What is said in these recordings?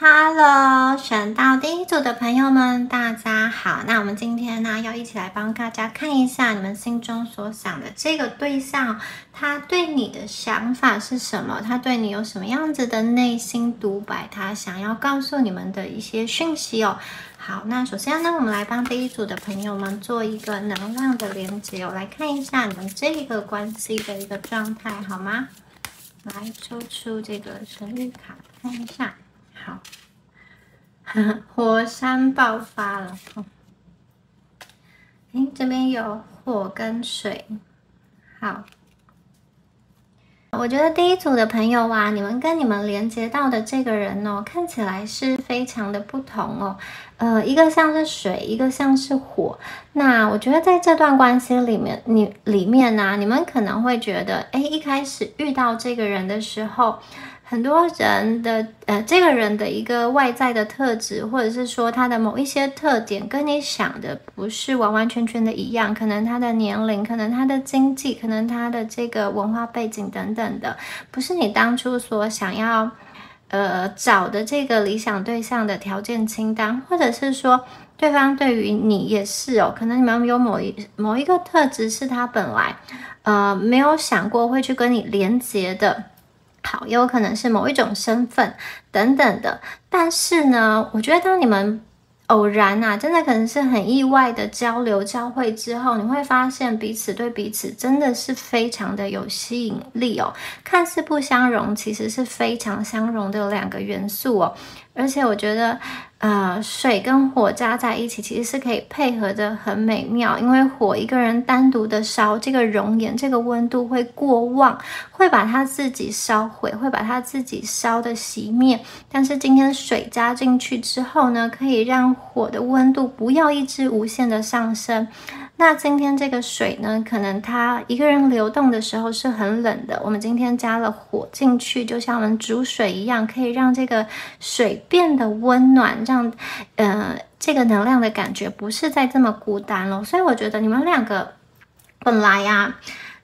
Hello，选到第一组的朋友们，大家好。那我们今天呢，要一起来帮大家看一下你们心中所想的这个对象，他对你的想法是什么？他对你有什么样子的内心独白？他想要告诉你们的一些讯息哦。好，那首先呢，我们来帮第一组的朋友们做一个能量的连接哦，来看一下你们这个关系的一个状态，好吗？来抽出这个神谕卡，看一下。好，火山爆发了。这边有火跟水。好，我觉得第一组的朋友啊，你们跟你们连接到的这个人哦，看起来是非常的不同哦。一个像是水，一个像是火。那我觉得在这段关系里面，你们可能会觉得，一开始遇到这个人的时候，很多人的这个人的一个外在的特质，或者是说他的某一些特点，跟你想的不是完完全全的一样。可能他的年龄，可能他的经济，可能他的这个文化背景等等的，不是你当初所想要找的这个理想对象的条件清单，或者是说对方对于你也是哦，可能你们有某一个特质是他本来没有想过会去跟你连结的。好，也有可能是某一种身份等等的，但是呢，我觉得当你们偶然啊，真的可能是很意外的交流交汇之后，你会发现彼此对彼此真的是非常的有吸引力哦。看似不相容，其实是非常相容的两个元素哦。而且我觉得水跟火加在一起，其实是可以配合的很美妙。因为火一个人单独的烧，这个熔岩这个温度会过旺，会把它自己烧毁，会把它自己烧的熄灭。但是今天水加进去之后呢，可以让火的温度不要一直无限的上升。那今天这个水呢，可能它一个人流动的时候是很冷的，我们今天加了火进去，就像我们煮水一样，可以让这个水变得温暖，让这个能量的感觉不是再这么孤单了。所以我觉得你们两个本来呀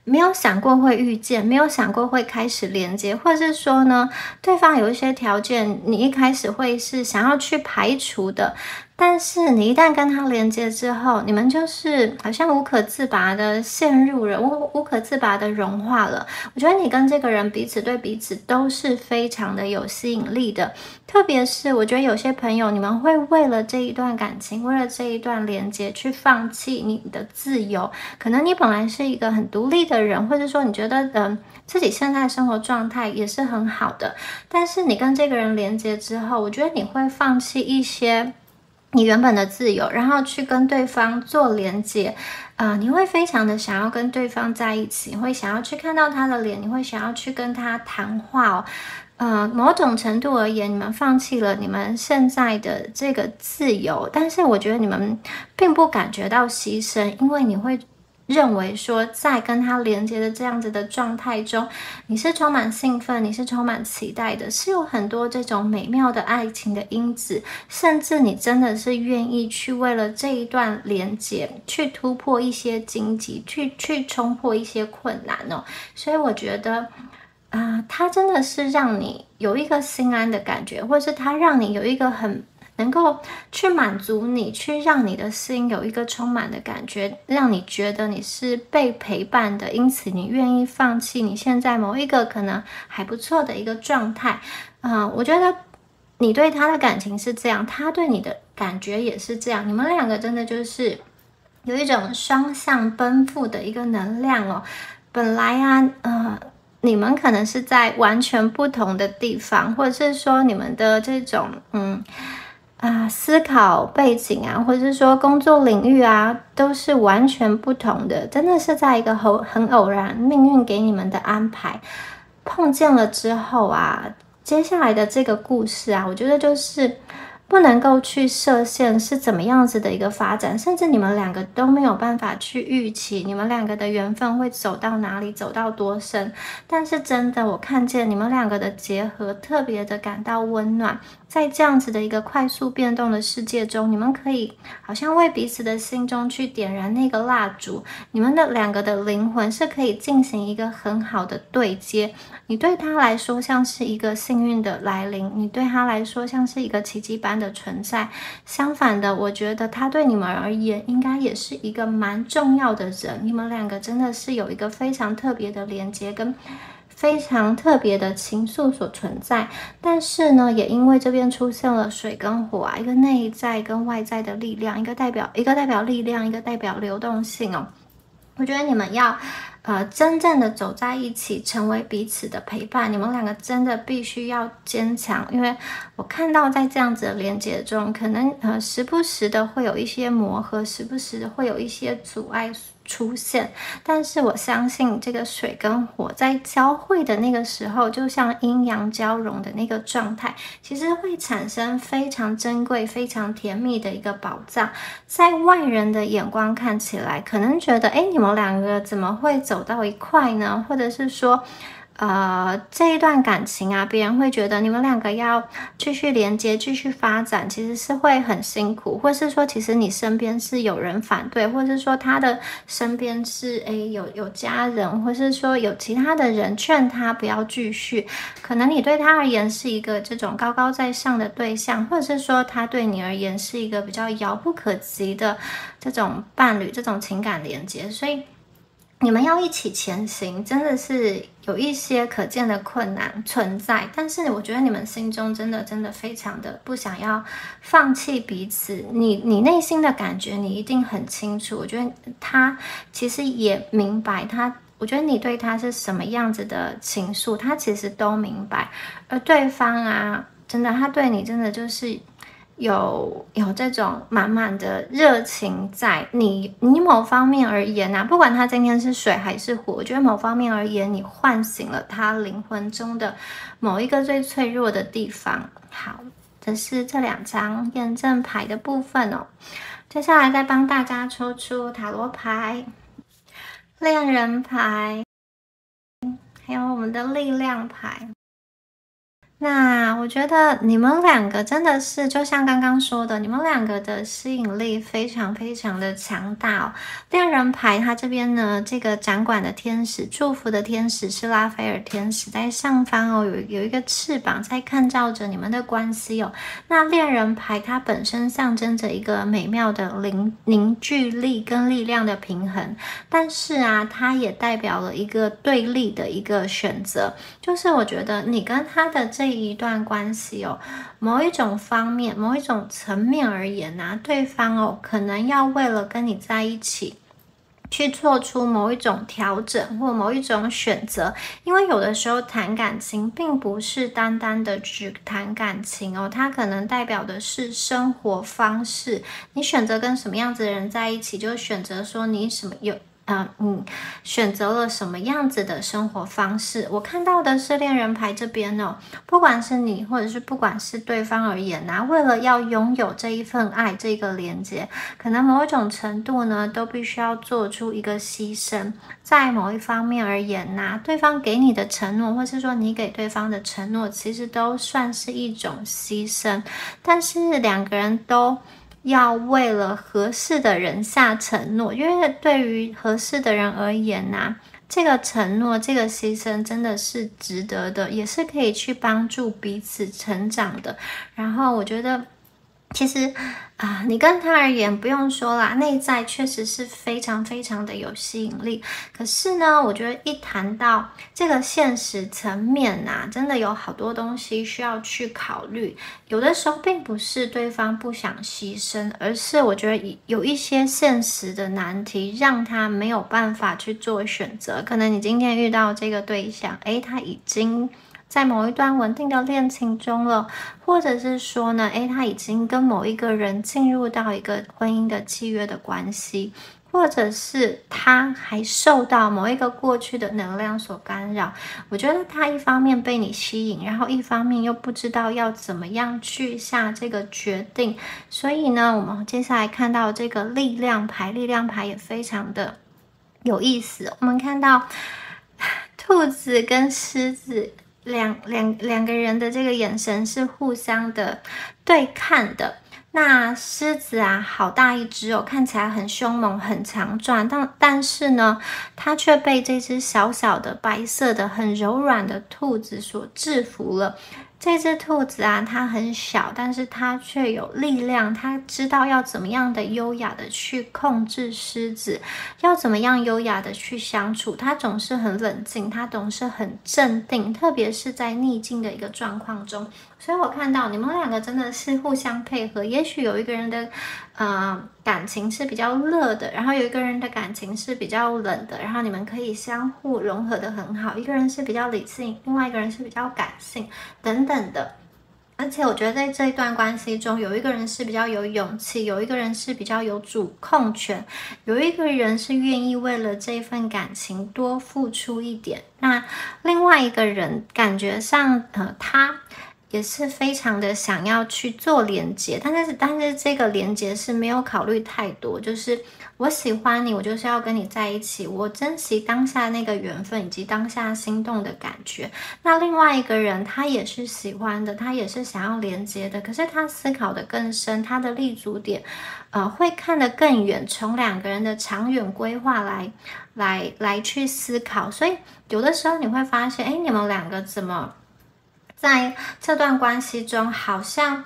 没有想过会遇见，没有想过会开始连接，或者是说呢，对方有一些条件，你一开始会是想要去排除的。但是你一旦跟他连接之后，你们就是好像无可自拔的陷入了，无可自拔的融化了。我觉得你跟这个人彼此对彼此都是非常的有吸引力的，特别是我觉得有些朋友，你们会为了这一段感情，为了这一段连接去放弃你的自由。可能你本来是一个很独立的人，或者说你觉得自己现在的生活状态也是很好的，但是你跟这个人连接之后，我觉得你会放弃一些你原本的自由，然后去跟对方做连接，你会非常的想要跟对方在一起，你会想要去看到他的脸，你会想要去跟他谈话哦。某种程度而言，你们放弃了你们现在的这个自由，但是我觉得你们并不感觉到牺牲，因为你会认为说在跟他连接的这样子的状态中，你是充满兴奋，你是充满期待的，是有很多这种美妙的爱情的因子，甚至你真的是愿意去为了这一段连接去突破一些荆棘，去冲破一些困难哦。所以我觉得它真的是让你有一个心安的感觉，或是它让你有一个很能够去满足你，去让你的心有一个充满的感觉，让你觉得你是被陪伴的，因此你愿意放弃你现在某一个可能还不错的一个状态。我觉得你对他的感情是这样，他对你的感觉也是这样，你们两个真的就是有一种双向奔赴的一个能量哦。本来你们可能是在完全不同的地方，或者是说你们的这种思考背景啊，或者是说工作领域啊，都是完全不同的，真的是在一个很偶然，命运给你们的安排碰见了之后啊，接下来的这个故事啊，我觉得就是不能够去设限是怎么样子的一个发展，甚至你们两个都没有办法去预期你们两个的缘分会走到哪里，走到多深。但是真的，我看见你们两个的结合特别的感到温暖，在这样子的一个快速变动的世界中，你们可以好像为彼此的心中去点燃那个蜡烛，你们的两个的灵魂是可以进行一个很好的对接。你对他来说像是一个幸运的来临，你对他来说像是一个奇迹般的存在。相反的，我觉得他对你们而言应该也是一个蛮重要的人，你们两个真的是有一个非常特别的连接跟非常特别的情愫所存在。但是呢，也因为这边出现了水跟火啊，一个内在跟外在的力量，一个代表力量，一个代表流动性哦。我觉得你们要真正的走在一起，成为彼此的陪伴，你们两个真的必须要坚强。因为我看到在这样子的连接中，可能时不时的会有一些磨合，时不时的会有一些阻碍出现，但是我相信这个水跟火在交汇的那个时候，就像阴阳交融的那个状态，其实会产生非常珍贵、非常甜蜜的一个宝藏。在外人的眼光看起来，可能觉得，你们两个怎么会走到一块呢？或者是说，这一段感情啊，别人会觉得你们两个要继续连接、继续发展，其实是会很辛苦，或是说，其实你身边是有人反对，或是说他的身边是有家人，或是说有其他的人劝他不要继续。可能你对他而言是一个这种高高在上的对象，或者是说他对你而言是一个比较遥不可及的这种伴侣、这种情感连接，所以你们要一起前行，真的是有一些可见的困难存在，但是我觉得你们心中真的非常的不想要放弃彼此。你内心的感觉你一定很清楚，我觉得他其实也明白我觉得你对他是什么样子的情愫，他其实都明白，而对方啊，真的他对你真的就是有这种满满的热情在你某方面而言啊，不管他今天是水还是火，我觉得某方面而言，你唤醒了他灵魂中的某一个最脆弱的地方。好，这是这2张验证牌的部分哦。接下来再帮大家抽出塔罗牌、恋人牌，还有我们的力量牌。那我觉得你们两个真的是就像刚刚说的，你们两个的吸引力非常非常的强大哦。恋人牌它这边呢，这个掌管的天使、祝福的天使是拉斐尔天使，在上方哦有一个翅膀在看照着你们的关系哦。那恋人牌它本身象征着一个美妙的凝聚力跟力量的平衡，但是啊，它也代表了一个对立的一个选择，就是我觉得你跟他的这一段关系哦，某一种方面、某一种层面而言啊，对方哦可能要为了跟你在一起，去做出某一种调整或某一种选择，因为有的时候谈感情并不是单单的只谈感情哦，它可能代表的是生活方式。你选择跟什么样子的人在一起，就选择说你选择了什么样子的生活方式。我看到的是恋人牌这边哦，不管是你或者是不管是对方而言啊，为了要拥有这一份爱，这个连接，可能某一种程度呢，都必须要做出一个牺牲。在某一方面而言啊，对方给你的承诺，或是说你给对方的承诺，其实都算是一种牺牲。但是两个人都要为了合适的人下承诺，因为对于合适的人而言啊，这个承诺、这个牺牲真的是值得的，也是可以去帮助彼此成长的。然后我觉得其实你跟他而言不用说啦，内在确实是非常非常的有吸引力。可是呢，我觉得一谈到这个现实层面啊，真的有好多东西需要去考虑。有的时候并不是对方不想牺牲，而是我觉得有一些现实的难题让他没有办法去做选择。可能你今天遇到这个对象，他已经在某一段稳定的恋情中了，或者是说呢，他已经跟某一个人进入到一个婚姻的契约的关系，或者是他还受到某一个过去的能量所干扰。我觉得他一方面被你吸引，然后一方面又不知道要怎么样去下这个决定。所以呢，我们接下来看到这个力量牌，力量牌也非常的有意思。我们看到兔子跟狮子两个人的这个眼神是互相的对看的。那狮子啊，好大一只哦，看起来很凶猛、很强壮，但是呢，它却被这只小小的白色的、很柔软的兔子所制服了。这只兔子啊，它很小，但是它却有力量，它知道要怎么样的优雅的去控制狮子，要怎么样优雅的去相处。它总是很冷静，它总是很镇定，特别是在逆境的一个状况中。所以我看到你们两个真的是互相配合，也许有一个人的感情是比较热的，然后有一个人的感情是比较冷的，然后你们可以相互融合的很好。一个人是比较理性，另外一个人是比较感性等等的。而且我觉得在这一段关系中，有一个人是比较有勇气，有一个人是比较有主控权，有一个人是愿意为了这份感情多付出一点。那另外一个人感觉上他也是非常的想要去做连接，但是这个连接是没有考虑太多，就是我喜欢你，我就是要跟你在一起，我珍惜当下那个缘分以及当下心动的感觉。那另外一个人他也是喜欢的，他也是想要连接的，可是他思考的更深，他的立足点会看得更远，从两个人的长远规划来去思考。所以有的时候你会发现，你们两个怎么在这段关系中好像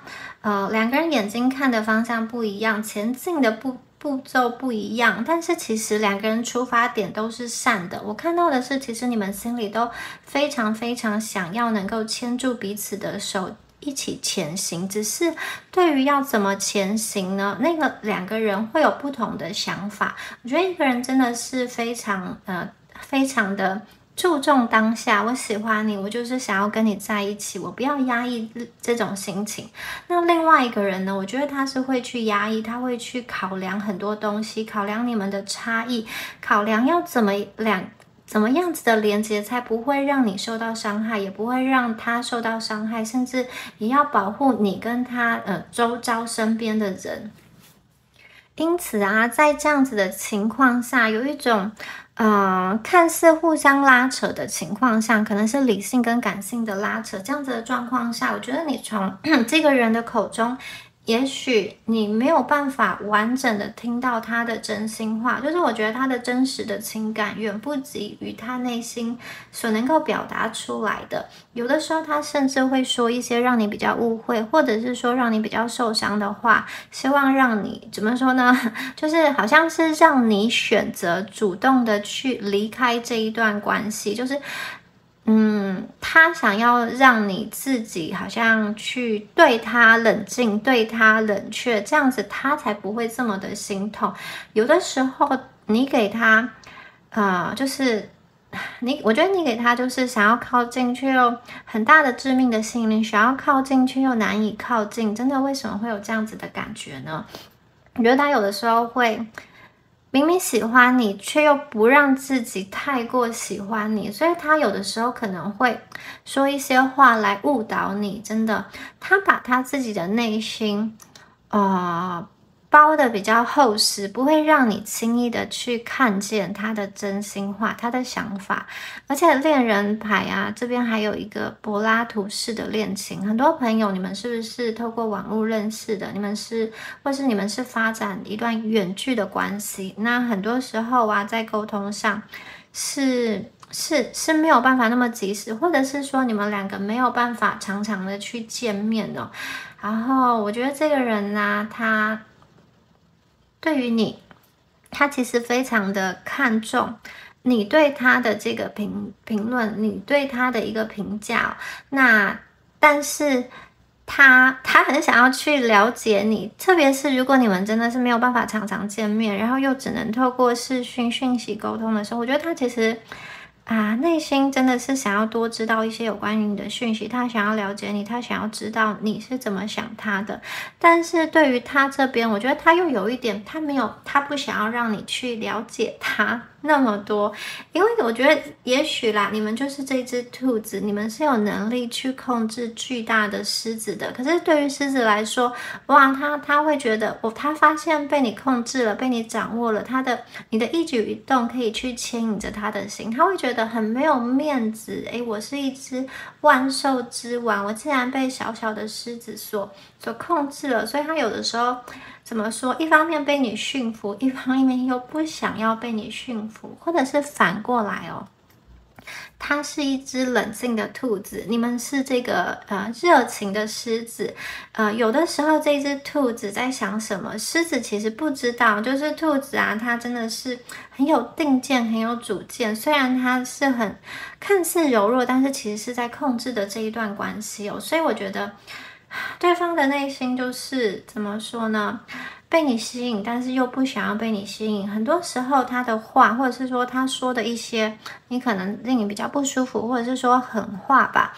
两个人眼睛看的方向不一样，前进的步骤不一样，但是其实两个人出发点都是善的。我看到的是，其实你们心里都非常非常想要能够牵住彼此的手一起前行，只是对于要怎么前行呢，那个两个人会有不同的想法。我觉得一个人真的是非常的注重当下，我喜欢你，我就是想要跟你在一起，我不要压抑这种心情。那另外一个人呢，我觉得他是会去压抑，他会去考量很多东西，考量你们的差异，考量要怎么样子的连接才不会让你受到伤害，也不会让他受到伤害，甚至也要保护你跟他周遭身边的人。因此啊，在这样子的情况下，有一种看似互相拉扯的情况下，可能是理性跟感性的拉扯，这样子的状况下，我觉得你从这个人的口中，也许你没有办法完整的听到他的真心话，就是我觉得他的真实的情感远不及于他内心所能够表达出来的。有的时候他甚至会说一些让你比较误会，或者是说让你比较受伤的话，希望让你怎么说呢，就是好像是让你选择主动的去离开这一段关系，就是他想要让你自己好像去对他冷静，对他冷却，这样子他才不会这么的心痛。有的时候你给他就是我觉得你给他就是想要靠近却又很大的致命的吸引力，想要靠近却又难以靠近，真的为什么会有这样子的感觉呢？我觉得他有的时候会明明喜欢你，却又不让自己太过喜欢你，所以他有的时候可能会说一些话来误导你。真的，他把他自己的内心包的比较厚实，不会让你轻易的去看见他的真心话，他的想法。而且恋人牌啊，这边还有一个柏拉图式的恋情，很多朋友你们是不是透过网络认识的？或是你们是发展一段远距的关系？那很多时候啊，在沟通上是没有办法那么及时，或者是说你们两个没有办法常常的去见面哦。然后我觉得这个人呢，他对于你，他其实非常的看重你对他的这个评论，你对他的一个评价。那但是他很想要去了解你，特别是如果你们真的是没有办法常常见面，然后又只能透过视讯讯息沟通的时候，我觉得他其实内心真的是想要多知道一些有关于你的讯息，他想要了解你，他想要知道你是怎么想他的。但是对于他这边，我觉得他又有一点，他不想要让你去了解他那么多，因为我觉得也许啦，你们就是这只兔子，你们是有能力去控制巨大的狮子的。可是对于狮子来说，哇，他会觉得，他发现被你控制了，被你掌握了，你的一举一动可以去牵引着他的心，他会觉得很没有面子。我是一只万兽之王，我竟然被小小的狮子所控制了，所以他有的时候怎么说？一方面被你驯服，一方面又不想要被你驯服，或者是反过来哦。它是一只冷静的兔子，你们是这个热情的狮子。有的时候这只兔子在想什么，狮子其实不知道。就是兔子啊，它真的是很有定见，很有主见。虽然它是很看似柔弱，但是其实是在控制的这一段关系哦。所以我觉得对方的内心就是怎么说呢？被你吸引，但是又不想要被你吸引。很多时候他的话，或者是说他说的一些你可能令你比较不舒服，或者是说狠话吧，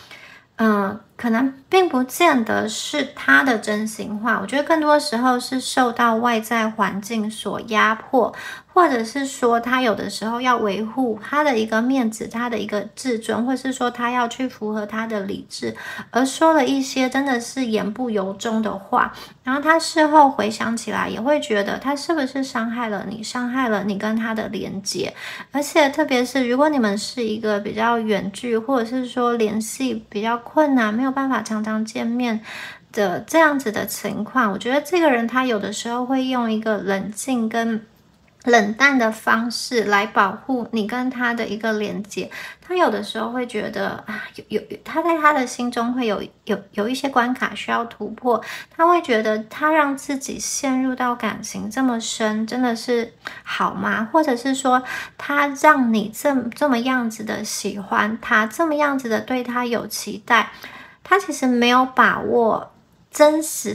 可能并不见得是他的真心话。我觉得更多时候是受到外在环境所压迫，或者是说他有的时候要维护他的一个面子，他的一个自尊，或是说他要去符合他的理智，而说了一些真的是言不由衷的话。然后他事后回想起来，也会觉得他是不是伤害了你，伤害了你跟他的连结。而且特别是如果你们是一个比较远距，或者是说联系比较困难，没有办法常常见面的这样子的情况，我觉得这个人他有的时候会用一个冷静跟冷淡的方式来保护你跟他的一个连接。他有的时候会觉得他在他的心中会有一些关卡需要突破，他会觉得他让自己陷入到感情这么深，真的是好吗？或者是说他让你这么样子的喜欢他，这么样子的对他有期待，他其实没有把握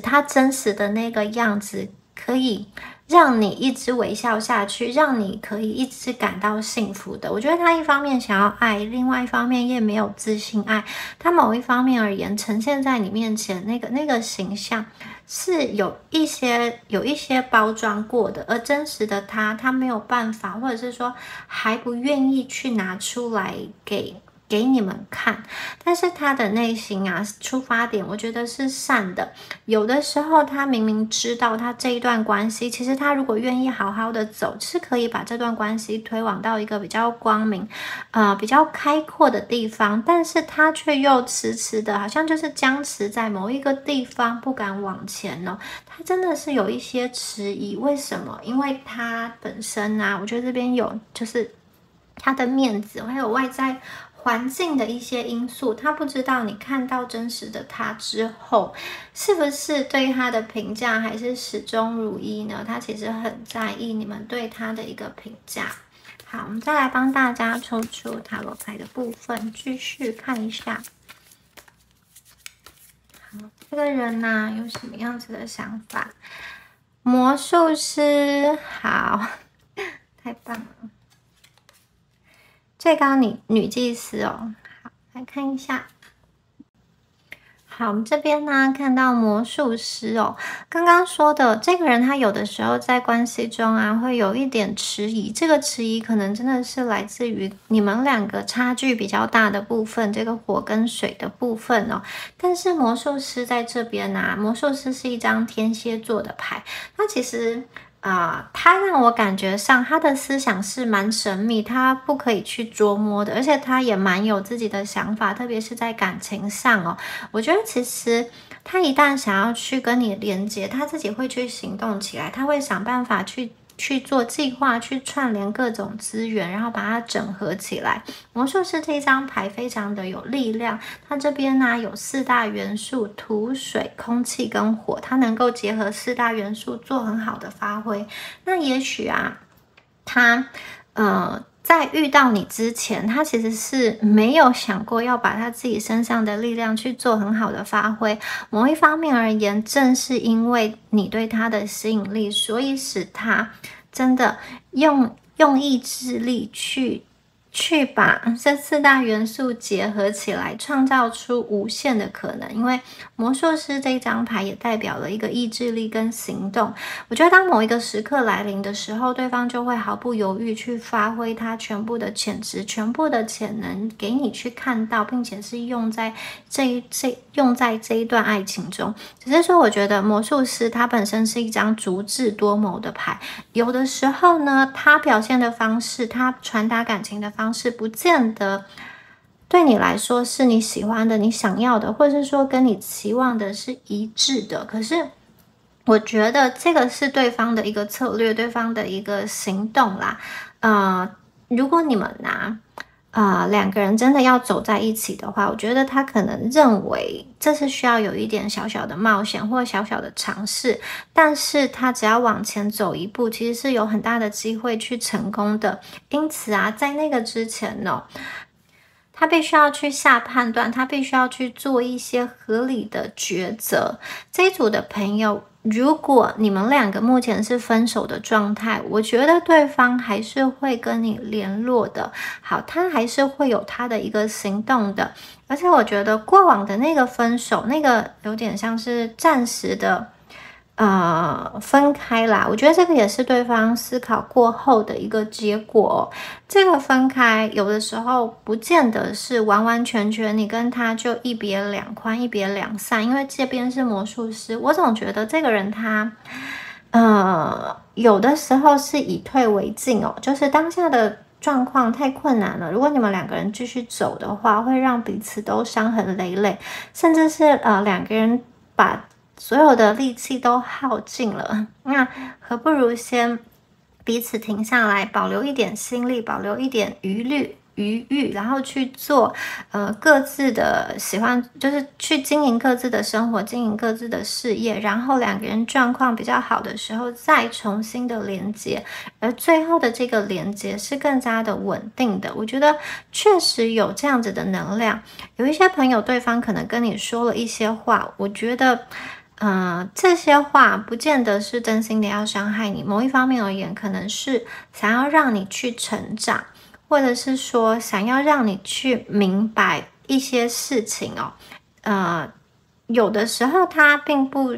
他真实的那个样子可以让你一直微笑下去，让你可以一直感到幸福的。我觉得他一方面想要爱，另外一方面也没有自信爱。他某一方面而言，呈现在你面前那个形象是有一些包装过的，而真实的他没有办法，或者是说还不愿意去拿出来给你们看。但是他的内心啊，出发点我觉得是善的。有的时候他明明知道他这一段关系，其实他如果愿意好好的走，是可以把这段关系推往到一个比较光明比较开阔的地方，但是他却又迟迟的好像就是僵持在某一个地方，不敢往前哦。他真的是有一些迟疑。为什么？因为他本身啊，我觉得这边有就是他的面子，还有外在环境的一些因素，他不知道你看到真实的他之后，是不是对他的评价还是始终如一呢？他其实很在意你们对他的一个评价。好，我们再来帮大家抽出塔罗牌的部分，继续看一下。好，这个人呢，有什么样子的想法？魔术师，好，太棒了。最高女祭司哦。好，来看一下。好，我们这边呢看到魔术师哦。刚刚说的这个人，他有的时候在关系中啊，会有一点迟疑。这个迟疑可能真的是来自于你们两个差距比较大的部分，这个火跟水的部分哦。但是魔术师在这边啊，魔术师是一张天蝎座的牌，那其实他让我感觉上他的思想是蛮神秘，他不可以去捉摸的，而且他也蛮有自己的想法，特别是在感情上哦。我觉得其实他一旦想要去跟你连接，他自己会去行动起来，他会想办法去做计划，去串联各种资源，然后把它整合起来。魔术师这张牌非常的有力量，它这边呢有4大元素：土、水、空气跟火，它能够结合4大元素做很好的发挥。那也许啊，他在遇到你之前，他其实是没有想过要把他自己身上的力量去做很好的发挥。某一方面而言，正是因为你对他的吸引力，所以使他真的用意志力去去把这4大元素结合起来，创造出无限的可能。因为魔术师这张牌也代表了一个意志力跟行动。我觉得当某一个时刻来临的时候，对方就会毫不犹豫去发挥他全部的潜质、全部的潜能给你去看到，并且是用在这一段爱情中。只是说我觉得魔术师他本身是一张足智多谋的牌，有的时候呢，他表现的方式，他传达感情的方式不见得对你来说是你喜欢的、你想要的，或者是说跟你期望的是一致的。可是我觉得这个是对方的一个策略，对方的一个行动啦。如果你们两个人真的要走在一起的话，我觉得他可能认为这是需要有一点小小的冒险或小小的尝试，但是他只要往前走一步，其实是有很大的机会去成功的。因此在那个之前呢，他必须要去下判断，他必须要去做一些合理的抉择。这一组的朋友，如果你们两个目前是分手的状态，我觉得对方还是会跟你联络的。好，他还是会有他的一个行动的。而且我觉得过往的那个分手，那个有点像是暂时的分开啦，我觉得这个也是对方思考过后的一个结果。这个分开有的时候不见得是完完全全你跟他就一别两宽一别两散，因为这边是魔术师，我总觉得这个人他有的时候是以退为进就是当下的状况太困难了，如果你们两个人继续走的话，会让彼此都伤痕累累，甚至是两个人把所有的力气都耗尽了，那何不如先彼此停下来，保留一点心力，保留一点余裕，然后去做各自的喜欢，就是去经营各自的生活，经营各自的事业，然后两个人状况比较好的时候再重新的连接，而最后的这个连接是更加的稳定的。我觉得确实有这样子的能量。有一些朋友对方可能跟你说了一些话，我觉得这些话不见得是真心的要伤害你，某一方面而言可能是想要让你去成长，或者是说想要让你去明白一些事情有的时候他并不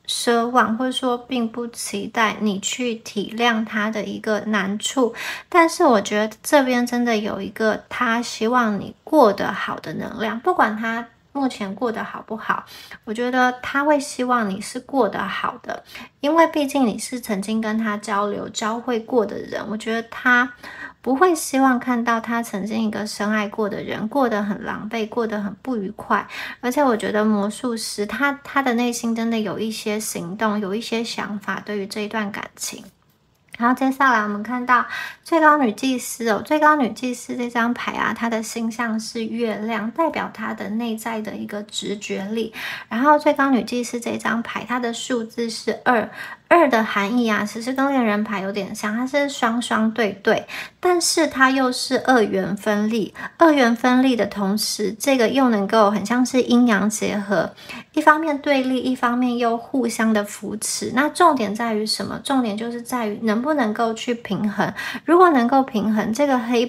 奢望，或者说并不期待你去体谅他的一个难处，但是我觉得这边真的有一个他希望你过得好的能量，不管他目前过得好不好，我觉得他会希望你是过得好的，因为毕竟你是曾经跟他交流交汇过的人，我觉得他不会希望看到他曾经一个深爱过的人过得很狼狈，过得很不愉快。而且我觉得魔术师他的内心真的有一些行动，有一些想法对于这一段感情。然后接下来我们看到最高女祭司最高女祭司这张牌它的星象是月亮，代表她的内在的一个直觉力。然后最高女祭司这张牌，它的数字是2的含义其实跟恋人牌有点像，它是双双对对，但是它又是2元分立。2元分立的同时，这个又能够很像是阴阳结合，一方面对立，一方面又互相的扶持。那重点在于什么？重点就是在于能不能够去平衡。如果能够平衡，这个黑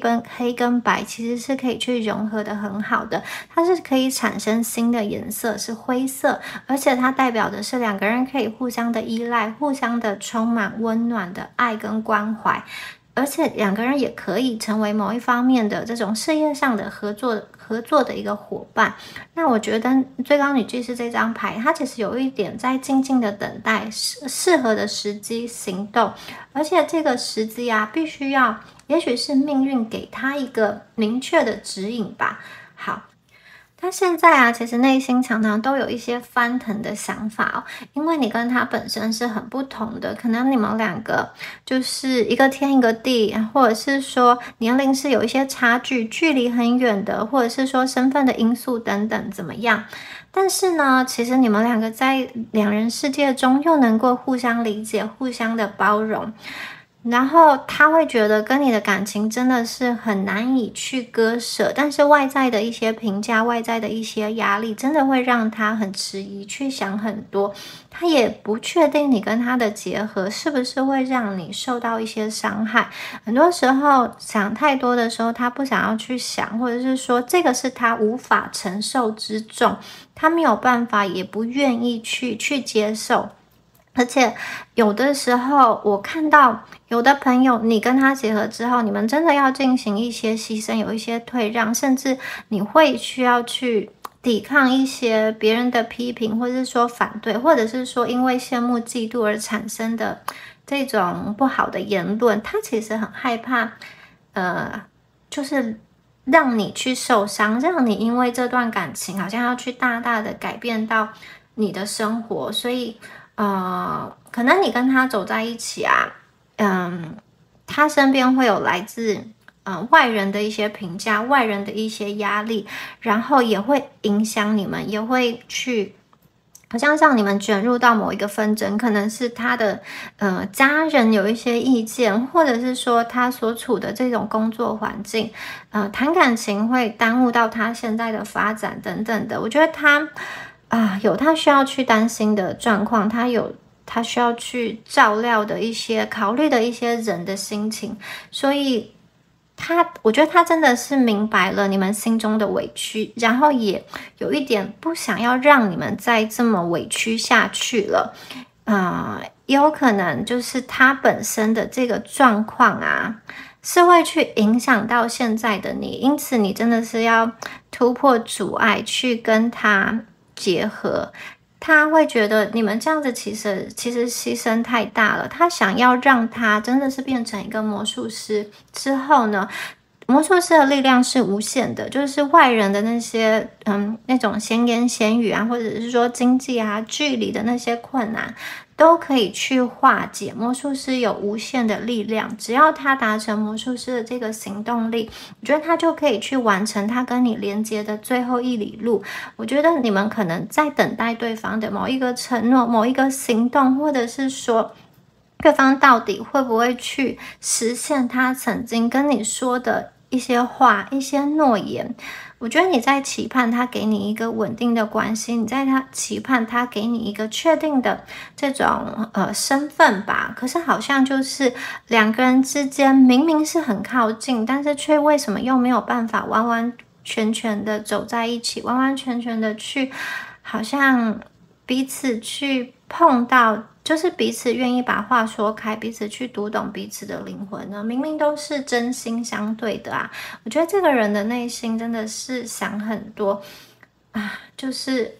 跟白其实是可以去融合的很好的，它是可以产生新的颜色，是灰色，而且它代表的是两个人可以互相的依赖，互相的充满温暖的爱跟关怀，而且两个人也可以成为某一方面的这种事业上的合作的一个伙伴。那我觉得最高女祭司这张牌，它其实有一点在静静的等待适合的时机行动，而且这个时机必须要，也许是命运给他一个明确的指引吧。好，他现在其实内心常常都有一些翻腾的想法因为你跟他本身是很不同的，可能你们两个就是一个天一个地，或者是说年龄是有一些差距，距离很远的，或者是说身份的因素等等怎么样。但是呢，其实你们两个在两人世界中又能够互相理解，互相的包容。然后他会觉得跟你的感情真的是很难以去割舍，但是外在的一些评价，外在的一些压力，真的会让他很迟疑，去想很多。他也不确定你跟他的结合是不是会让你受到一些伤害。很多时候想太多的时候，他不想要去想，或者是说这个是他无法承受之重，他没有办法，也不愿意去接受。而且有的时候我看到有的朋友，你跟他结合之后，你们真的要进行一些牺牲，有一些退让，甚至你会需要去抵抗一些别人的批评，或者是说反对，或者是说因为羡慕嫉妒而产生的这种不好的言论。他其实很害怕就是让你去受伤，让你因为这段感情好像要去大大的改变到你的生活。所以可能你跟他走在一起啊，他身边会有来自外人的一些评价，外人的一些压力，然后也会影响你们，也会去好像让你们卷入到某一个纷争，可能是他的家人有一些意见，或者是说他所处的这种工作环境，谈感情会耽误到他现在的发展等等的。我觉得他有他需要去担心的状况，他需要去照料的一些考虑的一些人的心情，所以我觉得他真的是明白了你们心中的委屈，然后也有一点不想要让你们再这么委屈下去了。也有可能就是他本身的这个状况啊，是会去影响到现在的你，因此你真的是要突破阻碍去跟他结合。他会觉得你们这样子其实牺牲太大了，他想要让他真的是变成一个魔术师之后呢，魔术师的力量是无限的，就是外人的那些那种闲言闲语啊，或者是说经济啊距离的那些困难都可以去化解。魔术师有无限的力量，只要他达成魔术师的这个行动力，我觉得他就可以去完成他跟你连接的最后一里路。我觉得你们可能在等待对方的某一个承诺，某一个行动，或者是说对方到底会不会去实现他曾经跟你说的一些话，一些诺言。我觉得你在期盼他给你一个稳定的关系，你在期盼他给你一个确定的这种身份吧。可是好像就是两个人之间明明是很靠近，但是却为什么又没有办法完完全全的走在一起，完完全全的去好像彼此去碰到，就是彼此愿意把话说开，彼此去读懂彼此的灵魂呢？明明都是真心相对的啊！我觉得这个人的内心真的是想很多啊，就是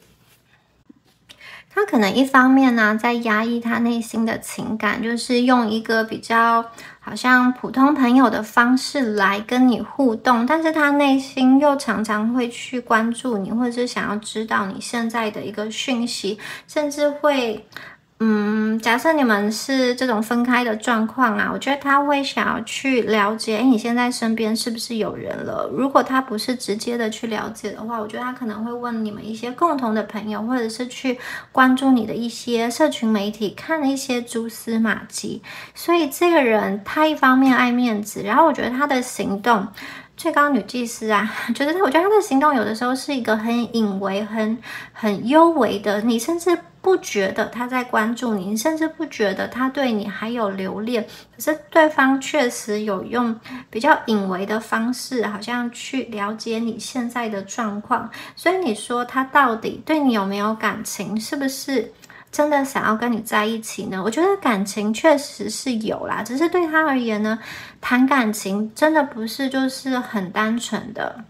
他可能一方面呢，在压抑他内心的情感，就是用一个比较好像普通朋友的方式来跟你互动，但是他内心又常常会去关注你，或者是想要知道你现在的一个讯息，甚至会假设你们是这种分开的状况啊，我觉得他会想要去了解，你现在身边是不是有人了？如果他不是直接的去了解的话，我觉得他可能会问你们一些共同的朋友，或者是去关注你的一些社群媒体，看一些蛛丝马迹。所以这个人他一方面爱面子，然后我觉得他的行动，最高女祭司啊，我觉得他的行动有的时候是一个很隐微、很幽微的，你甚至不觉得他在关注你，你甚至不觉得他对你还有留恋，可是对方确实有用比较隐微的方式，好像去了解你现在的状况。所以你说他到底对你有没有感情，是不是真的想要跟你在一起呢？我觉得感情确实是有啦，只是对他而言呢，谈感情真的不是就是很单纯的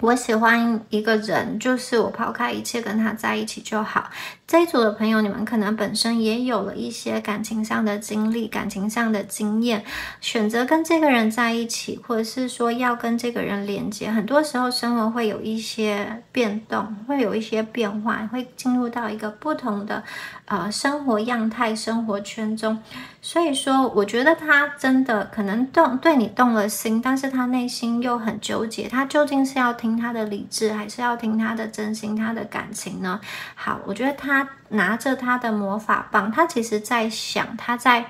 我喜欢一个人，就是我抛开一切跟他在一起就好。这一组的朋友，你们可能本身也有了一些感情上的经历、感情上的经验，选择跟这个人在一起，或者是说要跟这个人连接，很多时候生活会有一些变动，会有一些变化，会进入到一个不同的生活样态、生活圈中。所以说，我觉得他真的可能对你动了心，但是他内心又很纠结，他究竟是要听他的理智，还是要听他的真心、他的感情呢？好，我觉得他拿着他的魔法棒，他其实在想，他在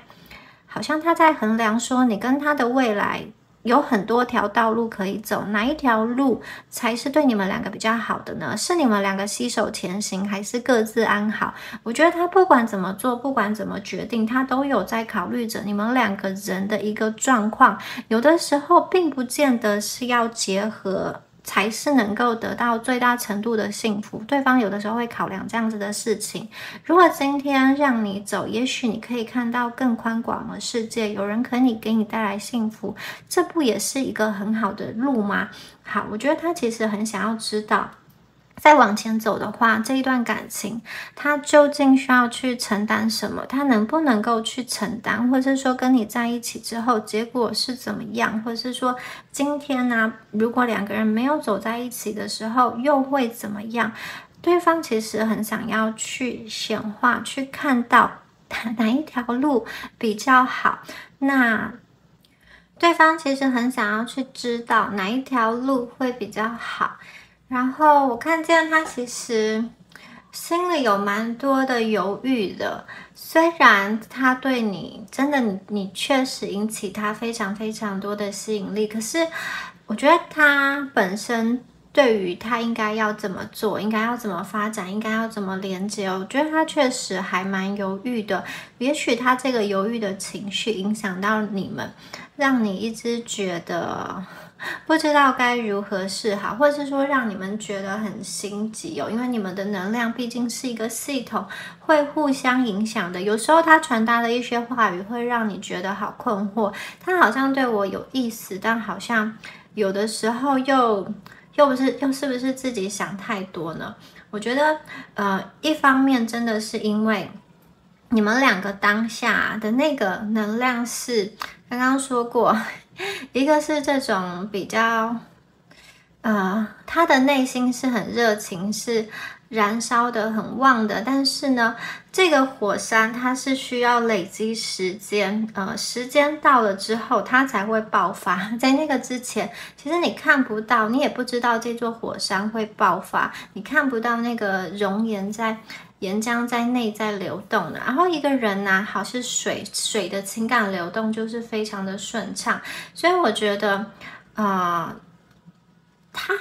好像他在衡量说你跟他的未来有很多条道路可以走，哪一条路才是对你们两个比较好的呢？是你们两个携手前行，还是各自安好？我觉得他不管怎么做，不管怎么决定，他都有在考虑着你们两个人的一个状况。有的时候并不见得是要结合才是能够得到最大程度的幸福，对方有的时候会考量这样子的事情。如果今天让你走，也许你可以看到更宽广的世界，有人可以给你带来幸福，这不也是一个很好的路吗？好，我觉得他其实很想要知道，再往前走的话，这一段感情他究竟需要去承担什么？他能不能够去承担，或者是说跟你在一起之后结果是怎么样，或者是说今天呢，如果两个人没有走在一起的时候又会怎么样？对方其实很想要去显化，去看到哪一条路比较好。那对方其实很想要去知道哪一条路会比较好。然后我看见他其实心里有蛮多的犹豫的，虽然他对你真的你确实引起他非常非常多的吸引力，可是我觉得他本身对于他应该要怎么做，应该要怎么发展，应该要怎么连接，我觉得他确实还蛮犹豫的。也许他这个犹豫的情绪影响到你们，让你一直觉得不知道该如何是好，或者是说让你们觉得很心急哦，因为你们的能量毕竟是一个系统，会互相影响的。有时候他传达的一些话语会让你觉得好困惑，他好像对我有意思，但好像有的时候又是不是自己想太多呢？我觉得一方面真的是因为你们两个当下的那个能量是刚刚说过，一个是这种比较他的内心是很热情，是燃烧的很旺的，但是呢，这个火山它是需要累积时间，时间到了之后它才会爆发，在那个之前，其实你看不到，你也不知道这座火山会爆发，你看不到那个熔岩岩浆在内在流动的。然后一个人呢，好是水的情感流动就是非常的顺畅，所以我觉得他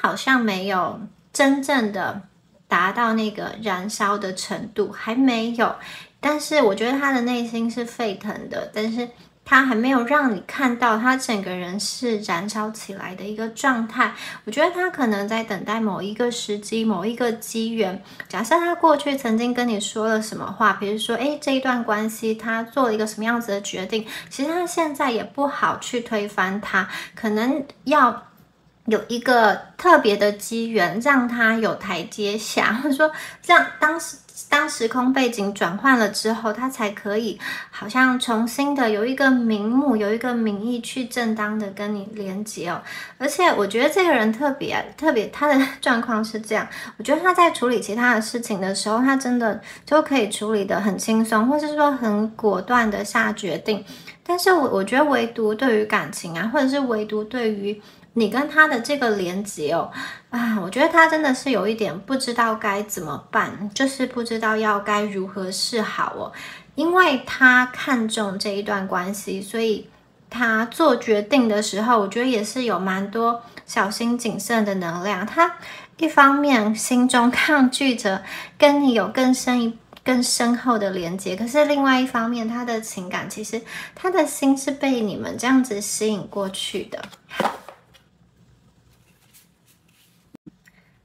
好像没有真正的达到那个燃烧的程度，还没有。但是我觉得他的内心是沸腾的，但是他还没有让你看到他整个人是燃烧起来的一个状态。我觉得他可能在等待某一个时机，某一个机缘。假设他过去曾经跟你说了什么话，比如说这一段关系他做了一个什么样子的决定，其实他现在也不好去推翻他，可能要有一个特别的机缘让他有台阶下，或者说让当时空背景转换了之后，他才可以好像重新的有一个名目，有一个名义去正当的跟你连接哦。而且我觉得这个人特别，他的状况是这样，我觉得他在处理其他的事情的时候，他真的就可以处理得很轻松，或是说很果断的下决定。但是我觉得唯独对于感情啊，或者是唯独对于你跟他的这个连结我觉得他真的是有一点不知道该怎么办，就是不知道该如何是好因为他看重这一段关系，所以他做决定的时候，我觉得也是有蛮多小心谨慎的能量。他一方面心中抗拒着跟你有更深厚的连接，可是另外一方面，他的情感其实他的心是被你们这样子吸引过去的。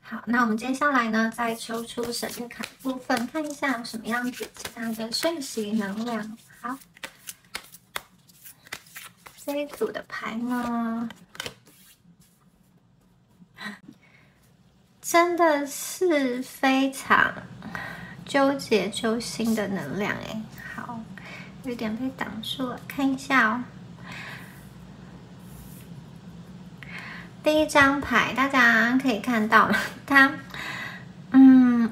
好，那我们接下来呢，再抽出神谕卡部分，看一下有什么样子其他的讯息能量。好，这一组的牌呢，真的是非常纠结揪心的能量好，有点被挡住了，看一下第一张牌大家可以看到它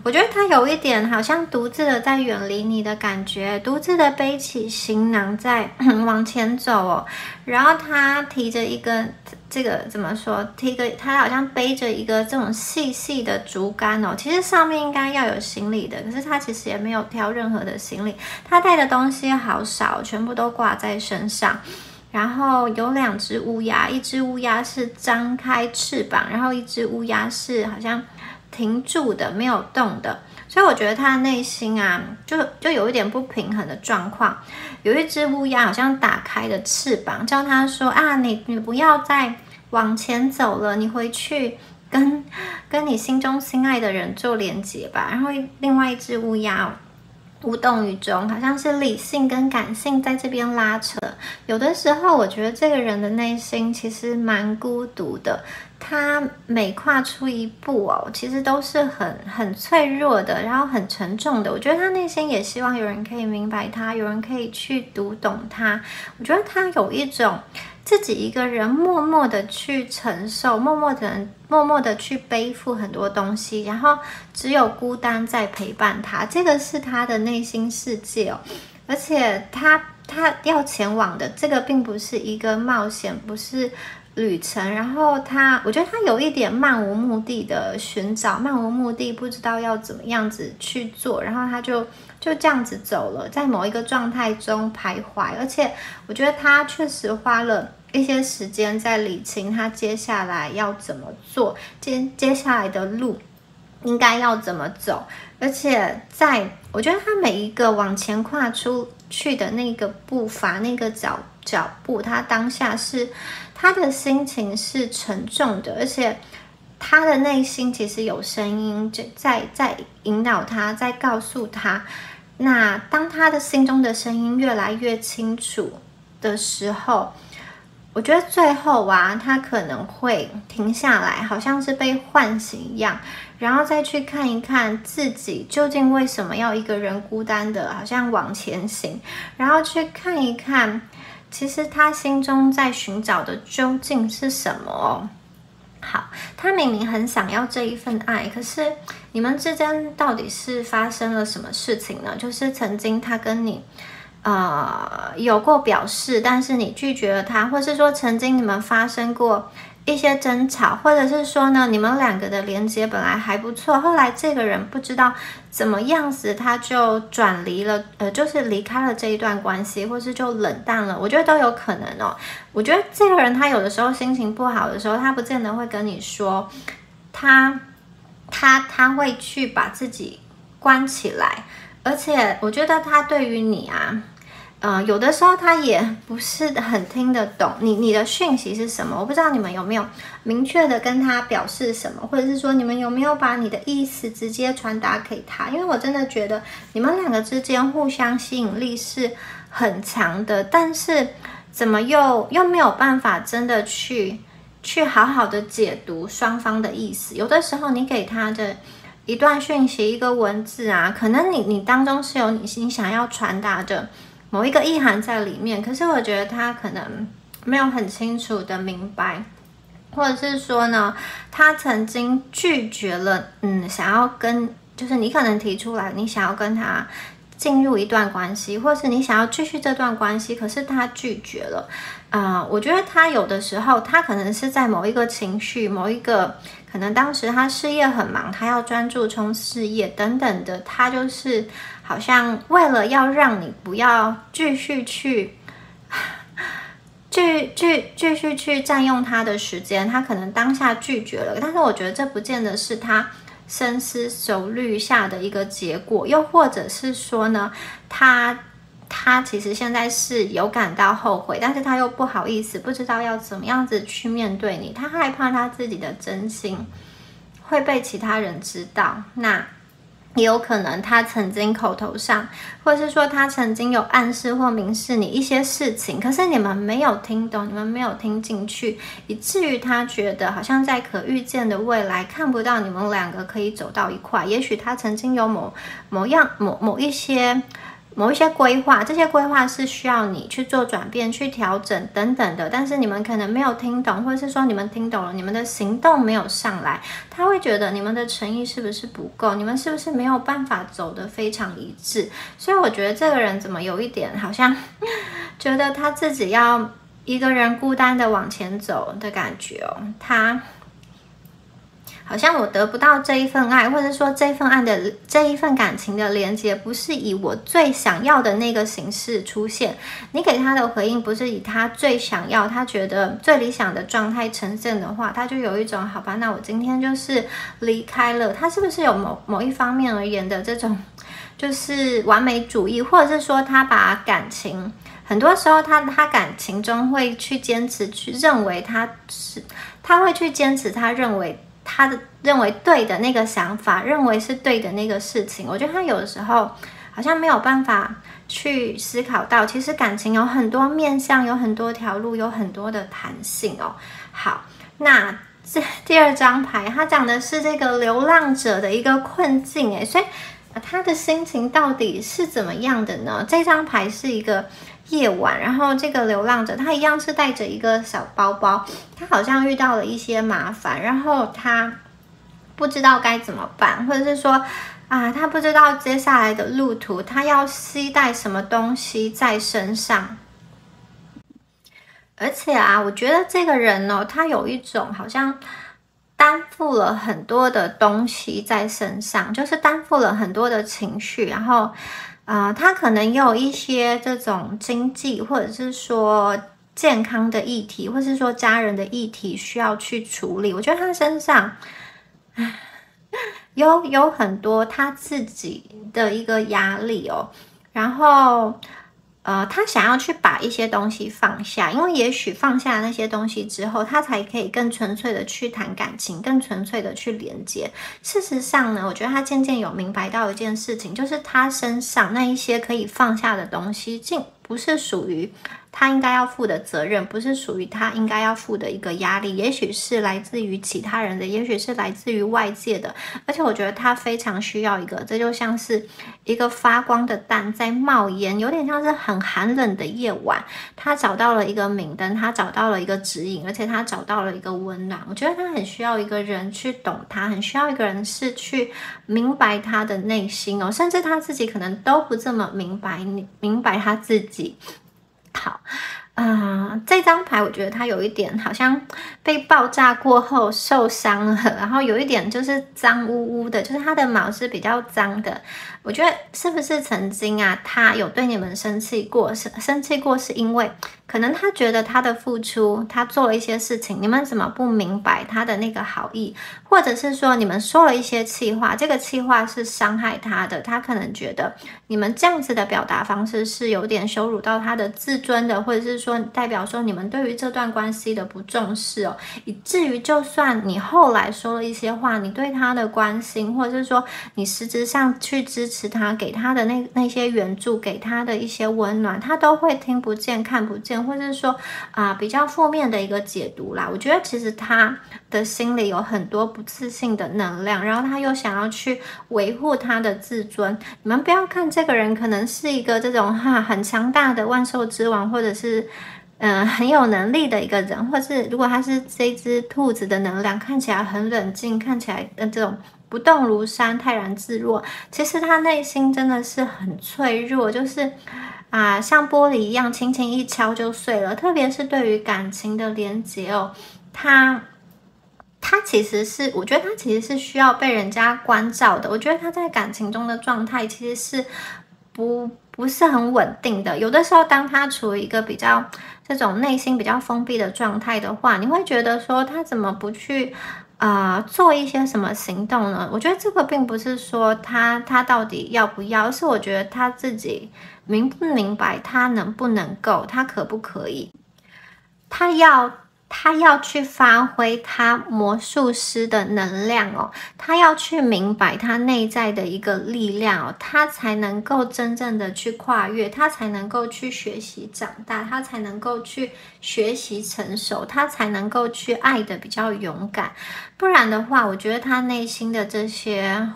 我我觉得他有一点好像独自的在远离你的感觉，独自的背起行囊在往前走哦。然后他提着一个这个怎么说？他好像背着一个这种细细的竹竿哦。其实上面应该要有行李的，可是他其实也没有挑任何的行李。他带的东西好少，全部都挂在身上。然后有2只乌鸦，一只乌鸦是张开翅膀，然后一只乌鸦是好像停住的，没有动的。所以我觉得他的内心啊，就有一点不平衡的状况。有一只乌鸦好像打开了翅膀，叫他说啊，你不要再往前走了，你回去跟你心中心爱的人做连结吧。然后另外一只乌鸦无动于衷，好像是理性跟感性在这边拉扯。有的时候我觉得这个人的内心其实蛮孤独的，他每跨出一步哦，其实都是很脆弱的，然后很沉重的。我觉得他内心也希望有人可以明白他，有人可以去读懂他。我觉得他有一种自己一个人默默的去承受，默默的去背负很多东西，然后只有孤单在陪伴他，这个是他的内心世界哦。而且他要前往的这个并不是一个冒险，不是旅程。然后我觉得他有一点漫无目的的寻找，漫无目的，不知道要怎么样子去做，然后他就这样子走了，在某一个状态中徘徊。而且我觉得他确实花了一些时间在理清他接下来要怎么做，接下来的路应该要怎么走。而且我觉得他每一个往前跨出去的那个步伐，那个脚步，他当下他的心情是沉重的，而且他的内心其实有声音在引导他，在告诉他。那当他的心中的声音越来越清楚的时候，我觉得最后啊，他可能会停下来，好像是被唤醒一样，然后再去看一看自己究竟为什么要一个人孤单的好像往前行，然后去看一看其实他心中在寻找的究竟是什么哦。好，他明明很想要这一份爱，可是你们之间到底是发生了什么事情呢？就是曾经他跟你有过表示，但是你拒绝了他，或是说曾经你们发生过一些争吵，或者是说呢，你们两个的连接本来还不错，后来这个人不知道怎么样子，他就转离了，就是离开了这一段关系，或是就冷淡了，我觉得都有可能哦。我觉得这个人他有的时候心情不好的时候，他不见得会跟你说，他会去把自己关起来，而且我觉得他对于你啊，有的时候他也不是很听得懂你的讯息是什么。我不知道你们有没有明确的跟他表示什么，或者是说你们有没有把你的意思直接传达给他。因为我真的觉得你们两个之间互相吸引力是很强的，但是怎么又没有办法真的去好好的解读双方的意思。有的时候你给他的一段讯息，一个文字啊，可能你当中是有你想要传达的某一个意涵在里面，可是我觉得他可能没有很清楚的明白，或者是说呢，他曾经拒绝了，想要就是你可能提出来，你想要跟他进入一段关系，或是你想要继续这段关系，可是他拒绝了。我觉得他有的时候，他可能是在某一个情绪，某一个可能当时他事业很忙，他要专注冲事业等等的，他就是好像为了要让你不要继续去占用他的时间，他可能当下拒绝了，但是我觉得这不见得是他深思熟虑下的一个结果，又或者是说呢，他其实现在是有感到后悔，但是他又不好意思，不知道要怎么样子去面对你，他害怕他自己的真心会被其他人知道。那也有可能他曾经口头上，或者是说他曾经有暗示或明示你一些事情，可是你们没有听懂，你们没有听进去，以至于他觉得好像在可预见的未来看不到你们两个可以走到一块。也许他曾经有某一些某一些规划，这些规划是需要你去做转变、去调整等等的，但是你们可能没有听懂，或者是说你们听懂了，你们的行动没有上来，他会觉得你们的诚意是不是不够，你们是不是没有办法走得非常一致，所以我觉得这个人怎么有一点好像觉得他自己要一个人孤单的往前走的感觉哦，他好像我得不到这一份爱，或者说这一份感情的连接，不是以我最想要的那个形式出现。你给他的回应不是以他最想要、他觉得最理想的状态呈现的话，他就有一种好吧，那我今天就是离开了。他是不是有某一方面而言的这种就是完美主义，或者是说他把感情很多时候他感情中会去坚持，去认为他会去坚持他认为对的那个想法，认为是对的那个事情。我觉得他有的时候好像没有办法去思考到，其实感情有很多面向，有很多条路，有很多的弹性哦。好，那第二张牌，它讲的是这个流浪者的一个困境，所以他的心情到底是怎么样的呢？这张牌是一个夜晚，然后这个流浪者他一样是带着一个小包包，他好像遇到了一些麻烦，然后他不知道该怎么办，或者是说他不知道接下来的路途，他要携带什么东西在身上。而且我觉得这个人呢，他有一种好像担负了很多的东西在身上，就是担负了很多的情绪，然后他可能也有一些这种经济或者是说健康的议题，或是说家人的议题需要去处理。我觉得他身上有很多他自己的一个压力哦，然后他想要去把一些东西放下，因为也许放下那些东西之后，他才可以更纯粹的去谈感情，更纯粹的去连接。事实上呢，我觉得他渐渐有明白到一件事情，就是他身上那一些可以放下的东西，竟不是属于他应该要负的责任，不是属于他应该要负的一个压力，也许是来自于其他人的，也许是来自于外界的。而且我觉得他非常需要一个，这就像是一个发光的蛋在冒烟，有点像是很寒冷的夜晚，他找到了一个明灯，他找到了一个指引，而且他找到了一个温暖。我觉得他很需要一个人去懂他，很需要一个人是去明白他的内心哦，甚至他自己可能都不这么明白他自己。好，这张牌我觉得它有一点好像被爆炸过后受伤了，然后有一点就是脏污污的，就是它的毛是比较脏的。我觉得是不是曾经他有对你们生气过？生气过是因为可能他觉得他的付出，他做了一些事情，你们怎么不明白他的那个好意，或者是说你们说了一些气话，这个气话是伤害他的，他可能觉得你们这样子的表达方式是有点羞辱到他的自尊的，或者是说代表说你们对于这段关系的不重视哦，以至于就算你后来说了一些话，你对他的关心，或者是说你实质上去支持他，给他的那些援助，给他的一些温暖，他都会听不见看不见，或者是说比较负面的一个解读啦。我觉得其实他的心里有很多不自信的能量，然后他又想要去维护他的自尊。你们不要看这个人可能是一个这种很强大的万兽之王，或者是很有能力的一个人，或是如果他是这只兔子的能量，看起来很冷静，看起来这种不动如山，泰然自若，其实他内心真的是很脆弱，就是像玻璃一样轻轻一敲就碎了。特别是对于感情的连结哦，他其实是，我觉得他其实是需要被人家关照的。我觉得他在感情中的状态其实是不是很稳定的。有的时候当他处于一个比较这种内心比较封闭的状态的话，你会觉得说他怎么不去做一些什么行动呢？我觉得这个并不是说他到底要不要，而是我觉得他自己明不明白他能不能够，他可不可以，他要去发挥他魔术师的能量哦，他要去明白他内在的一个力量哦，他才能够真正的去跨越，他才能够去学习长大，他才能够去学习成熟，他才能够去爱的比较勇敢。不然的话，我觉得他内心的这些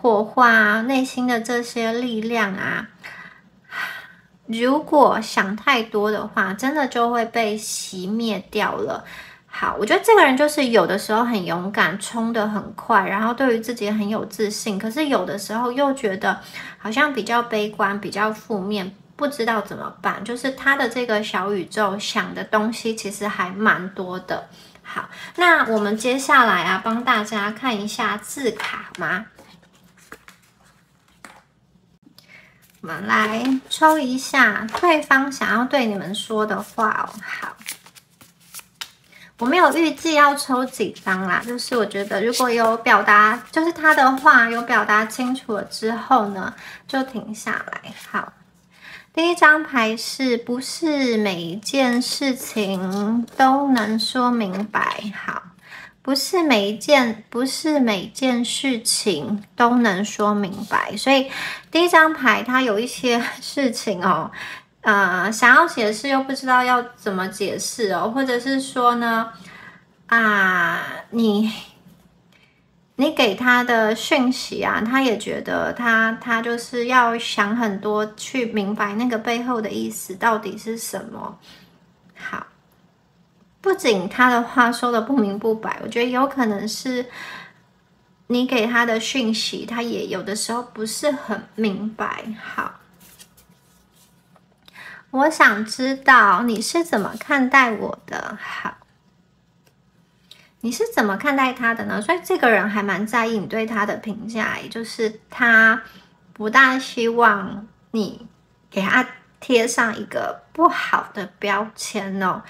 火花内心的这些力量啊，如果想太多的话，真的就会被熄灭掉了。好，我觉得这个人就是有的时候很勇敢，冲得很快，然后对于自己很有自信，可是有的时候又觉得好像比较悲观，比较负面，不知道怎么办。就是他的这个小宇宙想的东西其实还蛮多的。好，那我们接下来啊，帮大家看一下字卡吗？我们来抽一下对方想要对你们说的话哦。好。我没有预计要抽几张啦，就是我觉得如果有表达，就是他的话有表达清楚了之后呢，就停下来。好，第一张牌是不是每一件事情都能说明白？好，不是每一件事情都能说明白，所以第一张牌它有一些事情哦。想要解释又不知道要怎么解释哦，或者是说呢，你给他的讯息啊，他也觉得他就是要想很多，去明白那个背后的意思到底是什么。好，不仅他的话说的不明不白，我觉得有可能是你给他的讯息，他也有的时候不是很明白。好。我想知道你是怎么看待我的。好，你是怎么看待他的呢？所以这个人还蛮在意你对他的评价，也就是他不大希望你给他贴上一个不好的标签哦。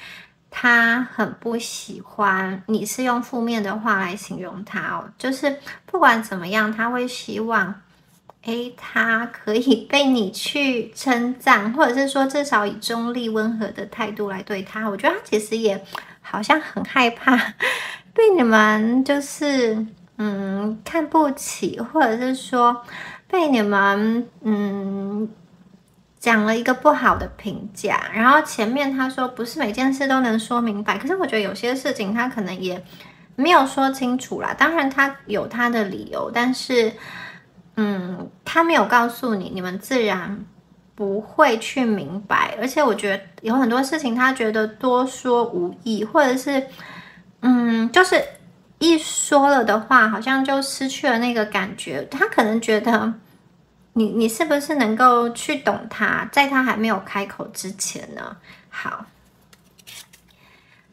他很不喜欢你是用负面的话来形容他哦，就是不管怎么样，他会希望他可以被你去称赞，或者是说至少以中立温和的态度来对他。我觉得他其实也好像很害怕被你们就是看不起，或者是说被你们讲了一个不好的评价。然后前面他说不是每件事都能说明白，可是我觉得有些事情他可能也没有说清楚啦。当然他有他的理由，但是他没有告诉你，你们自然不会去明白。而且我觉得有很多事情他觉得多说无益，或者是就是一说了的话好像就失去了那个感觉。他可能觉得你是不是能够去懂他，在他还没有开口之前呢？好，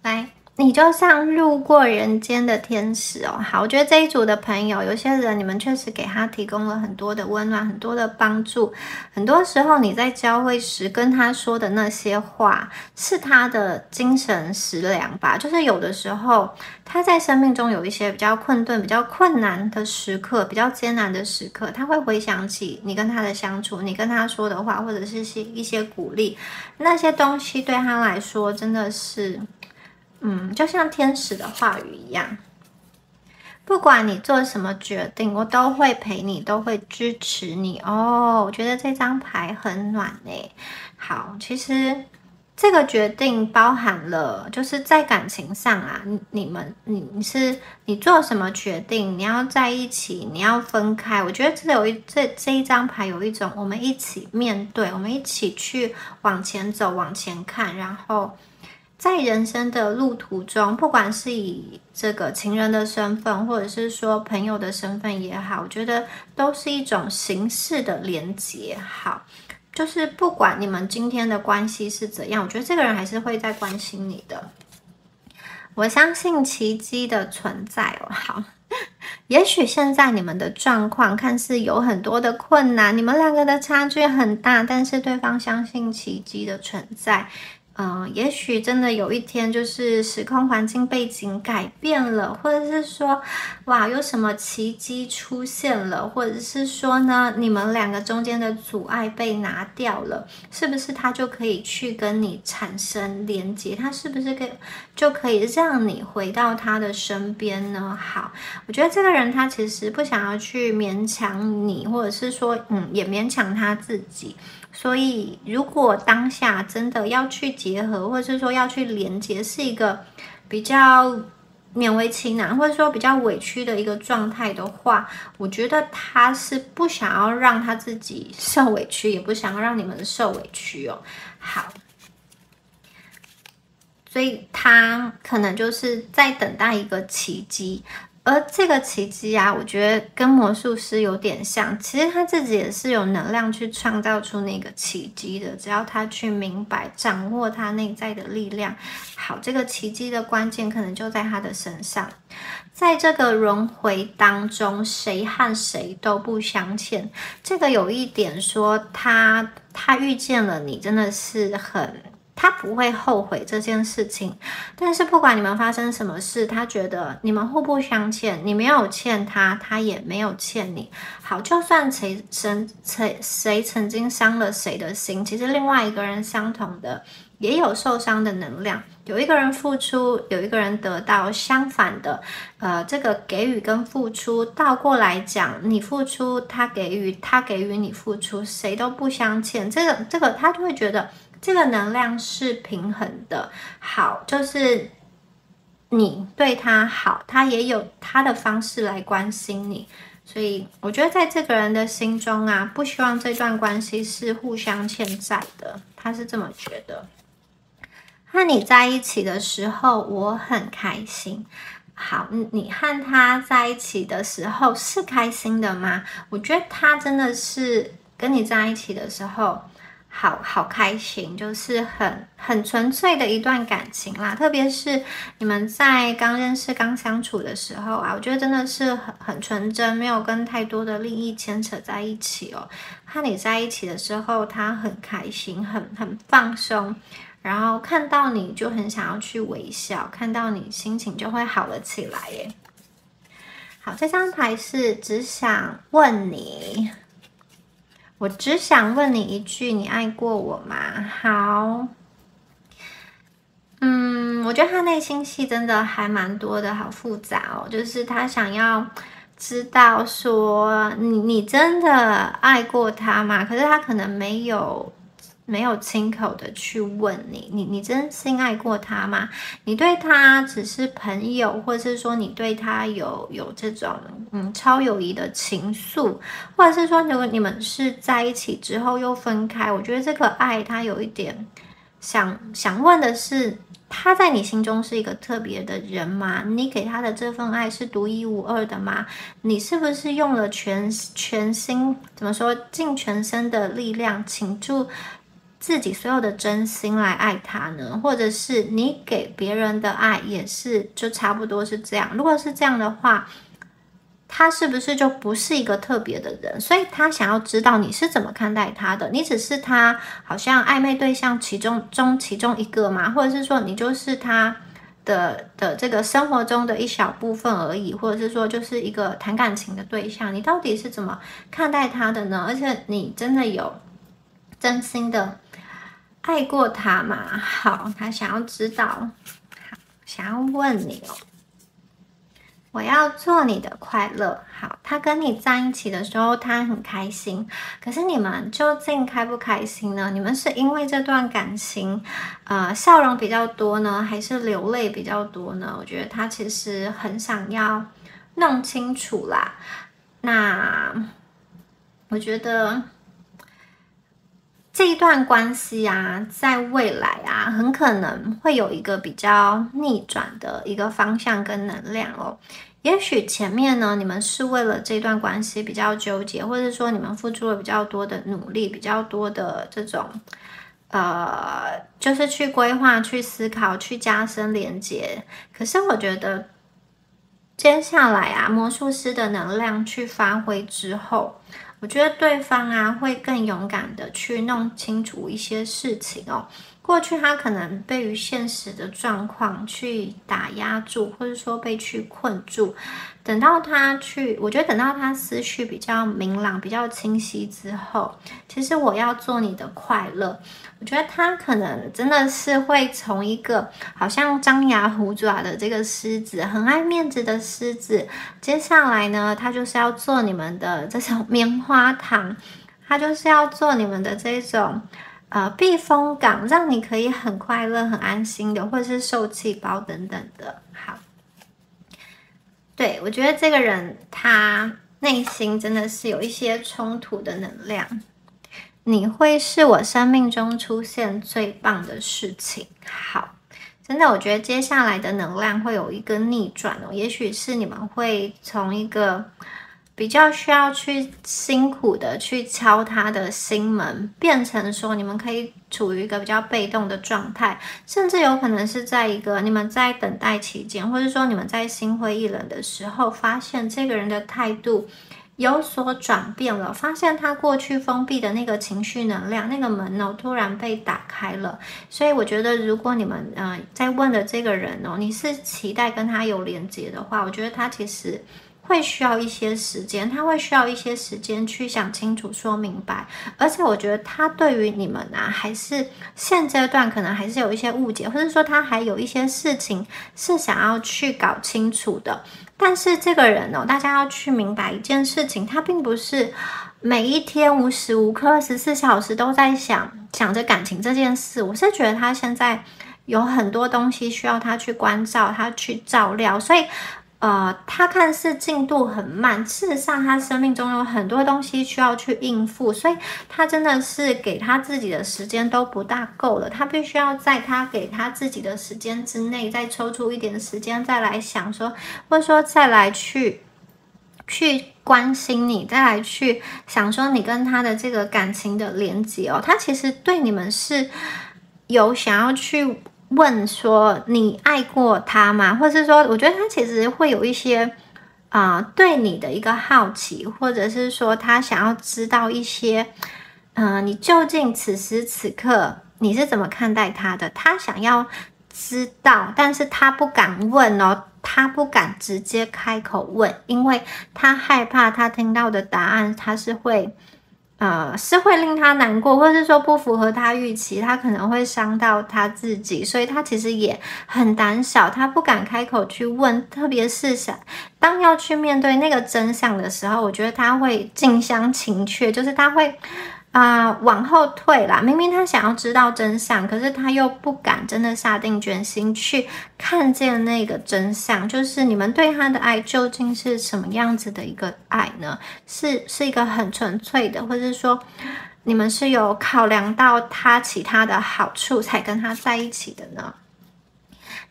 来，你就像路过人间的天使哦。好，我觉得这一组的朋友，有些人你们确实给他提供了很多的温暖，很多的帮助。很多时候你在交会时跟他说的那些话，是他的精神食粮吧。就是有的时候他在生命中有一些比较困顿、比较困难的时刻，比较艰难的时刻，他会回想起你跟他的相处，你跟他说的话，或者是一些鼓励，那些东西对他来说真的是就像天使的话语一样，不管你做什么决定，我都会陪你，都会支持你哦。我觉得这张牌很暖耶。好，其实这个决定包含了，就是在感情上啊，你做什么决定，你要在一起，你要分开。我觉得这一张牌有一种我们一起面对，我们一起去往前走，往前看，然后在人生的路途中，不管是以这个情人的身份，或者是说朋友的身份也好，我觉得都是一种形式的连结。好，就是不管你们今天的关系是怎样，我觉得这个人还是会在关心你的。我相信奇迹的存在哦。好，也许现在你们的状况看似有很多的困难，你们两个的差距很大，但是对方相信奇迹的存在。也许真的有一天，就是时空环境背景改变了，或者是说，哇，有什么奇迹出现了，或者是说呢，你们两个中间的阻碍被拿掉了，是不是他就可以去跟你产生连接？他是不是就可以让你回到他的身边呢？好，我觉得这个人他其实不想要去勉强你，或者是说，也勉强他自己。所以如果当下真的要去结合，或者是说要去连接，是一个比较勉为其难，或者说比较委屈的一个状态的话，我觉得他是不想要让他自己受委屈，也不想要让你们受委屈哦。好，所以他可能就是在等待一个奇迹。而这个奇迹啊，我觉得跟魔术师有点像，其实他自己也是有能量去创造出那个奇迹的，只要他去明白、掌握他内在的力量。好，这个奇迹的关键可能就在他的身上。在这个轮回当中，谁和谁都不相欠。这个有一点说他遇见了你，真的是他不会后悔这件事情，但是不管你们发生什么事，他觉得你们互不相欠，你没有欠他，他也没有欠你。好，就算谁曾经伤了谁的心，其实另外一个人相同的也有受伤的能量，有一个人付出，有一个人得到。相反的，这个给予跟付出倒过来讲，你付出，他给予，他给予你付出，谁都不相欠。这个他就会觉得。这个能量是平衡的，好，就是你对他好，他也有他的方式来关心你，所以我觉得在这个人的心中啊，不希望这段关系是互相欠债的，他是这么觉得。和你在一起的时候，我很开心。好，你和他在一起的时候是开心的吗？我觉得他真的是跟你在一起的时候。好开心，就是很纯粹的一段感情啦。特别是你们在刚认识、刚相处的时候啊，我觉得真的是很纯真，没有跟太多的利益牵扯在一起哦。和你在一起的时候，他很开心，很放松，然后看到你就很想要去微笑，看到你心情就会好了起来耶。好，这张牌是只想问你。我只想问你一句，你爱过我吗？好，我觉得他内心戏真的还蛮多的，好复杂哦。就是他想要知道说，你真的爱过他吗？可是他可能没有亲口的去问你真心爱过他吗？你对他只是朋友，或者是说你对他有这种超友谊的情愫，或者是说如果你们是在一起之后又分开，我觉得这个爱他有一点想问的是，他在你心中是一个特别的人吗？你给他的这份爱是独一无二的吗？你是不是用了全心，怎么说，尽全身的力量倾注自己所有的真心来爱他呢？或者是你给别人的爱也是就差不多是这样？如果是这样的话，他是不是就不是一个特别的人？所以他想要知道你是怎么看待他的，你只是他好像暧昧对象其中一个吗？或者是说你就是他的这个生活中的一小部分而已，或者是说就是一个谈感情的对象，你到底是怎么看待他的呢？而且你真的有真心的爱过他吗？好，他想要知道，好，想要问你哦。我要做你的快乐。好，他跟你在一起的时候，他很开心。可是你们究竟开不开心呢？你们是因为这段感情，笑容比较多呢，还是流泪比较多呢？我觉得他其实很想要弄清楚啦。那我觉得这一段关系啊，在未来啊，很可能会有一个比较逆转的一个方向跟能量哦。也许前面呢，你们是为了这段关系比较纠结，或者说你们付出了比较多的努力，比较多的这种就是去规划、去思考、去加深连接。可是我觉得接下来啊，魔术师的能量去发挥之后，我觉得对方啊会更勇敢的去弄清楚一些事情哦。过去他可能被于现实的状况去打压住，或者说被去困住。等到他去，我觉得等到他思绪比较明朗、比较清晰之后，其实我要做你的快乐。我觉得他可能真的是会从一个好像张牙舞爪的这个狮子，很爱面子的狮子，接下来呢，他就是要做你们的这种棉花糖，他就是要做你们的这种避风港，让你可以很快乐、很安心的，或者是受气包等等的。好，对，我觉得这个人他内心真的是有一些冲突的能量。你会是我生命中出现最棒的事情。好，真的，我觉得接下来的能量会有一个逆转哦，也许是你们会从一个比较需要去辛苦的去敲他的心门，变成说你们可以处于一个比较被动的状态，甚至有可能是在一个你们在等待期间，或者说你们在心灰意冷的时候，发现这个人的态度有所转变了，发现他过去封闭的那个情绪能量那个门哦，突然被打开了。所以我觉得，如果你们在问的这个人哦，你是期待跟他有连接的话，我觉得他其实会需要一些时间，他会需要一些时间去想清楚、说明白。而且我觉得他对于你们啊，还是现阶段可能还是有一些误解，或者说他还有一些事情是想要去搞清楚的。但是这个人哦，大家要去明白一件事情，他并不是每一天无时无刻24小时都在想着感情这件事。我是觉得他现在有很多东西需要他去关照，他去照料，所以他看似进度很慢，事实上他生命中有很多东西需要去应付，所以他真的是给他自己的时间都不大够了，他必须要在他给他自己的时间之内，再抽出一点时间再来想说，或者说再来去关心你，再来去想说你跟他的这个感情的连接哦，他其实对你们是有想要去问说你爱过他吗？或是说，我觉得他其实会有一些对你的一个好奇，或者是说他想要知道一些，你究竟此时此刻你是怎么看待他的？他想要知道，但是他不敢问哦，他不敢直接开口问，因为他害怕他听到的答案，他是会令他难过，或者是说不符合他预期，他可能会伤到他自己，所以他其实也很胆小，他不敢开口去问，特别是当要去面对那个真相的时候，我觉得他会近乡情怯，就是他会往后退啦。明明他想要知道真相，可是他又不敢真的下定决心去看见那个真相，就是你们对他的爱究竟是什么样子的一个爱呢？是一个很纯粹的，或者是说你们是有考量到他其他的好处才跟他在一起的呢？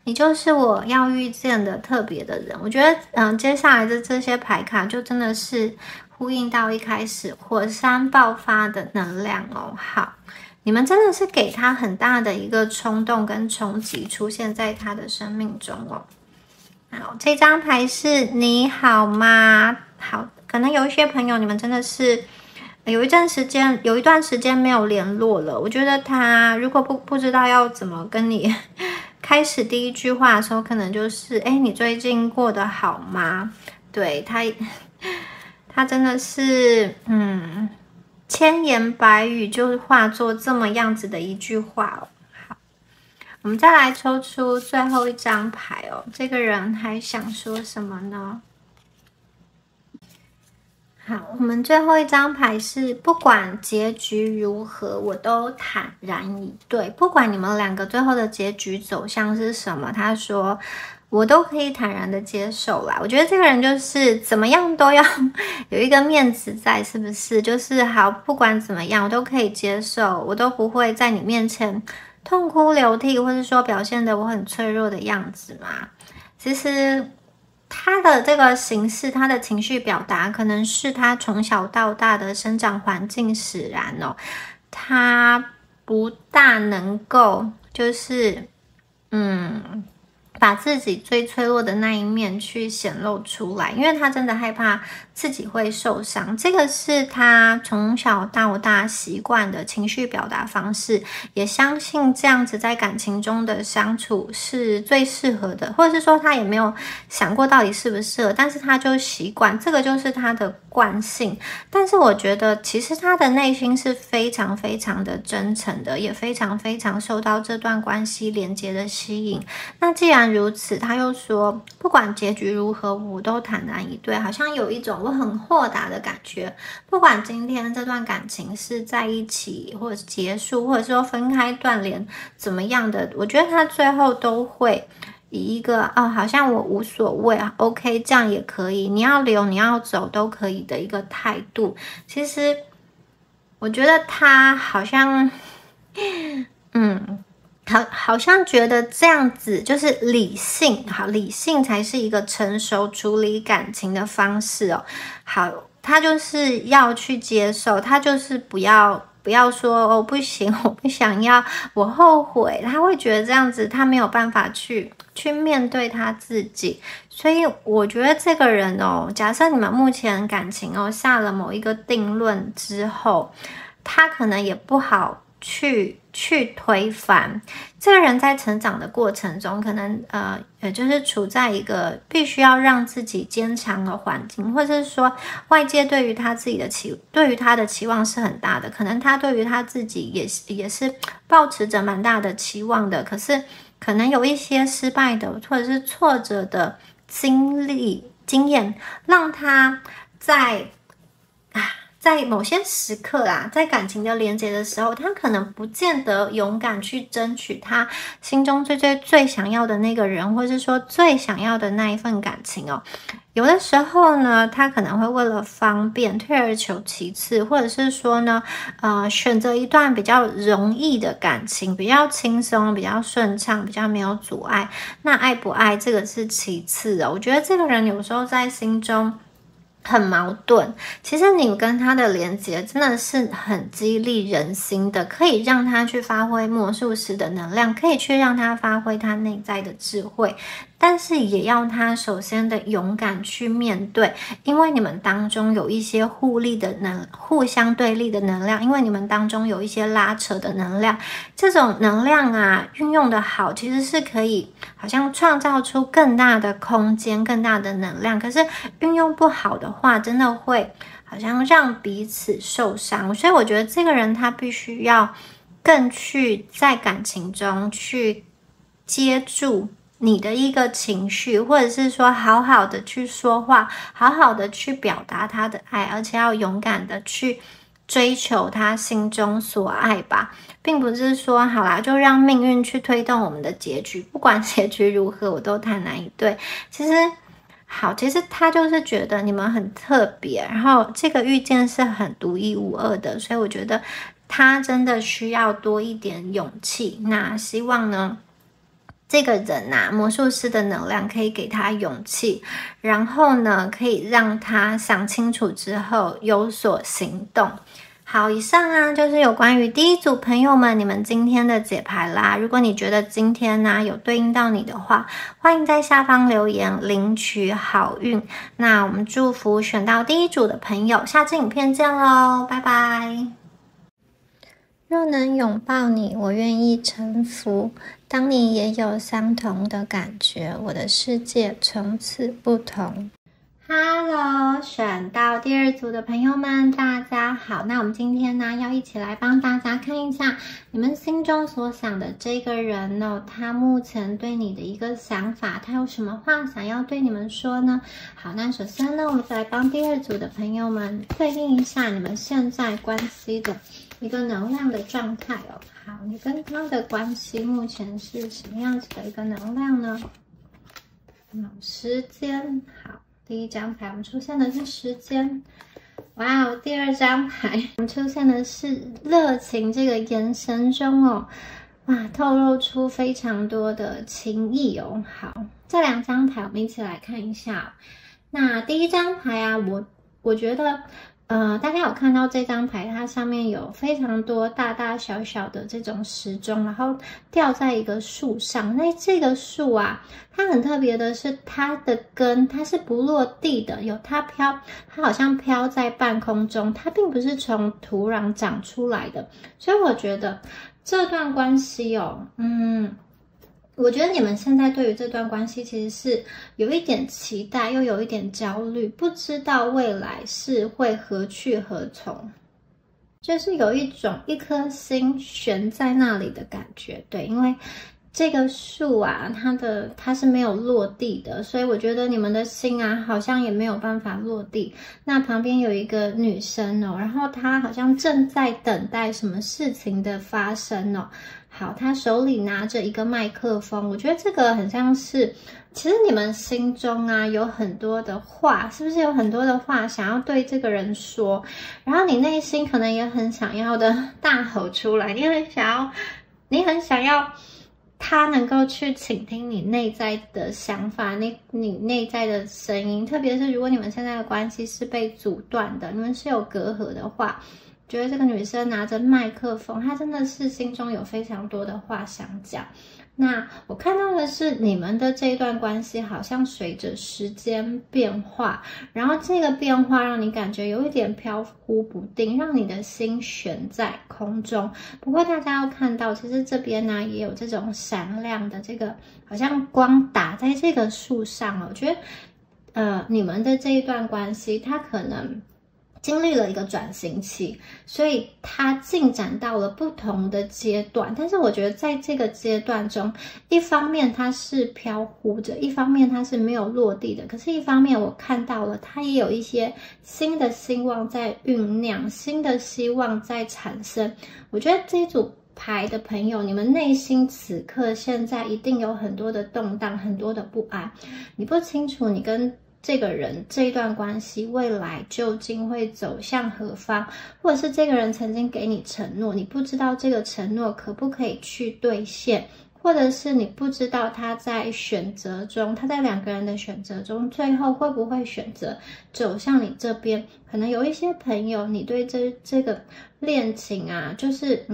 你就是我要遇见的特别的人。我觉得接下来的这些牌卡就真的是呼应到一开始火山爆发的能量哦。好，你们真的是给他很大的一个冲动跟冲击出现在他的生命中哦。好，这张牌是你好吗？好，可能有一些朋友你们真的是有一段时间没有联络了。我觉得他如果不知道要怎么跟你开始第一句话的时候，可能就是你最近过得好吗？对，他真的是千言百语就化作这么样子的一句话哦。好，我们再来抽出最后一张牌哦。这个人还想说什么呢？好，我们最后一张牌是不管结局如何，我都坦然以对。不管你们两个最后的结局走向是什么，他说我都可以坦然的接受啦。我觉得这个人就是怎么样都要有一个面子在，是不是？就是好，不管怎么样，我都可以接受，我都不会在你面前痛哭流涕，或是说表现得我很脆弱的样子嘛。其实他的这个形式，他的情绪表达，可能是他从小到大的生长环境使然哦。他不大能够，就是把自己最脆弱的那一面去显露出来，因为他真的害怕自己会受伤。这个是他从小到大习惯的情绪表达方式，也相信这样子在感情中的相处是最适合的，或者是说他也没有想过到底适不适合，但是他就习惯，这个就是他的惯性。但是我觉得其实他的内心是非常非常的真诚的，也非常非常受到这段关系连接的吸引。那既然如此，他又说不管结局如何，我都坦然以对，好像有一种我很豁达的感觉。不管今天这段感情是在一起，或者结束，或者说分开断联怎么样的，我觉得他最后都会以一个好像我无所谓啊 ，OK， 这样也可以，你要留你要走都可以的一个态度。其实我觉得他好像好像觉得这样子就是理性，好，理性才是一个成熟处理感情的方式哦。好，他就是要去接受，他就是不要说不行，我不想要，我后悔，他会觉得这样子他没有办法去面对他自己。所以我觉得这个人假设你们目前感情下了某一个定论之后，他可能也不好去推翻。这个人在成长的过程中，可能就是处在一个必须要让自己坚强的环境，或者是说外界对于他自己的对于他的期望是很大的，可能他对于他自己也是抱持着蛮大的期望的，可是可能有一些失败的或者是挫折的经验，让他在某些时刻在感情的连结的时候，他可能不见得勇敢去争取他心中最想要的那个人，或是说最想要的那一份感情有的时候呢，他可能会为了方便退而求其次，或者是说呢，选择一段比较容易的感情，比较轻松，比较顺畅，比较没有阻碍。那爱不爱这个是其次我觉得这个人有时候在心中很矛盾，其实你跟他的连结真的是很激励人心的，可以让他去发挥魔术师的能量，可以去让他发挥他内在的智慧，但是也要他首先的勇敢去面对，因为你们当中有一些互相对立的能量，因为你们当中有一些拉扯的能量，这种能量运用的好，其实是可以好像创造出更大的空间，更大的能量，可是运用不好的话，真的会好像让彼此受伤。所以我觉得这个人他必须要更去在感情中去接住你的一个情绪，或者是说好好的去说话，好好的去表达他的爱，而且要勇敢的去追求他心中所爱吧，并不是说好啦就让命运去推动我们的结局，不管结局如何我都谈难一对。其实他就是觉得你们很特别，然后这个遇见是很独一无二的，所以我觉得他真的需要多一点勇气。那希望呢这个人魔术师的能量可以给他勇气，然后呢可以让他想清楚之后有所行动。好，以上就是有关于第一组朋友们你们今天的解牌啦。如果你觉得今天有对应到你的话，欢迎在下方留言领取好运。那我们祝福选到第一组的朋友，下次影片见咯，拜拜。若能拥抱你，我愿意臣服。当你也有相同的感觉，我的世界从此不同。Hello， 选到第二组的朋友们，大家好。那我们今天呢，要一起来帮大家看一下你们心中所想的这个人他目前对你的一个想法，他有什么话想要对你们说呢？好，那首先呢，我们再来帮第二组的朋友们对应一下你们现在关系的一个能量的状态好，你跟他的关系目前是什么样子的一个能量呢？时间，好。第一张牌我们出现的是时间，哇哦！第二张牌我们出现的是热情，这个眼神中哇，透露出非常多的情意好，这两张牌我们一起来看一下那第一张牌我觉得大家有看到这张牌，它上面有非常多大大小小的这种时钟，然后吊在一个树上。那这个树它很特别的是，它的根它是不落地的，它好像飘在半空中，它并不是从土壤长出来的。所以我觉得这段关系我觉得你们现在对于这段关系其实是有一点期待，又有一点焦虑，不知道未来是会何去何从，就是有一颗心悬在那里的感觉。对，因为这个树它是没有落地的，所以我觉得你们的心好像也没有办法落地。那旁边有一个女生然后她好像正在等待什么事情的发生好，他手里拿着一个麦克风，我觉得这个很像是，其实你们心中啊有很多的话，是不是有很多的话想要对这个人说？然后你内心可能也很想要的大吼出来，你很想要他能够去倾听你内在的想法，你内在的声音，特别是如果你们现在的关系是被阻断的，你们是有隔阂的话，觉得这个女生拿着麦克风，她真的是心中有非常多的话想讲。那我看到的是你们的这一段关系好像随着时间变化，然后这个变化让你感觉有一点飘忽不定，让你的心悬在空中。不过大家要看到，其实这边呢也有这种闪亮的这个，好像光打在这个树上哦。我觉得你们的这一段关系，它可能经历了一个转型期，所以它进展到了不同的阶段。但是我觉得在这个阶段中，一方面它是飘忽着，一方面它是没有落地的。可是一方面我看到了，它也有一些新的希望在酝酿，新的希望在产生。我觉得这一组牌的朋友，你们内心此刻现在一定有很多的动荡，很多的不安。你不清楚你跟这个人这一段关系未来究竟会走向何方，或者是这个人曾经给你承诺，你不知道这个承诺可不可以去兑现，或者是你不知道他在选择中，他在两个人的选择中，最后会不会选择走向你这边。可能有一些朋友，你对这个恋情啊，就是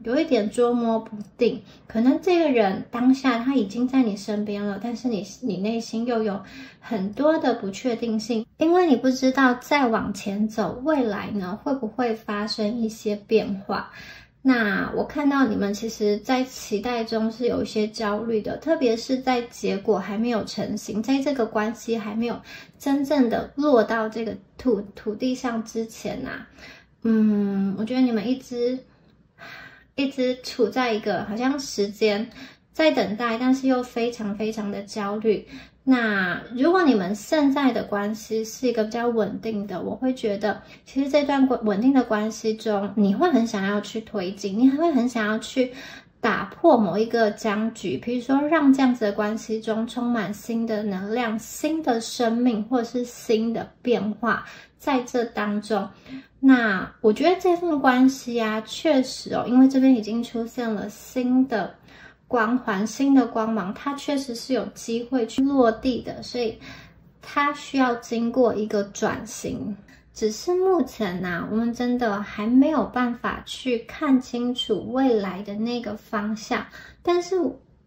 有一点捉摸不定。可能这个人当下他已经在你身边了，但是你内心又有很多的不确定性，因为你不知道再往前走，未来呢会不会发生一些变化。那我看到你们其实在期待中是有一些焦虑的，特别是在结果还没有成型，在这个关系还没有真正的落到这个土地上之前啊，我觉得你们一直处在一个好像时间在等待，但是又非常非常的焦虑。那如果你们现在的关系是一个比较稳定的，我会觉得其实这段稳定的关系中，你会很想要去推进，你会很想要去打破某一个僵局，比如说让这样子的关系中充满新的能量、新的生命，或者是新的变化在这当中。那我觉得这份关系啊，确实因为这边已经出现了新的光环、新的光芒，它确实是有机会去落地的，所以它需要经过一个转型。只是目前啊，我们真的还没有办法去看清楚未来的那个方向。但是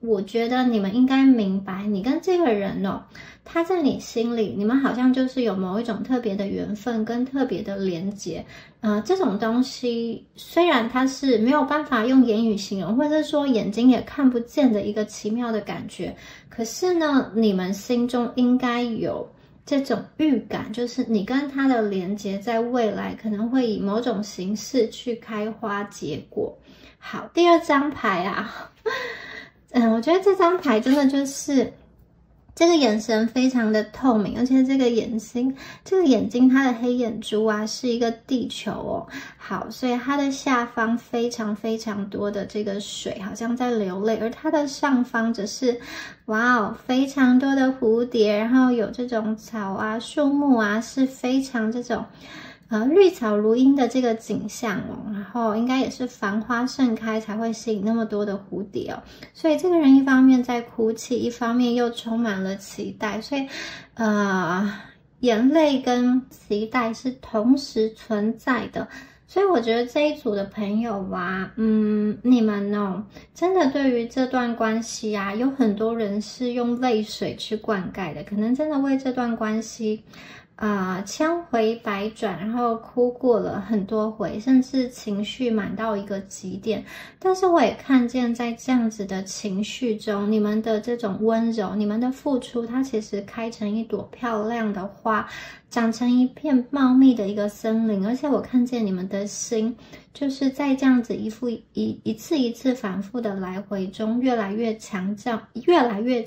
我觉得你们应该明白，你跟这个人他在你心里，你们好像就是有某一种特别的缘分跟特别的连结。这种东西虽然它是没有办法用言语形容，或者说眼睛也看不见的一个奇妙的感觉，可是呢，你们心中应该有这种预感，就是你跟他的连结在未来可能会以某种形式去开花结果。好，第二张牌啊，我觉得这张牌真的就是这个眼神非常的透明，而且这个眼睛它的黑眼珠啊是一个地球好，所以它的下方非常非常多的这个水好像在流泪，而它的上方则是非常多的蝴蝶，然后有这种草啊树木啊是非常这种绿草如茵的这个景象然后应该也是繁花盛开才会吸引那么多的蝴蝶所以这个人一方面在哭泣，一方面又充满了期待，所以眼泪跟期待是同时存在的。所以我觉得这一组的朋友啊，你们真的对于这段关系啊，有很多人是用泪水去灌溉的，可能真的为这段关系千回百转，然后哭过了很多回，甚至情绪满到一个极点。但是我也看见在这样子的情绪中，你们的这种温柔，你们的付出，它其实开成一朵漂亮的花，长成一片茂密的一个森林。而且我看见你们的心就是在这样子一次一次反复的来回中越来越强壮，也越来越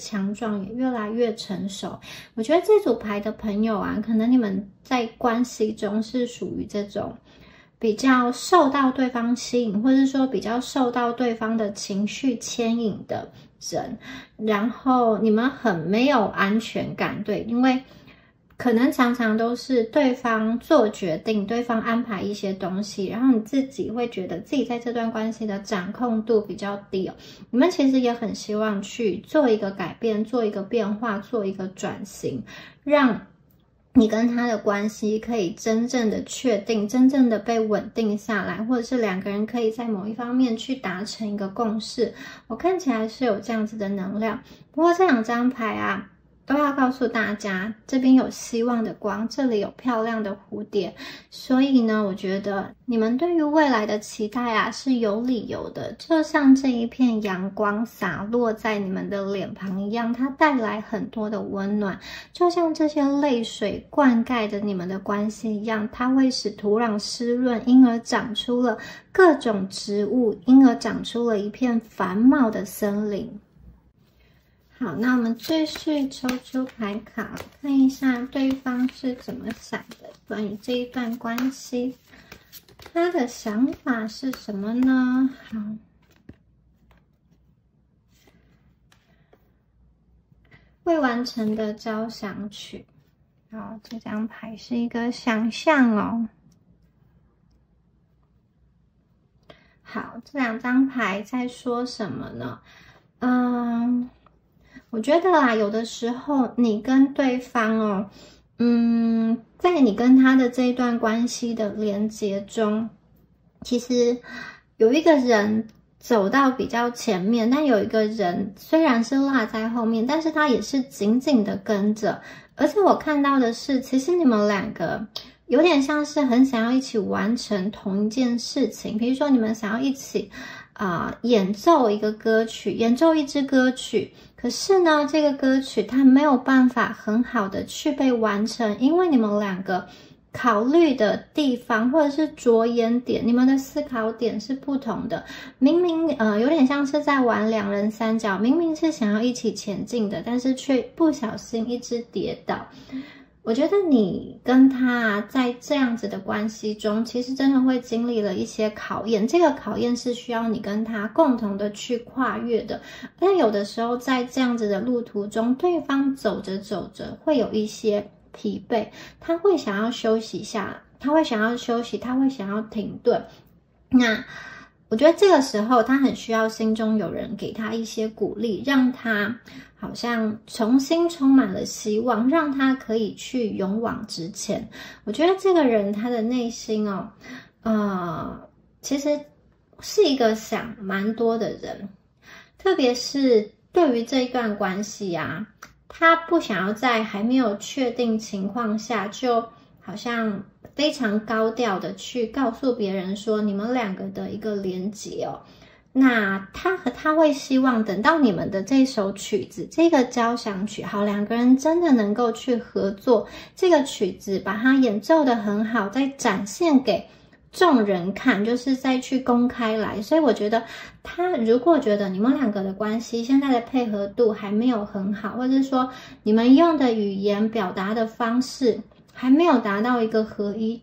成熟。我觉得这组牌的朋友啊，可能你们在关系中是属于这种比较受到对方吸引，或者说比较受到对方的情绪牵引的人，然后你们很没有安全感，对，因为可能常常都是对方做决定，对方安排一些东西，然后你自己会觉得自己在这段关系的掌控度比较低哦。你们其实也很希望去做一个改变，做一个变化，做一个转型，让你跟他的关系可以真正的确定，真正的被稳定下来，或者是两个人可以在某一方面去达成一个共识。我看起来是有这样子的能量，不过这两张牌啊都要告诉大家，这边有希望的光，这里有漂亮的蝴蝶，所以呢，我觉得你们对于未来的期待啊是有理由的，就像这一片阳光洒落在你们的脸庞一样，它带来很多的温暖，就像这些泪水灌溉着你们的关系一样，它会使土壤湿润，因而长出了各种植物，因而长出了一片繁茂的森林。好，那我们继续抽出牌卡，看一下对方是怎么想的，关于这一段关系，他的想法是什么呢？好，未完成的交响曲。好，这张牌是一个想象哦。好，这两张牌在说什么呢？我觉得啊，有的时候你跟对方哦，在你跟他的这一段关系的连接中，其实有一个人走到比较前面，但有一个人虽然是落在后面，但是他也是紧紧的跟着。而且我看到的是，其实你们两个有点像是很想要一起完成同一件事情，比如说你们想要一起演奏一个歌曲，演奏一支歌曲。可是呢，这个歌曲它没有办法很好的去被完成，因为你们两个考虑的地方或者是着眼点，你们的思考点是不同的。明明有点像是在玩两人三角，明明是想要一起前进的，但是却不小心一直跌倒。我觉得你跟他在这样子的关系中，其实真的会经历了一些考验，这个考验是需要你跟他共同的去跨越的。但有的时候在这样子的路途中，对方走着走着会有一些疲惫，他会想要休息一下，他会想要休息，他会想要停顿。那我觉得这个时候他很需要心中有人给他一些鼓励，让他好像重新充满了希望，让他可以去勇往直前。我觉得这个人他的内心其实是一个想蛮多的人，特别是对于这一段关系啊，他不想要在还没有确定情况下就好像非常高调的去告诉别人说你们两个的一个连结哦。那他会希望等到你们的这首曲子，这个交响曲，好，两个人真的能够去合作这个曲子，把它演奏得很好，再展现给众人看，就是再去公开来。所以我觉得他如果觉得你们两个的关系现在的配合度还没有很好，或者是说你们用的语言表达的方式还没有达到一个合一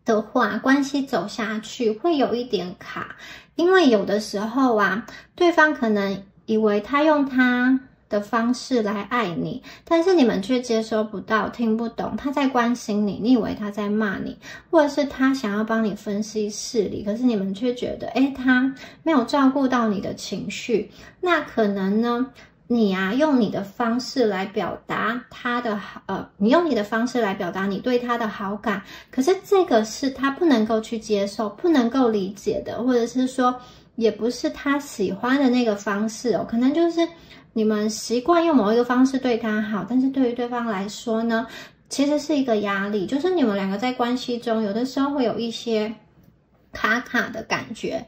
的话，关系走下去会有一点卡。因为有的时候啊，对方可能以为他用他的方式来爱你，但是你们却接收不到，听不懂。他在关心你，你以为他在骂你，或者是他想要帮你分析事理，可是你们却觉得他没有照顾到你的情绪。那可能呢，你用你的方式来表达他的你用你的方式来表达你对他的好感，可是这个是他不能够去接受，不能够理解的，或者是说也不是他喜欢的那个方式哦。可能就是你们习惯用某一个方式对他好，但是对于对方来说呢，其实是一个压力，就是你们两个在关系中有的时候会有一些卡卡的感觉。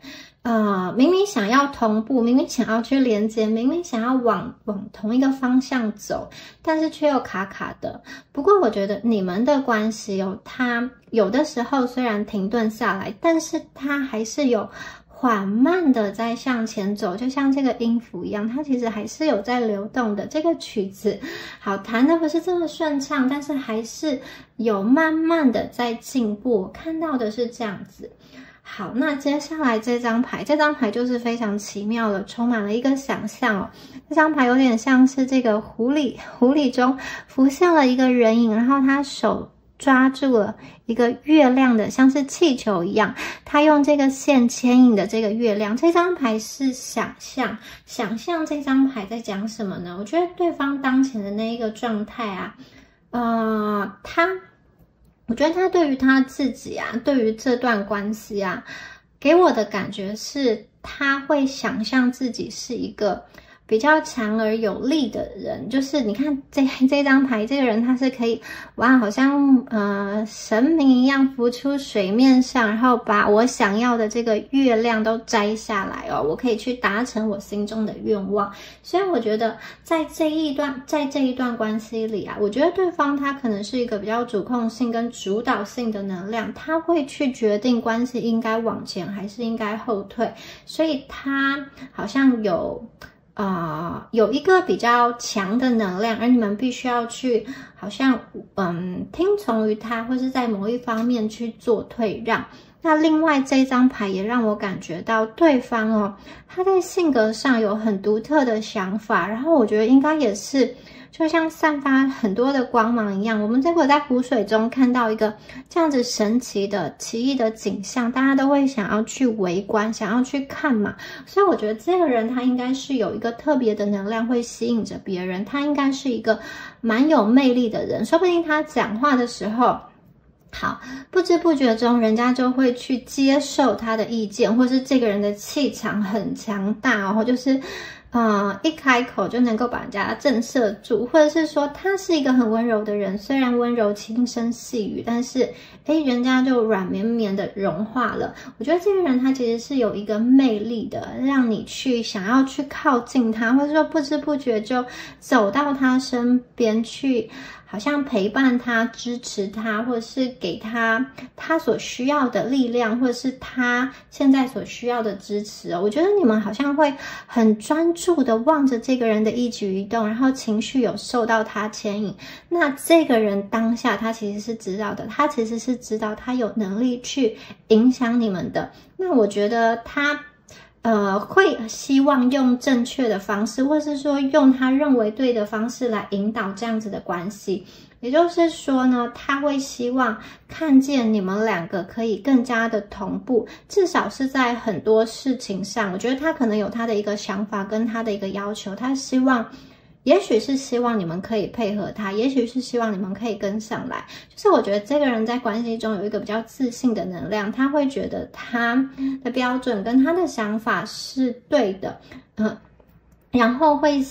明明想要同步，明明想要去连接，明明想要往同一个方向走，但是却又卡卡的。不过我觉得你们的关系它有的时候虽然停顿下来，但是它还是有缓慢的在向前走，就像这个音符一样，它其实还是有在流动的。这个曲子好弹的不是这么顺畅，但是还是有慢慢的在进步，我看到的是这样子。好，那接下来这张牌就是非常奇妙的，充满了一个想象哦。这张牌有点像是这个狐狸中浮现了一个人影，然后他手抓住了一个月亮的，像是气球一样，他用这个线牵引的这个月亮。这张牌是想象这张牌在讲什么呢？我觉得对方当前的那一个状态啊，我觉得他对于他自己啊，对于这段关系啊，给我的感觉是他会想象自己是一个比较强而有力的人。就是你看这张牌，这个人他是可以哇，好像神明一样浮出水面上，然后把我想要的这个月亮都摘下来哦，我可以去达成我心中的愿望。所以我觉得在这一段关系里啊，我觉得对方他可能是一个比较主控性跟主导性的能量，他会去决定关系应该往前还是应该后退，所以他好像有一个比较强的能量，而你们必须要去好像听从于他，或是在某一方面去做退让。那另外这张牌也让我感觉到对方哦，他在性格上有很独特的想法，然后我觉得应该也是就像散发很多的光芒一样。我们结果在湖水中看到一个这样子神奇的奇异的景象，大家都会想要去围观，想要去看嘛。所以我觉得这个人他应该是有一个特别的能量会吸引着别人，他应该是一个蛮有魅力的人，说不定他讲话的时候好，不知不觉中人家就会去接受他的意见，或是这个人的气场很强大哦，就是一开口就能够把人家震慑住，或者是说他是一个很温柔的人，虽然温柔轻声细语，但是人家就软绵绵的融化了。我觉得这个人他其实是有一个魅力的，让你去想要去靠近他，或者说不知不觉就走到他身边去，好像陪伴他、支持他，或者是给他所需要的力量，或者是他现在所需要的支持哦。我觉得你们好像会很专注的望着这个人的一举一动，然后情绪有受到他牵引。那这个人当下他其实是知道的，他其实是知道他有能力去影响你们的。那我觉得他会希望用正确的方式，或是说用他认为对的方式来引导这样子的关系。也就是说呢，他会希望看见你们两个可以更加的同步，至少是在很多事情上，我觉得他可能有他的一个想法跟他的一个要求，他希望也许是希望你们可以配合他，也许是希望你们可以跟上来。就是我觉得这个人在关系中有一个比较自信的能量，他会觉得他的标准跟他的想法是对的，然后会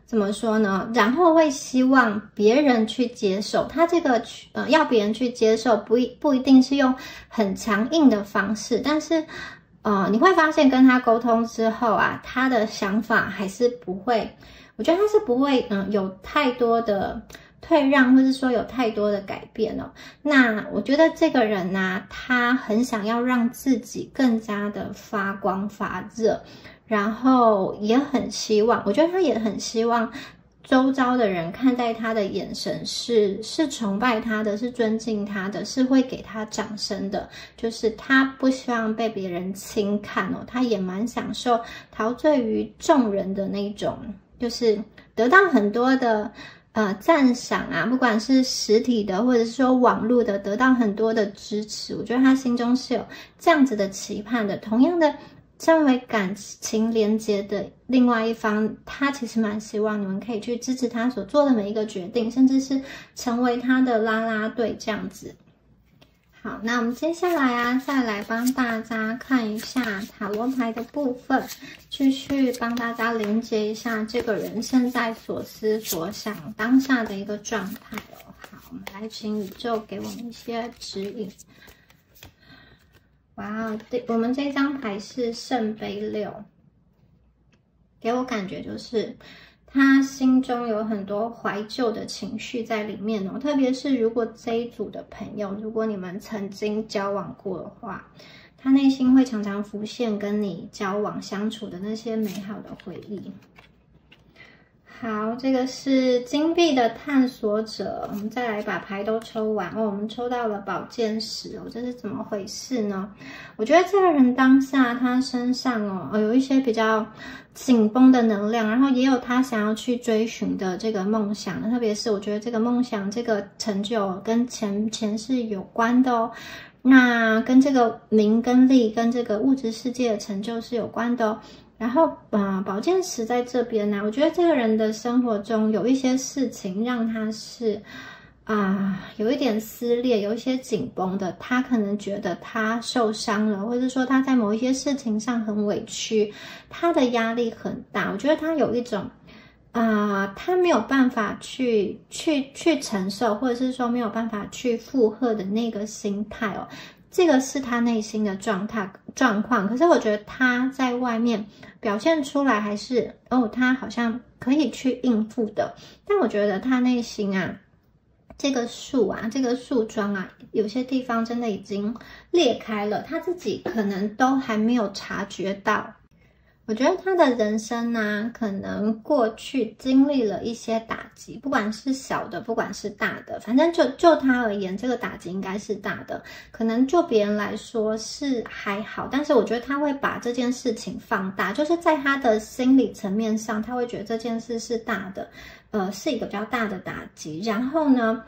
怎么说呢？然后会希望别人去接受他这个要别人去接受，不一定是用很强硬的方式，但是你会发现跟他沟通之后啊，他的想法还是不会，我觉得他是不会有太多的退让，或是说有太多的改变哦。那我觉得这个人呢，他很想要让自己更加的发光发热，然后也很希望，我觉得他也很希望周遭的人看待他的眼神是崇拜他的，是尊敬他的，是会给他掌声的。就是他不希望被别人轻看哦，他也蛮享受陶醉于众人的那种，就是得到很多的赞赏啊，不管是实体的或者是说网络的，得到很多的支持。我觉得他心中是有这样子的期盼的。同样的，身为感情连接的另外一方，他其实蛮希望你们可以去支持他所做的每一个决定，甚至是成为他的啦啦队这样子。好，那我们接下来啊，再来帮大家看一下塔罗牌的部分，继续帮大家连接一下这个人现在所思所想当下的一个状态哦。好，我们来请宇宙给我们一些指引。哇，我们这张牌是圣杯6，给我感觉就是他心中有很多怀旧的情绪在里面哦。特别是如果这一组的朋友，如果你们曾经交往过的话，他内心会常常浮现跟你交往相处的那些美好的回忆。好，这个是金币的探索者，我们再来把牌都抽完哦。我们抽到了宝剑十哦，这是怎么回事呢？我觉得这个人当下他身上有一些比较紧绷的能量，然后也有他想要去追寻的这个梦想，特别是我觉得这个梦想、这个成就跟前世有关的哦。那跟这个名跟利跟这个物质世界的成就是有关的哦。然后宝剑十在这边呢，我觉得这个人的生活中有一些事情让他是有一点撕裂，有一些紧绷的，他可能觉得他受伤了，或者说他在某一些事情上很委屈，他的压力很大。我觉得他有一种他没有办法去承受，或者是说没有办法去负荷的那个心态哦。这个是他内心的状况，可是我觉得他在外面表现出来还是他好像可以去应付的，但我觉得他内心这个树这个树桩有些地方真的已经裂开了，他自己可能都还没有察觉到。我觉得他的人生可能过去经历了一些打击，不管是小的，不管是大的，反正就他而言，这个打击应该是大的。可能就别人来说是还好，但是我觉得他会把这件事情放大，就是在他的心理层面上，他会觉得这件事是大的，是一个比较大的打击。然后呢，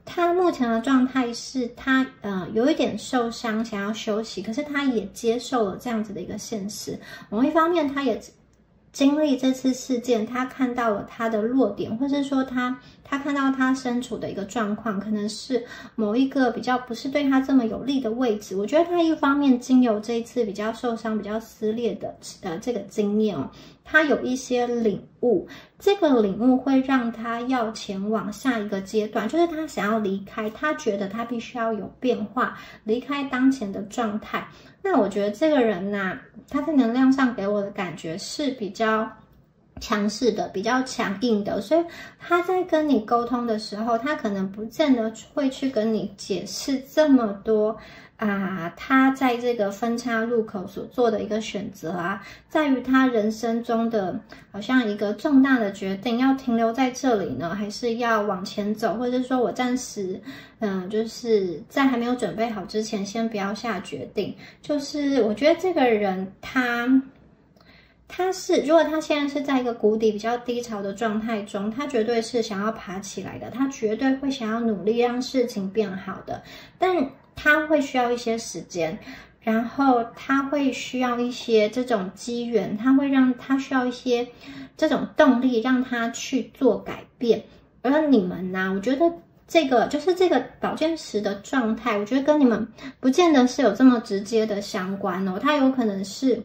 他目前的状态是他有一点受伤，想要休息，可是他也接受了这样子的一个现实。某一方面，他也经历这次事件，他看到了他的弱点，或是说他看到他身处的一个状况，可能是某一个比较不是对他这么有利的位置。我觉得他一方面经由这一次比较受伤、比较撕裂的这个经验他有一些领悟，这个领悟会让他要前往下一个阶段，就是他想要离开，他觉得他必须要有变化，离开当前的状态。那我觉得这个人他在能量上给我的感觉是比较强势的，比较强硬的，所以他在跟你沟通的时候，他可能不见得会去跟你解释这么多他在这个分岔路口所做的一个选择在于他人生中的好像一个重大的决定，要停留在这里呢，还是要往前走，或者是说我暂时就是在还没有准备好之前，先不要下决定。就是我觉得这个人他是，如果他现在是在一个谷底比较低潮的状态中，他绝对是想要爬起来的，他绝对会想要努力让事情变好的，但他会需要一些时间，然后他会需要一些这种机缘，他需要一些这种动力让他去做改变。而你们我觉得这个宝剑十的状态，我觉得跟你们不见得是有这么直接的相关他有可能是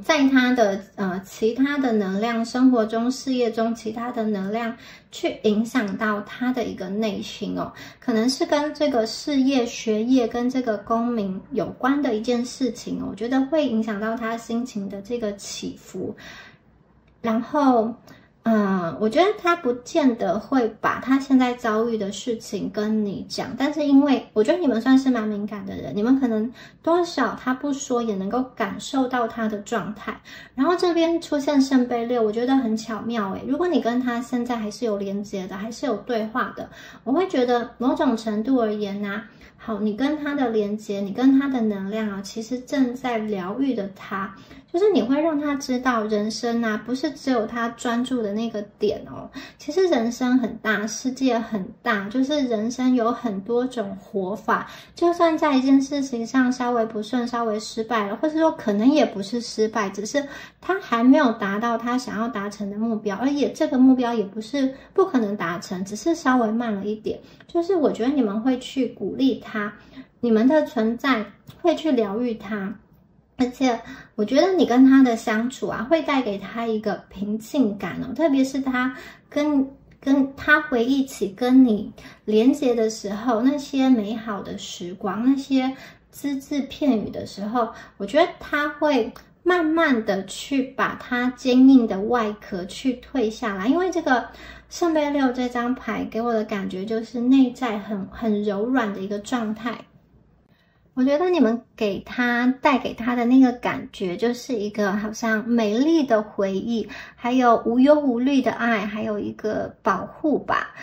在他的其他的能量，生活中、事业中其他的能量去影响到他的一个内心可能是跟这个事业、学业跟这个功名有关的一件事情我觉得会影响到他心情的这个起伏。然后我觉得他不见得会把他现在遭遇的事情跟你讲，但是因为我觉得你们算是蛮敏感的人，你们可能多少他不说也能够感受到他的状态。然后这边出现圣杯六，我觉得很巧妙如果你跟他现在还是有连接的，还是有对话的，我会觉得某种程度而言好，你跟他的连接，你跟他的能量其实正在疗愈的他，就是你会让他知道人生不是只有他专注的那个点其实人生很大，世界很大，就是人生有很多种活法，就算在一件事情上稍微不顺，稍微失败了，或者说可能也不是失败，只是他还没有达到他想要达成的目标，而且这个目标也不是不可能达成，只是稍微慢了一点。就是我觉得你们会去鼓励他，你们的存在会去疗愈他，而且我觉得你跟他的相处会带给他一个平静感特别是他跟他回忆起跟你连结的时候，那些美好的时光，那些只字片语的时候，我觉得他会慢慢的去把他坚硬的外壳去退下来。因为这个圣杯六这张牌给我的感觉就是内在很柔软的一个状态。我觉得你们带给他的那个感觉，就是一个好像美丽的回忆，还有无忧无虑的爱，还有一个保护吧。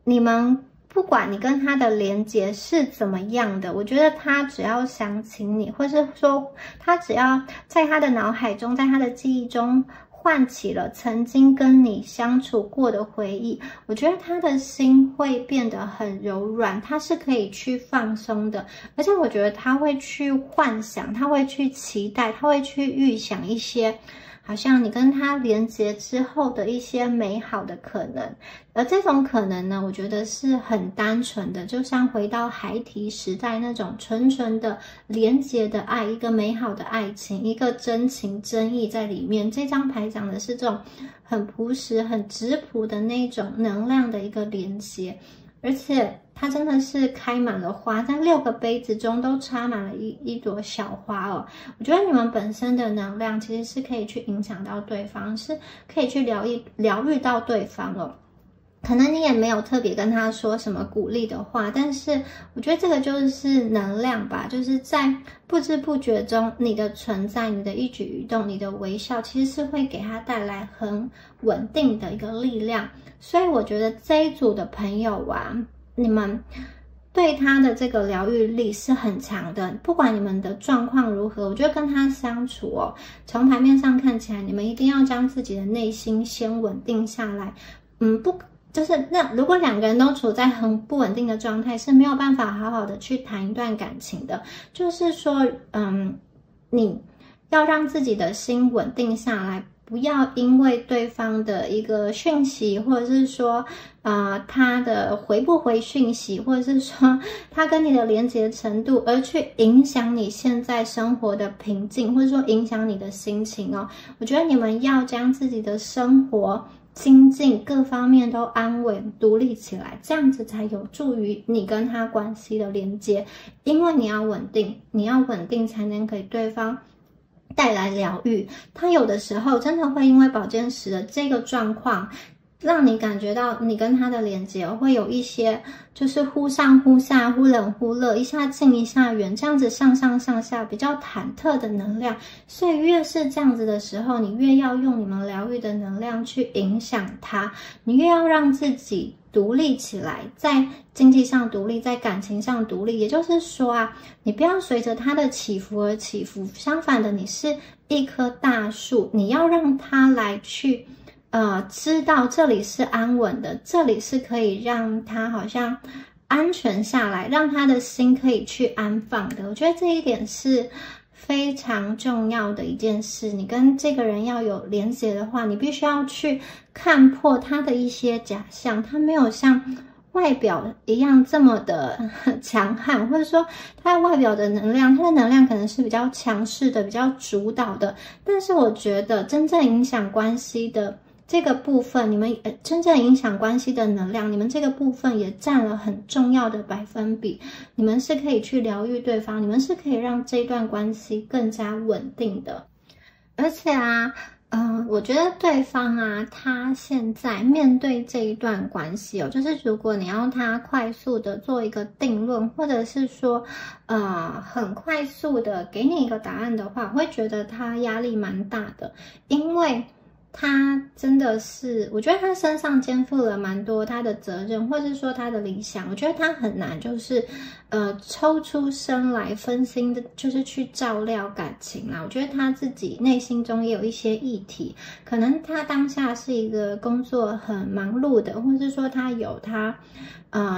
你们不管你跟他的连结是怎么样的，我觉得他只要想起你，或是说他只要在他的脑海中，在他的记忆中唤起了曾经跟你相处过的回忆，我觉得他的心会变得很柔软，他是可以去放松的，而且我觉得他会去幻想，他会去期待，他会去预想一些好像你跟他连结之后的一些美好的可能，而这种可能呢，我觉得是很单纯的，就像回到孩提时代那种纯纯的连结的爱，一个美好的爱情，一个真情真意在里面。这张牌讲的是这种很朴实、很质朴的那种能量的一个连接。而且它真的是开满了花，在6个杯子中都插满了一朵小花哦。我觉得你们本身的能量其实是可以去影响到对方，是可以去疗愈到对方哦。可能你也没有特别跟他说什么鼓励的话，但是我觉得这个就是能量吧，就是在不知不觉中，你的存在、你的一举一动、你的微笑，其实是会给他带来很稳定的一个力量。所以我觉得这一组的朋友啊，你们对他的这个疗愈力是很强的，不管你们的状况如何，我觉得跟他相处哦，从牌面上看起来，你们一定要将自己的内心先稳定下来。就是那如果2个人都处在很不稳定的状态，是没有办法好好的去谈一段感情的。就是说，你要让自己的心稳定下来，不要因为对方的一个讯息，或者是说，他的回不回讯息，或者是说他跟你的连结程度，而去影响你现在生活的平静，或者说影响你的心情哦。我觉得你们要将自己的生活心境各方面都安稳独立起来，这样子才有助于你跟他关系的连接。因为你要稳定才能给对方带来疗愈。他有的时候真的会因为宝剑十的这个状况，让你感觉到你跟他的连接会有一些就是忽上忽下、忽冷忽热，一下近一下远，这样子上上下下比较忐忑的能量。所以越是这样子的时候，你越要用你们疗愈的能量去影响他，你越要让自己独立起来，在经济上独立，在感情上独立。也就是说啊，你不要随着他的起伏而起伏，相反的，你是一棵大树，你要让他来去知道这里是安稳的，这里是可以让他好像安全下来，让他的心可以去安放的。我觉得这一点是非常重要的一件事。你跟这个人要有连结的话，你必须要去看破他的一些假象，他没有像外表一样这么的强悍，或者说他外表的能量，他的能量可能是比较强势的，比较主导的。但是我觉得真正影响关系的这个部分，你们真正影响关系的能量，你们这个部分也占了很重要的百分比。你们是可以去疗愈对方，你们是可以让这段关系更加稳定的。而且啊，我觉得对方啊，他现在面对这一段关系哦，就是如果你要他快速的做一个定论，或者是说，很快速的给你一个答案的话，我会觉得他压力蛮大的，因为他真的是，我觉得他身上肩负了蛮多他的责任，或是说他的理想。我觉得他很难就是，抽出身来分心的，就是去照料感情啦。我觉得他自己内心中也有一些议题，可能他当下是一个工作很忙碌的，或是说他有他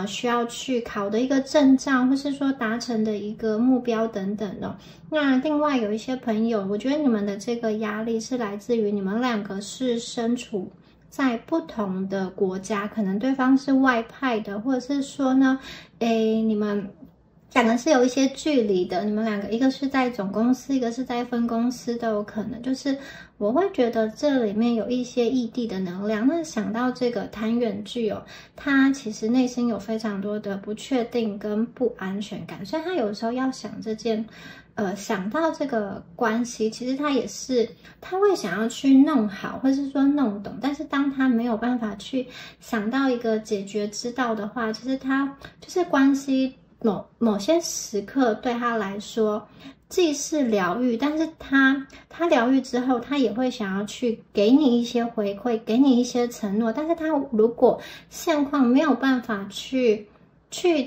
需要去考的一个证照，或是说达成的一个目标等等的。那另外有一些朋友，我觉得你们的这个压力是来自于你们2个是身处在不同的国家，可能对方是外派的，或者是说呢，你们2个是有一些距离的，你们2个一个是在总公司，一个是在分公司都有可能。就是我会觉得这里面有一些异地的能量。那想到这个谈远距哦，他其实内心有非常多的不确定跟不安全感，所以他有时候要想想到这个关系，其实他会想要去弄好，或是说弄懂，但是当他没有办法去想到一个解决之道的话，其实他就是关系某些时刻对他来说既是疗愈，但是他疗愈之后，他也会想要去给你一些回馈，给你一些承诺。但是他如果现况没有办法去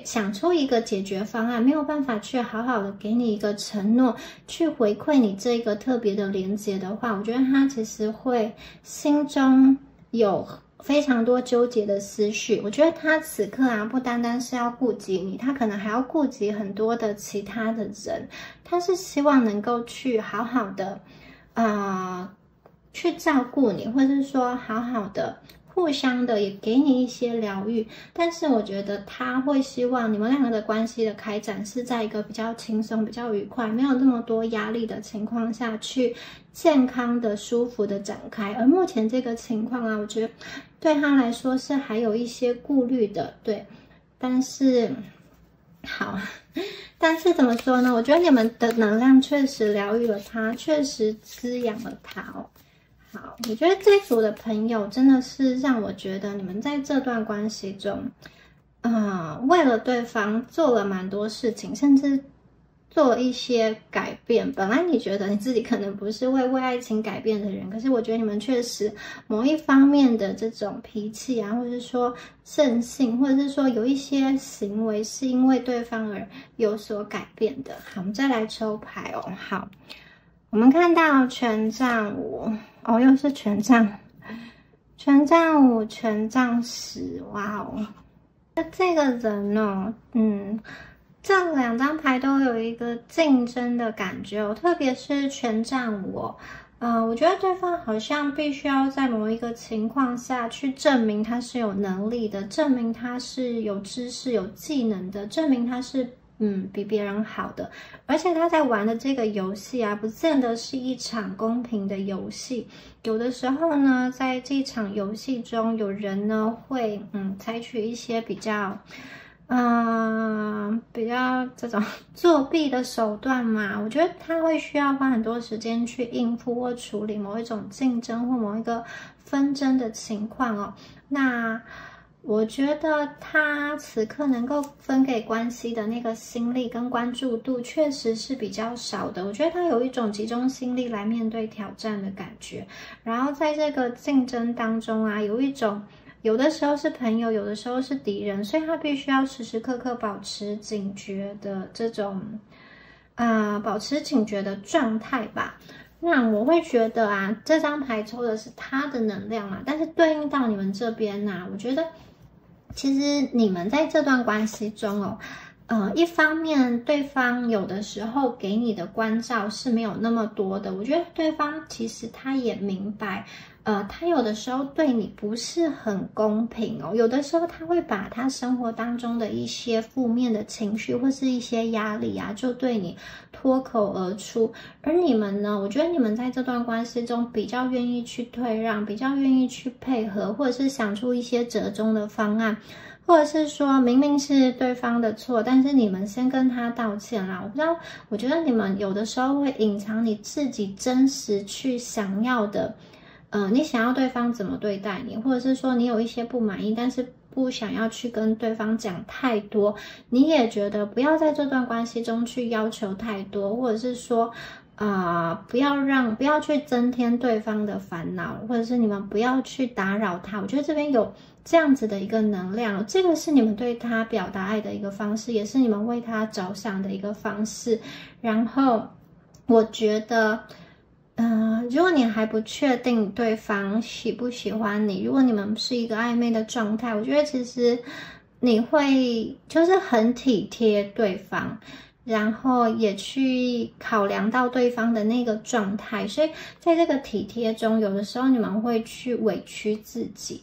想出一个解决方案，没有办法去好好的给你一个承诺，去回馈你这个特别的连接的话，我觉得他其实会心中有非常多纠结的思绪。我觉得他此刻啊，不单单是要顾及你，他可能还要顾及很多的其他的人。他是希望能够去好好的去照顾你，或者是说好好的互相的也给你一些疗愈。但是我觉得他会希望你们两个的关系的开展是在一个比较轻松、比较愉快，没有那么多压力的情况下去健康的、舒服的展开。而目前这个情况啊，我觉得对他来说是还有一些顾虑的，对。但是怎么说呢？我觉得你们的能量确实疗愈了他，确实滋养了他哦。好，我觉得这组的朋友真的是让我觉得你们在这段关系中，为了对方做了蛮多事情，甚至做了一些改变。本来你觉得你自己可能不是会为爱情改变的人，可是我觉得你们确实某一方面的这种脾气啊，或者是说任性，或者是说有一些行为是因为对方而有所改变的。好，我们再来抽牌哦。好，我们看到权杖五哦，又是权杖五、权杖10，哇哦！这个人哦，这两张牌都有一个竞争的感觉哦，特别是权杖五哦，我觉得对方好像必须要在某一个情况下去证明他是有能力的，证明他是有知识、有技能的，证明他是比别人好的。而且他在玩的这个游戏啊，不见得是一场公平的游戏。有的时候呢，在这场游戏中，有人呢会采取一些比较这种作弊的手段嘛，我觉得他会需要花很多时间去应付或处理某一种竞争或某一个纷争的情况哦。那我觉得他此刻能够分给关系的那个心力跟关注度确实是比较少的。我觉得他有一种集中心力来面对挑战的感觉，然后在这个竞争当中啊，有一种有的时候是朋友，有的时候是敌人，所以他必须要时时刻刻保持警觉的这种保持警觉的状态吧。那我会觉得啊，这张牌抽的是他的能量嘛，但是对应到你们这边啊，我觉得其实你们在这段关系中哦，一方面对方有的时候给你的关照是没有那么多的，我觉得对方其实他也明白，他有的时候对你不是很公平哦，有的时候他会把他生活当中的一些负面的情绪或是一些压力啊，就对你脱口而出。而你们呢，我觉得你们在这段关系中比较愿意去退让，比较愿意去配合，或者是想出一些折中的方案，或者是说明明是对方的错，但是你们先跟他道歉啦。我不知道，我觉得你们有的时候会隐藏你自己真实去想要的，你想要对方怎么对待你，或者是说你有一些不满意，但是不想要去跟对方讲太多，你也觉得不要在这段关系中去要求太多，或者是说不要去增添对方的烦恼，或者是你们不要去打扰他。我觉得这边有这样子的一个能量，这个是你们对他表达爱的一个方式，也是你们为他着想的一个方式。然后我觉得如果你还不确定对方喜不喜欢你，如果你们是一个暧昧的状态，我觉得其实你会就是很体贴对方，然后也去考量到对方的那个状态，所以在这个体贴中，有的时候你们会去委屈自己，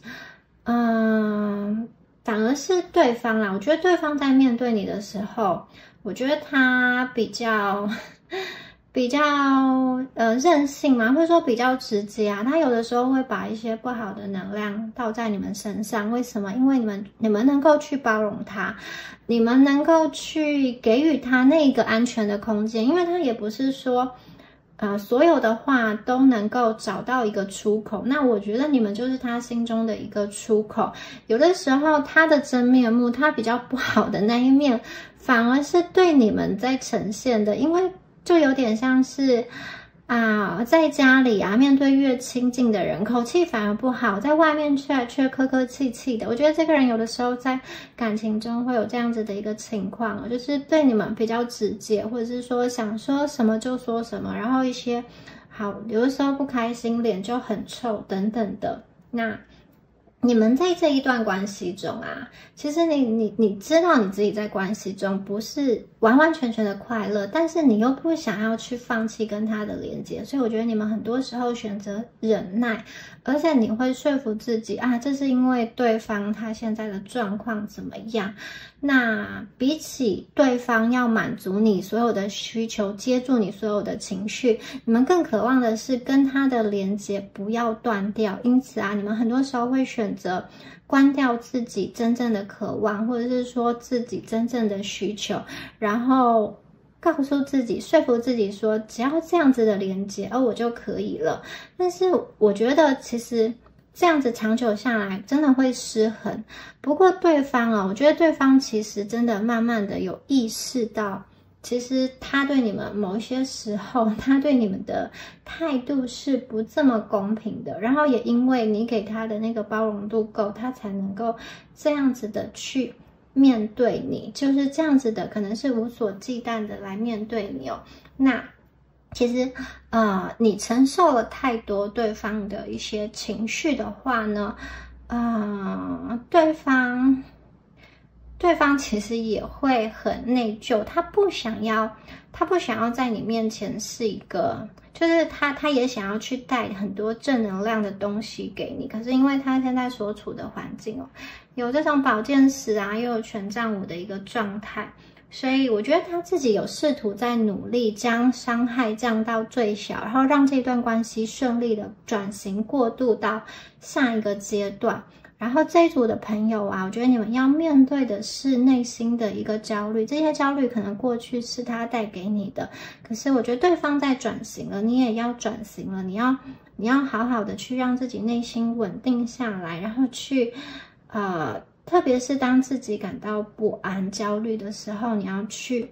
反而是对方啦，我觉得对方在面对你的时候，我觉得他比较任性嘛，或者说比较直接啊，他有的时候会把一些不好的能量倒在你们身上。为什么？因为你们能够去包容他，你们能够去给予他那个安全的空间，因为他也不是说所有的话都能够找到一个出口。那我觉得你们就是他心中的一个出口。有的时候他的真面目，他比较不好的那一面，反而是对你们在呈现的，因为就有点像是在家里面对越亲近的人，口气反而不好，在外面却客客气气的。我觉得这个人有的时候在感情中会有这样子的一个情况，就是对你们比较直接，或者是说想说什么就说什么，然后一些有的时候不开心脸就很臭等等的。那你们在这一段关系中其实你知道你自己在关系中不是完完全全的快乐，但是你又不想要去放弃跟他的连接，所以我觉得你们很多时候选择忍耐，而且你会说服自己这是因为对方他现在的状况怎么样。那比起对方要满足你所有的需求，接住你所有的情绪，你们更渴望的是跟他的连接不要断掉。因此你们很多时候会选择关掉自己真正的渴望，或者是说自己真正的需求，然后告诉自己，说服自己说只要这样子的连接我就可以了。但是我觉得其实这样子长久下来真的会失衡。不过对方我觉得对方其实真的慢慢的有意识到，其实他对你们某一些时候，他对你们的态度是不这么公平的，然后也因为你给他的那个包容度够，他才能够这样子的去面对你，就是这样子的可能是无所忌惮的来面对你那其实你承受了太多对方的一些情绪的话呢对方其实也会很内疚，他不想要在你面前是一个，就是他也想要去带很多正能量的东西给你，可是因为他现在所处的环境有这种宝剑十又有权杖五的一个状态，所以我觉得他自己有试图在努力将伤害降到最小，然后让这段关系顺利的转型过渡到下一个阶段。然后这一组的朋友我觉得你们要面对的是内心的一个焦虑，这些焦虑可能过去是他带给你的，可是我觉得对方在转型了，你也要转型了，你要好好的去让自己内心稳定下来，然后去特别是当自己感到不安、焦虑的时候，你要去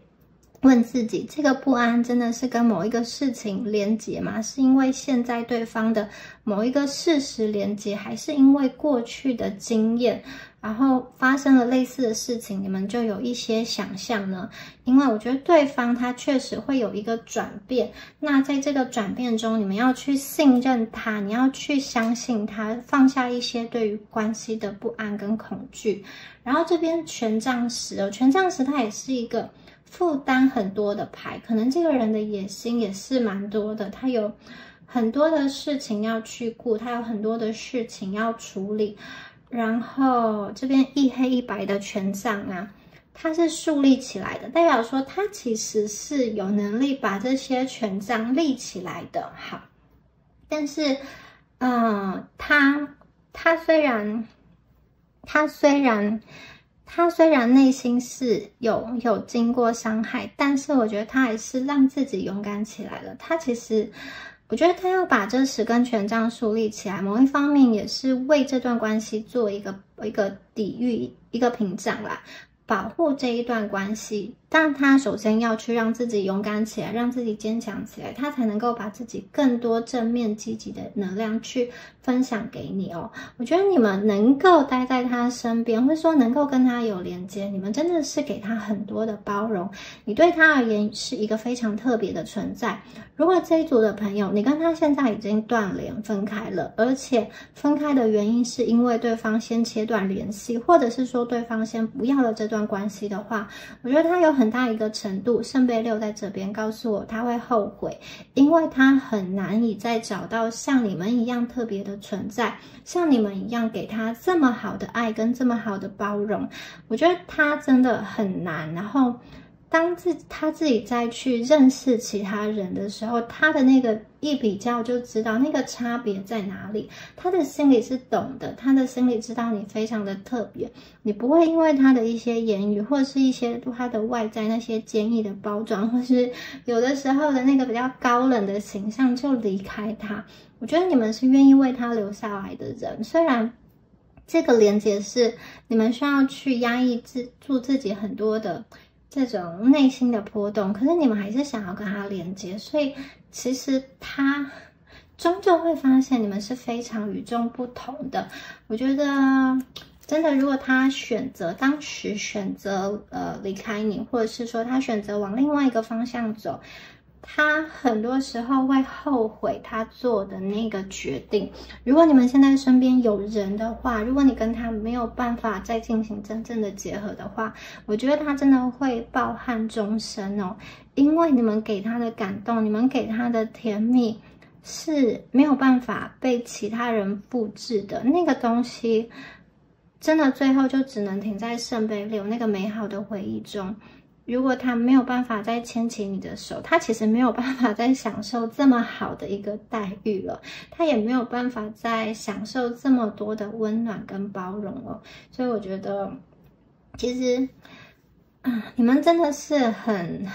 问自己，这个不安真的是跟某一个事情连结吗？是因为现在对方的某一个事实连结，还是因为过去的经验，然后发生了类似的事情，你们就有一些想象呢？因为我觉得对方他确实会有一个转变，那在这个转变中，你们要去信任他，你要去相信他，放下一些对于关系的不安跟恐惧。然后这边权杖十权杖十它也是一个负担很多的牌，可能这个人的野心也是蛮多的，他有很多的事情要去顾，他有很多的事情要处理。然后这边一黑一白的权杖它是树立起来的，代表说他其实是有能力把这些权杖立起来的。好，但是他虽然内心是有经过伤害，但是我觉得他还是让自己勇敢起来了。他其实我觉得他要把这10根权杖树立起来，某一方面也是为这段关系做一个抵御，一个屏障啦，保护这一段关系。但他首先要去让自己勇敢起来，让自己坚强起来，他才能够把自己更多正面积极的能量去分享给你我觉得你们能够待在他身边，或者说能够跟他有连接，你们真的是给他很多的包容，你对他而言是一个非常特别的存在。如果这一组的朋友你跟他现在已经断联分开了，而且分开的原因是因为对方先切断联系，或者是说对方先不要了这段关系的话，我觉得他有很大一个程度，圣杯6在这边告诉我他会后悔，因为他很难以再找到像你们一样特别的存在，像你们一样给他这么好的爱跟这么好的包容，我觉得他真的很难。然后当他自己再去认识其他人的时候，他的那个一比较就知道那个差别在哪里。他的心里是懂的，他的心里知道你非常的特别，你不会因为他的一些言语，或者是一些他的外在那些坚毅的包装，或是有的时候的那个比较高冷的形象就离开他。我觉得你们是愿意为他留下来的人，虽然这个连结是你们需要去压抑住自己很多的这种内心的波动，可是你们还是想要跟他连接，所以其实他终究会发现你们是非常与众不同的。我觉得真的，如果他当时选择离开你，或者是说他选择往另外一个方向走，他很多时候会后悔他做的那个决定。如果你们现在身边有人的话，如果你跟他没有办法再进行真正的结合的话，我觉得他真的会抱憾终生哦。因为你们给他的感动，你们给他的甜蜜是没有办法被其他人复制的，那个东西真的最后就只能停在圣杯六那个美好的回忆中。如果他没有办法再牵起你的手，他其实没有办法再享受这么好的一个待遇了，他也没有办法再享受这么多的温暖跟包容了。所以我觉得其实你们真的是很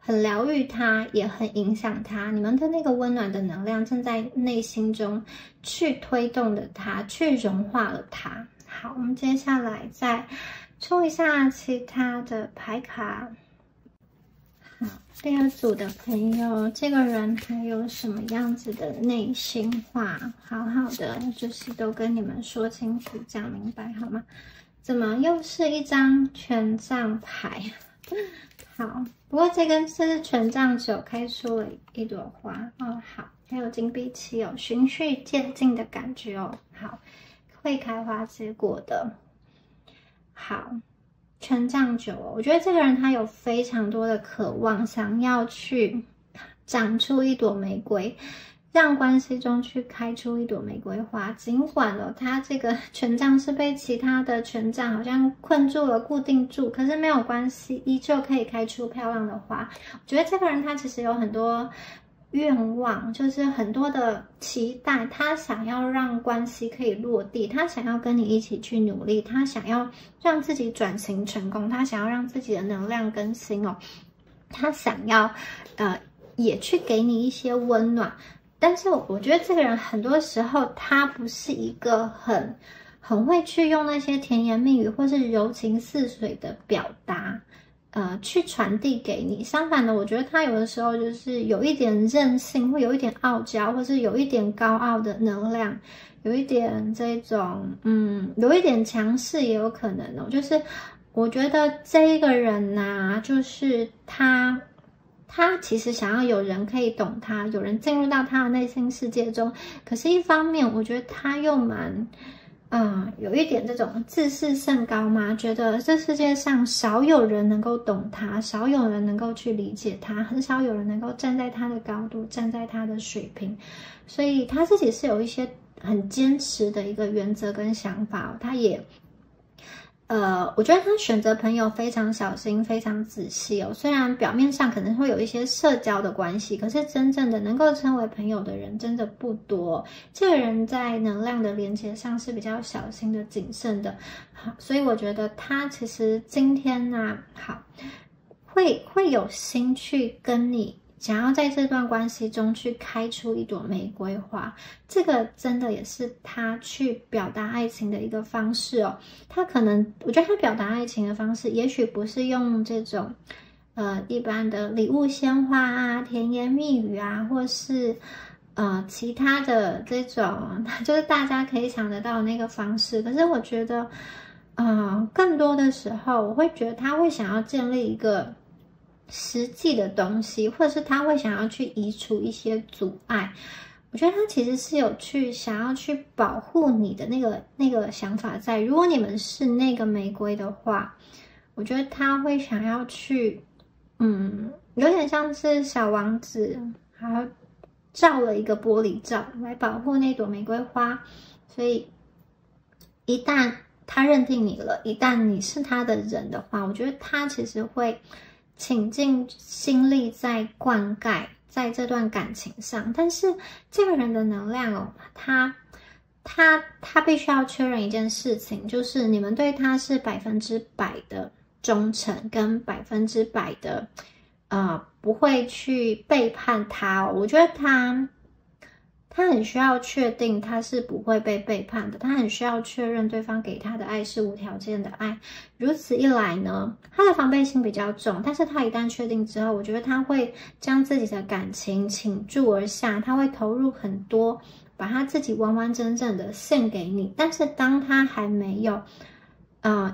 疗愈他，也很影响他，你们的那个温暖的能量正在内心中去推动了他，去融化了他。好，我们接下来再抽一下其他的牌卡。好，第二组的朋友，这个人还有什么样子的内心话？好好的，就是都跟你们说清楚、讲明白，好吗？怎么又是一张权杖牌？好，不过这是权杖九开出了一朵花哦。好，还有金币七哦，循序渐进的感觉哦。好，会开花结果的。好，权杖九哦，我觉得这个人他有非常多的渴望，想要去长出一朵玫瑰，让关系中去开出一朵玫瑰花。尽管他这个权杖是被其他的权杖好像困住了、固定住，可是没有关系，依旧可以开出漂亮的花。我觉得这个人他其实有很多愿望，就是很多的期待，他想要让关系可以落地，他想要跟你一起去努力，他想要让自己转型成功，他想要让自己的能量更新哦，他想要也去给你一些温暖。但是我觉得这个人很多时候他不是一个很会去用那些甜言蜜语或是柔情似水的表达去传递给你。相反的，我觉得他有的时候就是有一点任性，会有一点傲娇，或是有一点高傲的能量，有一点这种有一点强势也有可能哦。就是我觉得这一个人啊，就是他其实想要有人可以懂他，有人进入到他的内心世界中。可是一方面，我觉得他又蛮有一点这种自视甚高嘛，觉得这世界上少有人能够懂他，少有人能够去理解他，很少有人能够站在他的高度，站在他的水平。所以他自己是有一些很坚持的一个原则跟想法，他也我觉得他选择朋友非常小心，非常仔细哦。虽然表面上可能会有一些社交的关系，可是真正的能够称为朋友的人真的不多。这个人在能量的连接上是比较小心的、谨慎的。好，所以我觉得他其实今天好，会有心去跟你想要在这段关系中去开出一朵玫瑰花，这个真的也是他去表达爱情的一个方式哦。他可能，我觉得他表达爱情的方式，也许不是用这种一般的礼物鲜花啊、甜言蜜语啊，或是其他的这种，就是大家可以想得到的那个方式。可是我觉得，更多的时候，我会觉得他会想要建立一个实际的东西，或者是他会想要去移除一些阻碍。我觉得他其实是有想要去保护你的那个想法在。如果你们是那个玫瑰的话，我觉得他会想要去，有点像是小王子，还有罩了一个玻璃罩来保护那朵玫瑰花。所以一旦他认定你了，一旦你是他的人的话，我觉得他其实会倾尽心力在灌溉在这段感情上。但是这个人的能量哦，他必须要确认一件事情，就是你们对他是100%的忠诚，跟100%的不会去背叛他哦。我觉得他很需要确定他是不会被背叛的，他很需要确认对方给他的爱是无条件的爱。如此一来呢，他的防备心比较重，但是他一旦确定之后，我觉得他会将自己的感情倾注而下，他会投入很多，把他自己完完整整的献给你。但是当他还没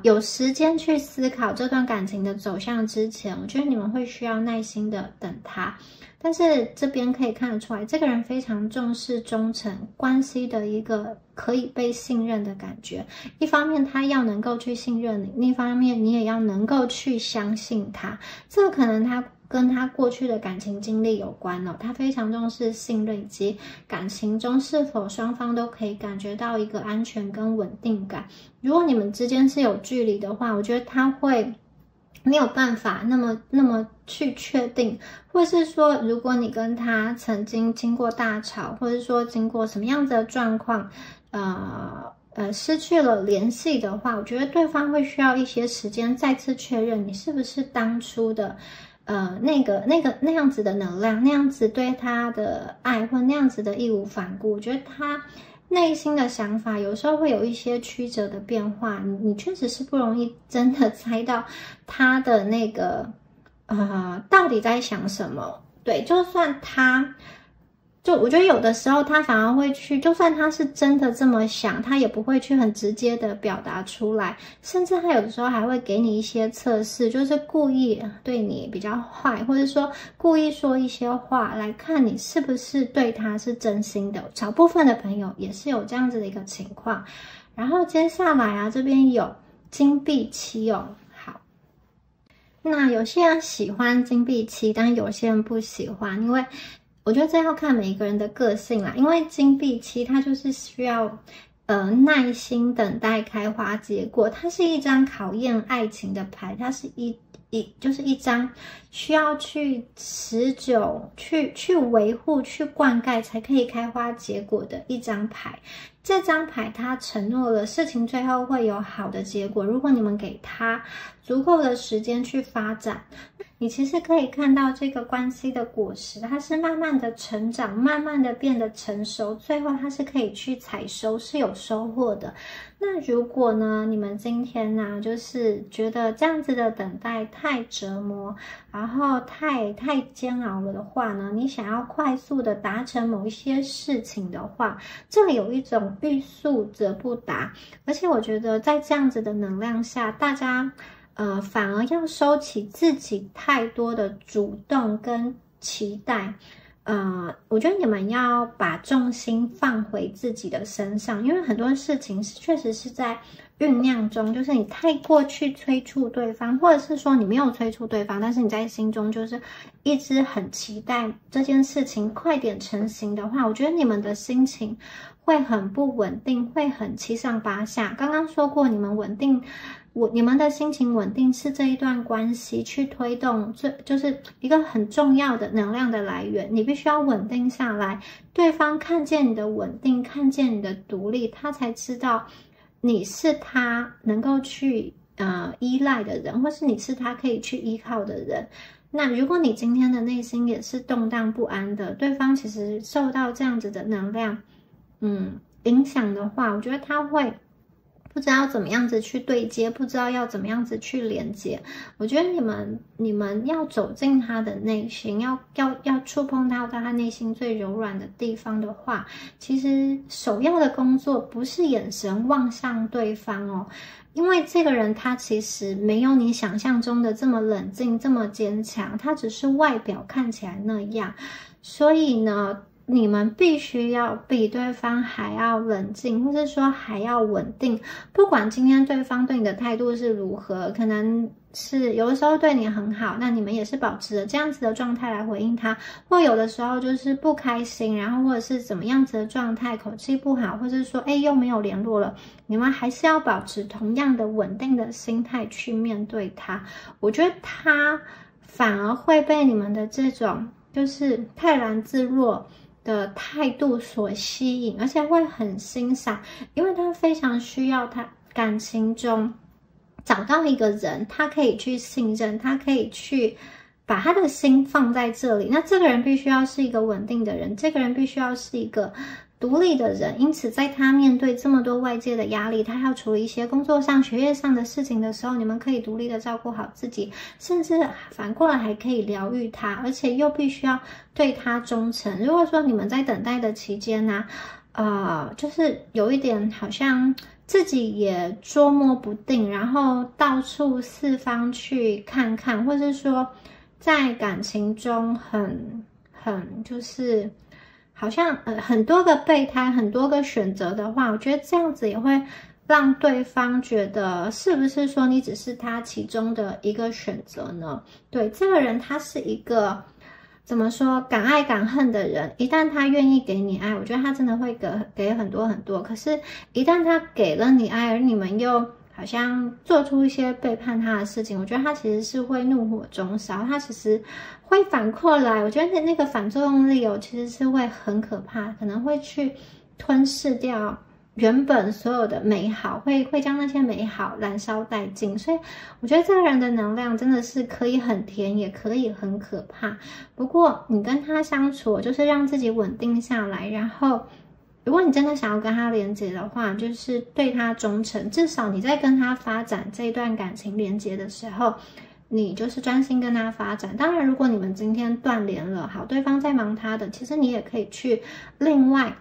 有时间去思考这段感情的走向之前，我觉得你们会需要耐心的等他。但是这边可以看得出来，这个人非常重视忠诚关系的一个可以被信任的感觉。一方面他要能够去信任你，另一方面你也要能够去相信他。这个可能他跟他过去的感情经历有关哦，他非常重视信任以及感情中是否双方都可以感觉到一个安全跟稳定感。如果你们之间是有距离的话，我觉得他会没有办法那么去确定，或是说如果你跟他曾经经过大吵，或者说经过什么样子的状况失去了联系的话，我觉得对方会需要一些时间再次确认你是不是当初的那样子的能量，那样子对他的爱，或那样子的义无反顾。我觉得他内心的想法有时候会有一些曲折的变化，你确实是不容易真的猜到他的那个到底在想什么。对，就算我觉得有的时候他反而会去，就算他是真的这么想，他也不会去很直接的表达出来，甚至他有的时候还会给你一些测试，就是故意对你比较坏，或者说故意说一些话来看你是不是对他是真心的。少部分的朋友也是有这样子的一个情况。然后接下来这边有金币7哦。好，那有些人喜欢金币7，但有些人不喜欢，因为我觉得这要看每一个人的个性啦。因为金币7它就是需要耐心等待开花结果，它是一张考验爱情的牌，它是就是一张需要去持久去维护去灌溉才可以开花结果的一张牌。这张牌它承诺了事情最后会有好的结果，如果你们给它足够的时间去发展，你其实可以看到这个关系的果实，它是慢慢的成长，慢慢的变得成熟，最后它是可以去采收，是有收获的。那如果呢，你们今天就是觉得这样子的等待太折磨，然后太煎熬了的话呢，你想要快速的达成某一些事情的话，这里有一种欲速则不达。而且我觉得在这样子的能量下，大家反而要收起自己太多的主动跟期待。我觉得你们要把重心放回自己的身上，因为很多事情确实是在酝酿中，就是你太过去催促对方，或者是说你没有催促对方，但是你在心中就是一直很期待这件事情快点成型的话，我觉得你们的心情会很不稳定，会很七上八下。刚刚说过，你们的心情稳定是这一段关系去推动，就是一个很重要的能量的来源。你必须要稳定下来，对方看见你的稳定，看见你的独立，他才知道你是他能够去依赖的人，或是你是他可以去依靠的人。那如果你今天的内心也是动荡不安的，对方其实受到这样子的能量影响的话，我觉得他会不知道怎么样子去对接，不知道要怎么样子去连接。我觉得你们要走进他的内心，要触碰到他内心最柔软的地方的话，其实首要的工作不是眼神望向对方哦，因为这个人他其实没有你想象中的这么冷静，这么坚强，他只是外表看起来那样。所以呢，你们必须要比对方还要冷静，或是说还要稳定。不管今天对方对你的态度是如何，可能是有的时候对你很好，那你们也是保持着这样子的状态来回应他，或有的时候就是不开心，然后或者是怎么样子的状态，口气不好，或者是说又没有联络了，你们还是要保持同样的稳定的心态去面对他。我觉得他反而会被你们的这种就是泰然自若的态度所吸引，而且会很欣赏，因为他非常需要他感情中找到一个人，他可以去信任，他可以去把他的心放在这里。那这个人必须要是一个稳定的人，这个人必须要是一个独立的人，因此在他面对这么多外界的压力，他要处理一些工作上、学业上的事情的时候，你们可以独立的照顾好自己，甚至反过来还可以疗愈他，而且又必须要对他忠诚。如果说你们在等待的期间呢，就是有一点好像自己也捉摸不定，然后到处四方去看看，或是说在感情中很就是好像很多个备胎，很多个选择的话，我觉得这样子也会让对方觉得是不是说你只是他其中的一个选择呢？对，这个人他是一个怎么说敢爱敢恨的人，一旦他愿意给你爱，我觉得他真的会给很多很多。可是，一旦他给了你爱，而你们又好像做出一些背叛他的事情，我觉得他其实是会怒火中烧，他其实会反过来，我觉得那个反作用力其实是会很可怕，可能会去吞噬掉原本所有的美好，会将那些美好燃烧殆尽。所以我觉得这个人的能量真的是可以很甜，也可以很可怕。不过你跟他相处，就是让自己稳定下来，然后如果你真的想要跟他连接的话，就是对他忠诚，至少你在跟他发展这一段感情连接的时候，你就是专心跟他发展。当然如果你们今天断联了，好，对方在忙他的，其实你也可以去另外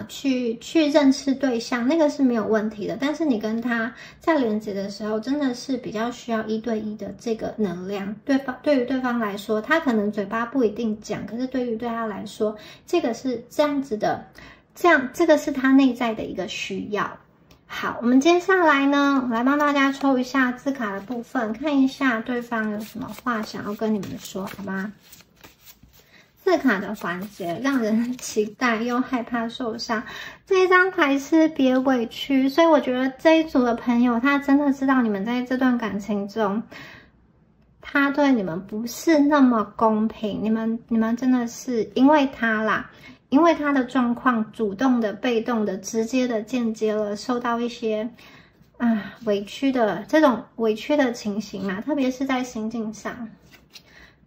去认识对象，那个是没有问题的。但是你跟他在连接的时候，真的是比较需要1对1的这个能量。对于对方来说，他可能嘴巴不一定讲，可是对他来说，这个是这样子的，这个是他内在的一个需要。好，我们接下来呢，我来帮大家抽一下字卡的部分，看一下对方有什么话想要跟你们说，好吗？字卡的环节让人期待又害怕受伤，这一张牌是别委屈，所以我觉得这一组的朋友他真的知道你们在这段感情中，他对你们不是那么公平，你们真的是因为他啦，因为他的状况主动的、被动的、直接的、间接了受到一些委屈的这种委屈的情形嘛，特别是在心境上。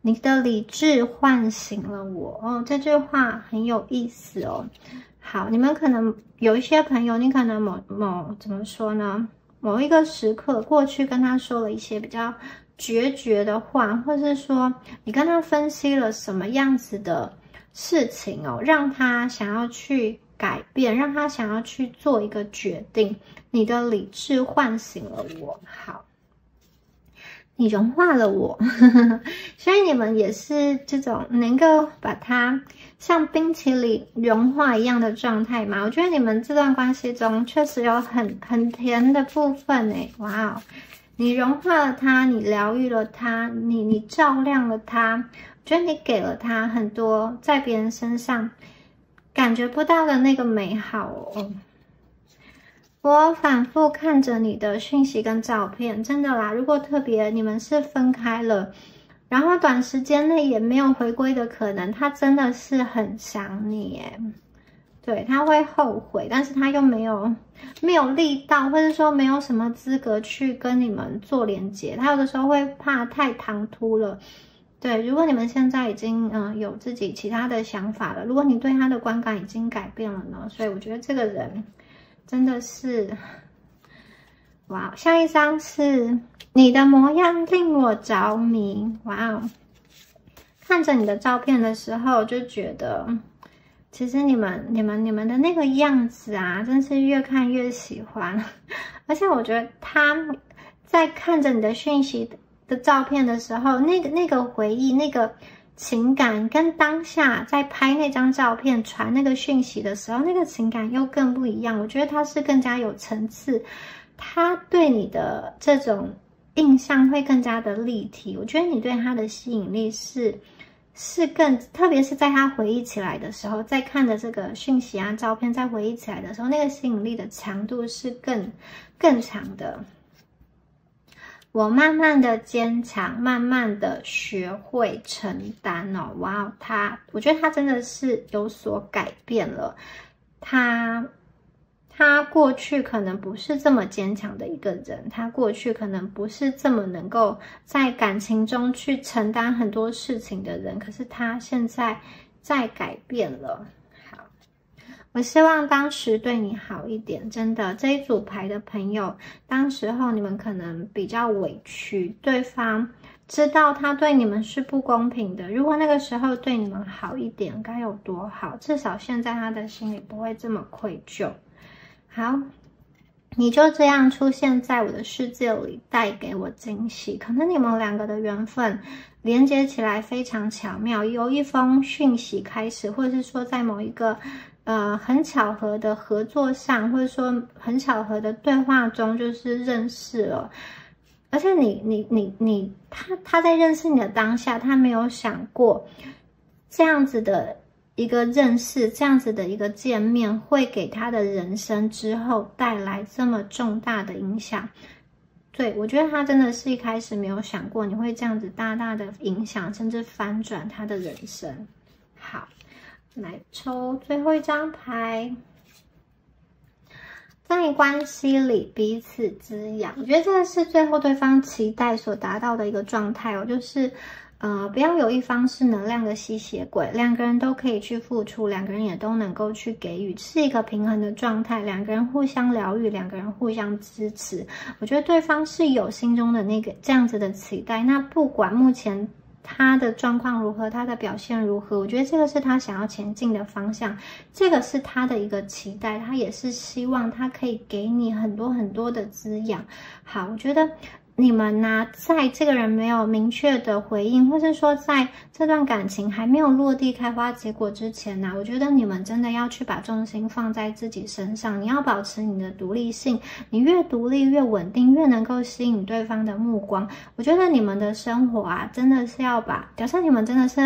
你的理智唤醒了我这句话很有意思哦。好，你们可能有一些朋友，你可能怎么说呢？某一个时刻过去跟他说了一些比较决绝的话，或是说你跟他分析了什么样子的事情让他想要去改变，让他想要去做一个决定。你的理智唤醒了我。好。你融化了我所以你们也是这种能够把它像冰淇淋融化一样的状态吗？我觉得你们这段关系中确实有很甜的部分耶。哇哦，你融化了它，你疗愈了它，你照亮了它，我觉得你给了它很多在别人身上感觉不到的那个美好我反复看着你的讯息跟照片，真的啦，如果特别你们是分开了，然后短时间内也没有回归的可能，他真的是很想你耶。对，他会后悔，但是他又没有力道，或者说没有什么资格去跟你们做连接，他有的时候会怕太唐突了。对，如果你们现在已经有自己其他的想法了，如果你对他的观感已经改变了呢，所以我觉得这个人真的是，哇！下一张是你的模样令我着迷，哇哦！看着你的照片的时候，就觉得其实你们的那个样子啊，真是越看越喜欢。而且我觉得他在看着你的讯息的照片的时候，那个回忆，那个情感跟当下在拍那张照片、传那个讯息的时候，那个情感又更不一样。我觉得他是更加有层次，他对你的这种印象会更加的立体。我觉得你对他的吸引力是更，特别是在他回忆起来的时候，在看的这个讯息啊、照片，在回忆起来的时候，那个吸引力的强度是更强的。我慢慢的坚强，慢慢的学会承担哦。哇，我觉得他真的是有所改变了。他过去可能不是这么坚强的一个人，他过去可能不是这么能够在感情中去承担很多事情的人，可是他现在在改变了。我希望当时对你好一点，真的，这一组牌的朋友，当时候你们可能比较委屈，对方知道他对你们是不公平的，如果那个时候对你们好一点，该有多好，至少现在他的心里不会这么愧疚。好，你就这样出现在我的世界里，带给我惊喜，可能你们两个的缘分连接起来非常巧妙，由一封讯息开始，或者是说在某一个很巧合的合作上，或者说很巧合的对话中，就是认识了。而且他在认识你的当下，他没有想过这样子的一个认识，这样子的一个见面，会给他的人生之后带来这么重大的影响。对，我觉得他真的是一开始没有想过你会这样子大大的影响，甚至翻转他的人生。好。来抽最后一张牌，在关系里彼此滋养。我觉得这个是最后对方期待所达到的一个状态哦，就是不要有一方是能量的吸血鬼，两个人都可以去付出，两个人也都能够去给予，是一个平衡的状态，两个人互相疗愈，两个人互相支持。我觉得对方是有心中的那个这样子的期待，那不管目前他的状况如何，他的表现如何，我觉得这个是他想要前进的方向，这个是他的一个期待，他也是希望他可以给你很多很多的滋养。好，我觉得你们呢，在这个人没有明确的回应，或是说在这段感情还没有落地开花结果之前呢，我觉得你们真的要去把重心放在自己身上，你要保持你的独立性，你越独立越稳定，越能够吸引对方的目光。我觉得你们的生活啊，真的是要假设你们真的是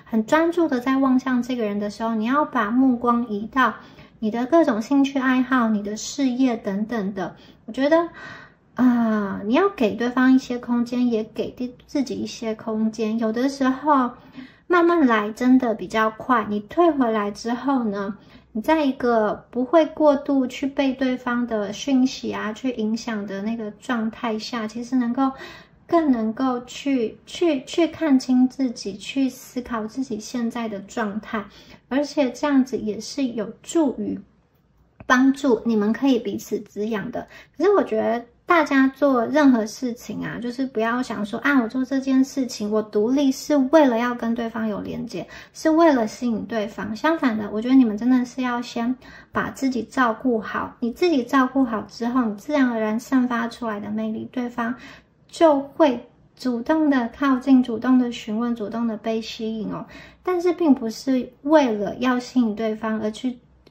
很专注的在望向这个人的时候，你要把目光移到你的各种兴趣爱好、你的事业等等的。我觉得你要给对方一些空间，也给自己一些空间。有的时候慢慢来真的比较快，你退回来之后呢，你在一个不会过度去被对方的讯息啊去影响的那个状态下，其实更能够去看清自己，去思考自己现在的状态，而且这样子也是有助于帮助你们可以彼此滋养的。可是我觉得大家做任何事情啊，就是不要想说我做这件事情，我独立是为了要跟对方有连接，是为了吸引对方。相反的，我觉得你们真的是要先把自己照顾好，你自己照顾好之后，你自然而然散发出来的魅力，对方就会主动的靠近，主动的询问，主动的被吸引哦。但是并不是为了要吸引对方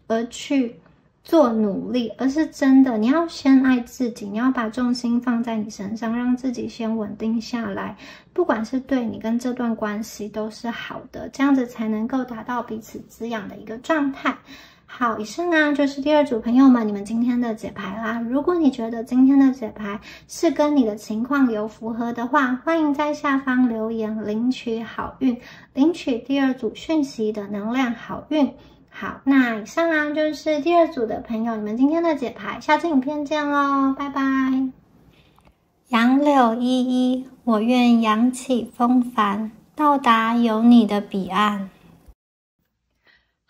而去做努力，而是真的你要先爱自己，你要把重心放在你身上，让自己先稳定下来，不管是对你跟这段关系都是好的，这样子才能够达到彼此滋养的一个状态。好，以上就是第二组朋友们你们今天的解牌啦。如果你觉得今天的解牌是跟你的情况有符合的话，欢迎在下方留言领取好运，领取第二组讯息的能量好运。好，那以上就是第二组的朋友你们今天的解牌，下次影片见咯，拜拜。杨柳依依，我愿扬起风帆，到达有你的彼岸。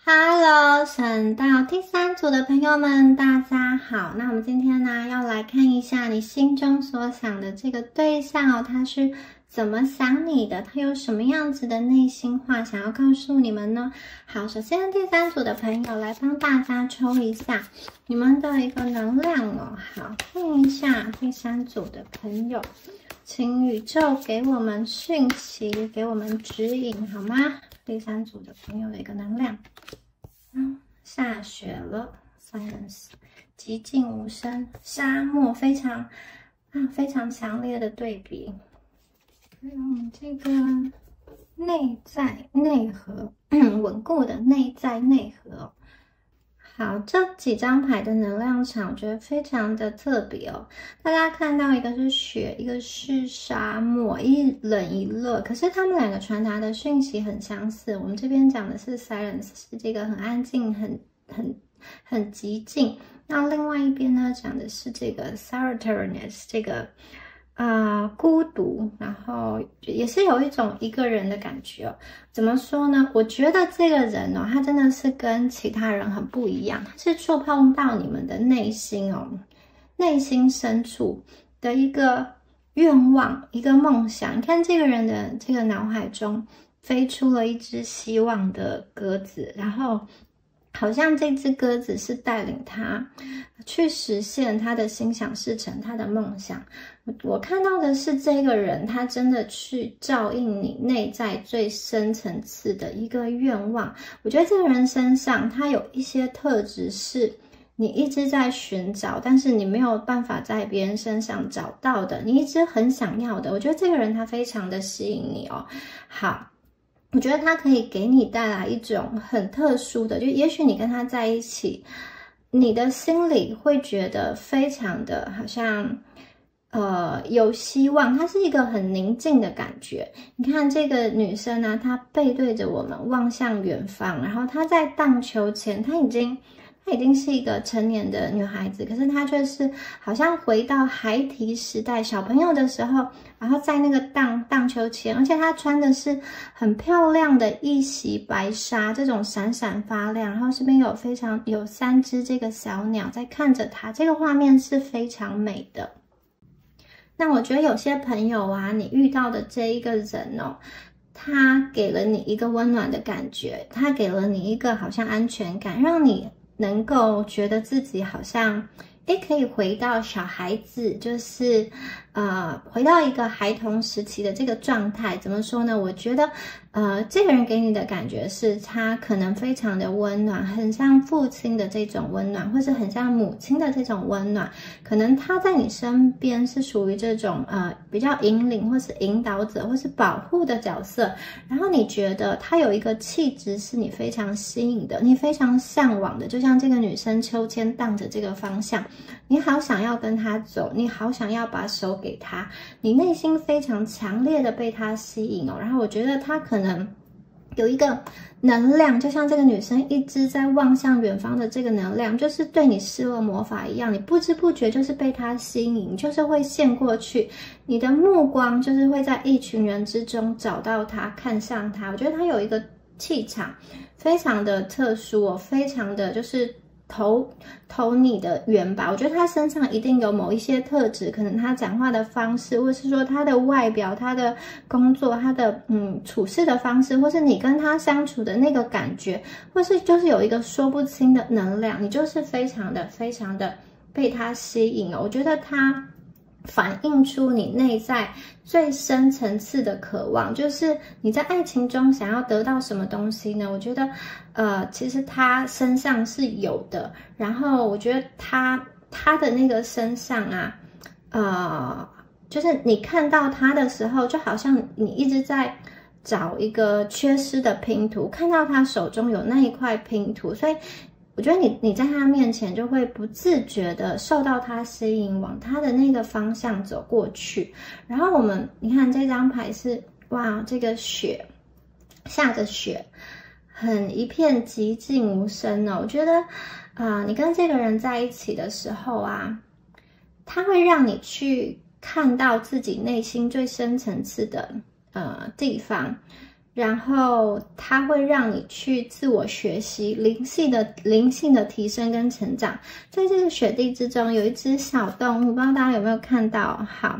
Hello， 神道第三组的朋友们，大家好。那我们今天呢，要来看一下你心中所想的这个对象哦，他是怎么想你的？他有什么样子的内心话想要告诉你们呢？好，首先第3组的朋友来帮大家抽一下你们的一个能量哦。好，看一下第3组的朋友，请宇宙给我们讯息，给我们指引好吗？第3组的朋友的一个能量。下雪了 ，silence， 寂静无声，沙漠非常强烈的对比。这个内在内核，稳固的内在内核。好，这几张牌的能量场，我觉得非常的特别哦。大家看到一个是雪，一个是沙漠，一冷一热，可是他们2个传达的讯息很相似。我们这边讲的是 silence， 是这个很安静、很寂静。那另外一边呢，讲的是这个 solitariness， 这个孤独，然后也是有一种一个人的感觉哦。怎么说呢？我觉得这个人哦，他真的是跟其他人很不一样，他是触碰到你们的内心哦，内心深处的一个愿望，一个梦想。你看这个人的这个脑海中飞出了一只希望的鸽子，然后好像这只鸽子是带领他去实现他的心想事成，他的梦想。我看到的是这个人，他真的去照应你内在最深层次的一个愿望。我觉得这个人身上他有一些特质是你一直在寻找，但是你没有办法在别人身上找到的，你一直很想要的。我觉得这个人他非常的吸引你哦。好，我觉得他可以给你带来一种很特殊的，就也许你跟他在一起，你的心里会觉得非常的好像有希望，它是一个很宁静的感觉。你看这个女生呢，她背对着我们望向远方，然后她在荡秋千，她已经是一个成年的女孩子，可是她却是好像回到孩提时代小朋友的时候，然后在那个荡秋千，而且她穿的是很漂亮的一袭白纱，这种闪闪发亮，然后这边有3只这个小鸟在看着她，这个画面是非常美的。那我觉得有些朋友啊，你遇到的这一个人哦，他给了你一个温暖的感觉，他给了你一个好像安全感，让你能够觉得自己好像可以回到小孩子，就是回到一个孩童时期的这个状态。怎么说呢？我觉得这个人给你的感觉是他可能非常的温暖，很像父亲的这种温暖，或是很像母亲的这种温暖。可能他在你身边是属于这种比较引领或是引导者或是保护的角色，然后你觉得他有一个气质是你非常吸引的，你非常向往的，就像这个女生秋千荡着这个方向，你好想要跟他走，你好想要把手给他，你内心非常强烈的被他吸引哦。然后我觉得他可能有一个能量，就像这个女生一直在望向远方的这个能量，就是对你施了魔法一样，你不知不觉就是被他吸引，就是会陷过去，你的目光就是会在一群人之中找到他，看上他。我觉得他有一个气场非常的特殊哦，非常的就是投你的缘吧。我觉得他身上一定有某一些特质，可能他讲话的方式，或是说他的外表，他的工作，他的处事的方式，或是你跟他相处的那个感觉，或是就是有一个说不清的能量，你就是非常的被他吸引哦。我觉得他反映出你内在最深层次的渴望，就是你在爱情中想要得到什么东西呢？我觉得其实他身上是有的，然后我觉得他的那个身上啊就是你看到他的时候，就好像你一直在找一个缺失的拼图，看到他手中有那一块拼图，所以我觉得你在他面前就会不自觉的受到他吸引，往他的那个方向走过去。然后你看这张牌是哇，这个雪下着雪，很一片寂静无声哦。我觉得你跟这个人在一起的时候啊，他会让你去看到自己内心最深层次的地方。然后它会让你去自我学习，灵性的提升跟成长。在这个雪地之中，有一只小动物，不知道大家有没有看到？好，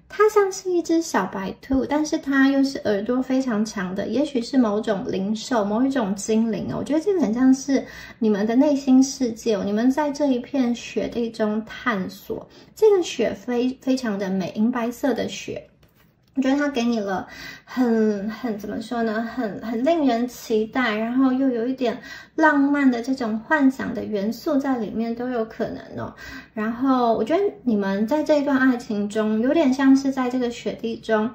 它像是一只小白兔，但是它又是耳朵非常长的，也许是某种灵兽，某一种精灵哦。我觉得这个很像是你们的内心世界哦，你们在这一片雪地中探索。这个雪非常的美，银白色的雪。我觉得它给你了很怎么说呢，很令人期待，然后又有一点浪漫的这种幻想的元素在里面都有可能哦。然后我觉得你们在这一段爱情中，有点像是在这个雪地中，